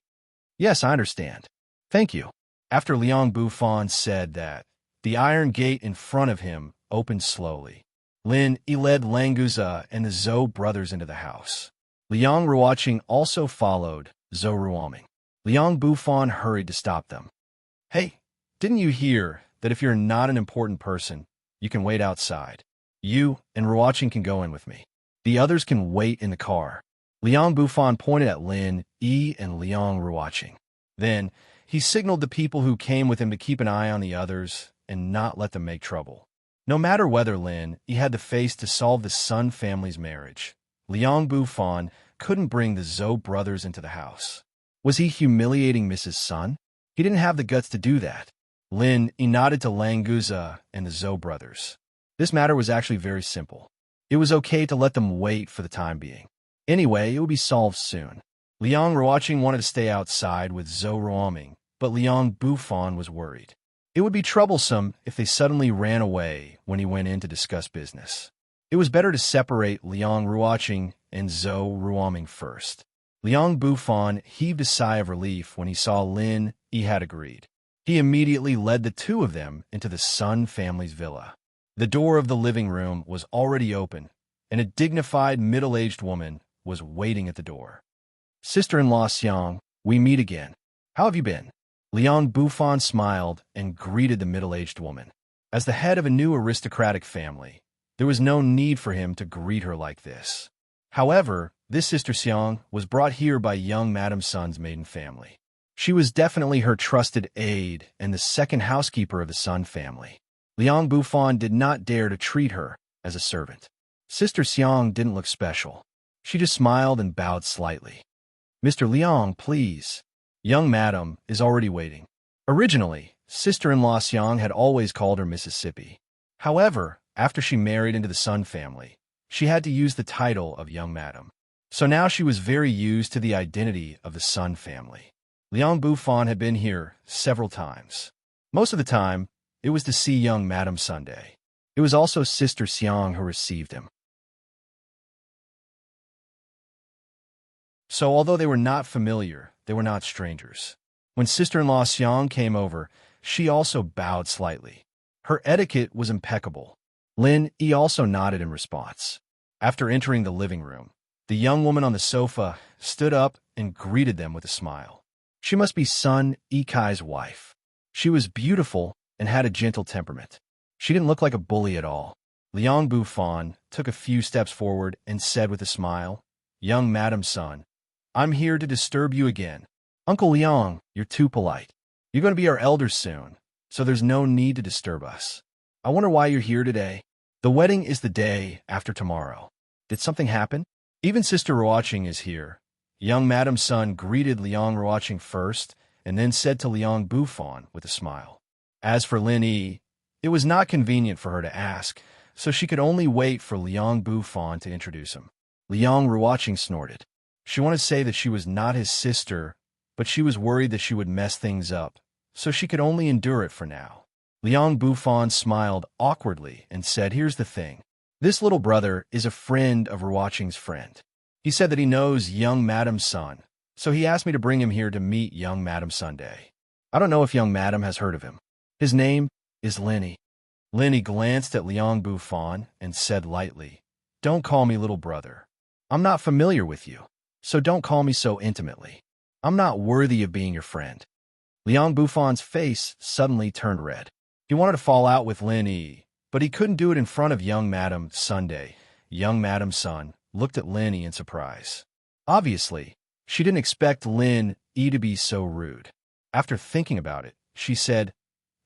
Yes, I understand. Thank you. After Liang Bufan said that, the iron gate in front of him opened slowly. Lin Yi led Languza and the Zhou brothers into the house. Liang Ruoqing also followed Zhou Ruoming. Liang Bufan hurried to stop them. Hey, didn't you hear that if you're not an important person, you can wait outside? You and Ruoqing can go in with me. The others can wait in the car. Liang Bufan pointed at Lin Yi and Liang Ruoqing. Then, he signaled the people who came with him to keep an eye on the others and not let them make trouble. No matter whether Lin Yi had the face to solve the Sun family's marriage, Liang Bufan couldn't bring the Zhou brothers into the house. Was he humiliating Mrs. Sun? He didn't have the guts to do that. Lin Yi nodded to Languza and the Zhou brothers. This matter was actually very simple. It was okay to let them wait for the time being. Anyway, it would be solved soon. Liang Ruoqing wanted to stay outside with Zhou Ruoming, but Liang Bufan was worried. It would be troublesome if they suddenly ran away when he went in to discuss business. It was better to separate Liang Ruoqing and Zhou Ruoming first. Liang Bufan heaved a sigh of relief when he saw Lin Yi had agreed. He immediately led the two of them into the Sun family's villa. The door of the living room was already open, and a dignified middle-aged woman was waiting at the door. Sister-in-law Xiang, we meet again. How have you been? Liang Bufan smiled and greeted the middle-aged woman. As the head of a new aristocratic family, there was no need for him to greet her like this. However, this Sister Xiang was brought here by young Madame Sun's maiden family. She was definitely her trusted aide and the second housekeeper of the Sun family. Liang Bufan did not dare to treat her as a servant. Sister Xiang didn't look special. She just smiled and bowed slightly. Mr. Liang, please. Young Madam is already waiting. Originally, sister-in-law Xiang had always called her Mississippi. However, after she married into the Sun family, she had to use the title of Young Madam. So now she was very used to the identity of the Sun family. Liang Bufan had been here several times. Most of the time, it was to see young Madam Sunday. It was also Sister Xiang who received him. So although they were not familiar, they were not strangers. When sister-in-law Xiang came over, she also bowed slightly. Her etiquette was impeccable. Lin Yi also nodded in response. After entering the living room, the young woman on the sofa stood up and greeted them with a smile. She must be Sun Yikai's wife. She was beautiful and had a gentle temperament. She didn't look like a bully at all. Liang Bufan took a few steps forward and said with a smile, "Young Madam Sun, I'm here to disturb you again. Uncle Liang, you're too polite. You're going to be our elders soon, so there's no need to disturb us. I wonder why you're here today. The wedding is the day after tomorrow. Did something happen? Even Sister Ruoqing is here." Young Madam Sun greeted Liang Ruoqing first and then said to Liang Bufan with a smile. As for Lin Yi, it was not convenient for her to ask, so she could only wait for Liang Bufan to introduce him. Liang Ruoqing snorted. She wanted to say that she was not his sister, but she was worried that she would mess things up, so she could only endure it for now. Liang Bufan smiled awkwardly and said, "Here's the thing. This little brother is a friend of Ruoqing's friend. He said that he knows young Madam Sun, so he asked me to bring him here to meet young Madam Sunday. I don't know if young Madam has heard of him. His name is Linny. Linny glanced at Liang Bufan and said lightly, "Don't call me little brother. I'm not familiar with you, so don't call me so intimately. I'm not worthy of being your friend." Liang Bufan's face suddenly turned red. He wanted to fall out with Lin Yi, but he couldn't do it in front of young Madame Sunday. Young Madame Sun looked at Lin Yi in surprise. Obviously, she didn't expect Lin Yi to be so rude. After thinking about it, she said,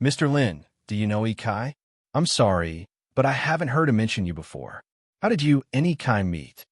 "Mr. Lin, do you know Ikai? I'm sorry, but I haven't heard him mention you before. How did you and Ikai meet?"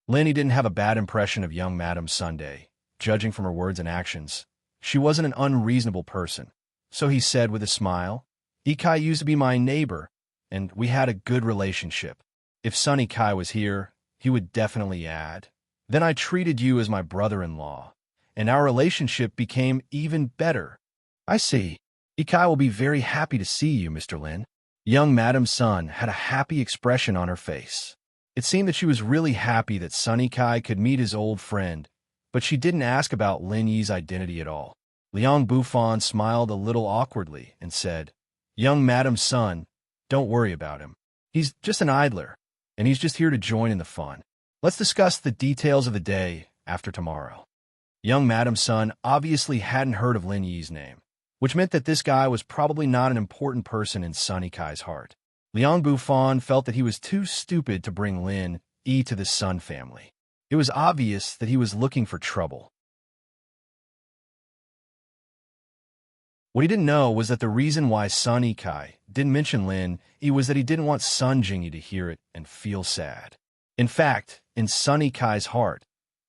Lin Yi didn't have a bad impression of young Madame Sunday, judging from her words and actions. She wasn't an unreasonable person, so he said with a smile, "Ikai used to be my neighbor, and we had a good relationship. If Sun Ikai was here, he would definitely add. Then I treated you as my brother-in-law, and our relationship became even better." "I see. Ikai will be very happy to see you, Mr. Lin." Young Madame Sun had a happy expression on her face. It seemed that she was really happy that Sun Ikai could meet his old friend, but she didn't ask about Lin Yi's identity at all. Liang Bufan smiled a little awkwardly and said, "Young Madame Sun, don't worry about him. He's just an idler, and he's just here to join in the fun. Let's discuss the details of the day after tomorrow." Young Madame Sun obviously hadn't heard of Lin Yi's name, which meant that this guy was probably not an important person in Sun Ikai's heart. Liang Bufan felt that he was too stupid to bring Lin Yi to the Sun family. It was obvious that he was looking for trouble. What he didn't know was that the reason why Sun Ikai didn't mention Lin Yi was that he didn't want Sun Jingyi to hear it and feel sad. In fact, in Sun Ikai's heart,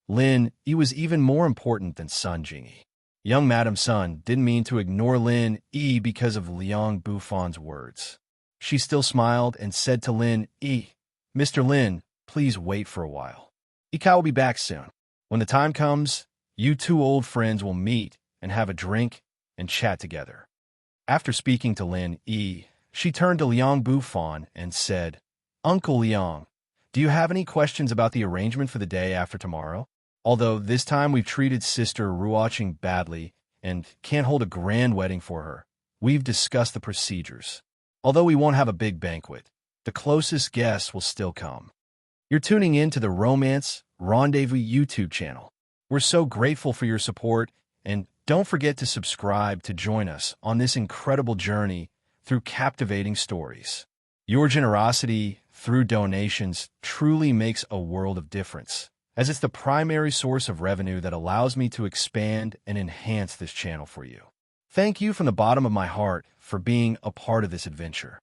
Lin Yi was even more important than Sun Jingyi. Young Madame Sun didn't mean to ignore Lin Yi because of Liang Bufan's words. She still smiled and said to Lin Yi, "Mr. Lin, please wait for a while. Ikai will be back soon. When the time comes, you two old friends will meet and have a drink and chat together." After speaking to Lin Yi, she turned to Liang Bufan and said, "Uncle Liang, do you have any questions about the arrangement for the day after tomorrow? Although this time we've treated Sister Ruoqing badly and can't hold a grand wedding for her, we've discussed the procedures. Although we won't have a big banquet, the closest guests will still come." You're tuning in to the Romance Rendezvous YouTube channel. We're so grateful for your support, and don't forget to subscribe to join us on this incredible journey through captivating stories. Your generosity through donations truly makes a world of difference, as it's the primary source of revenue that allows me to expand and enhance this channel for you. Thank you from the bottom of my heart for being a part of this adventure.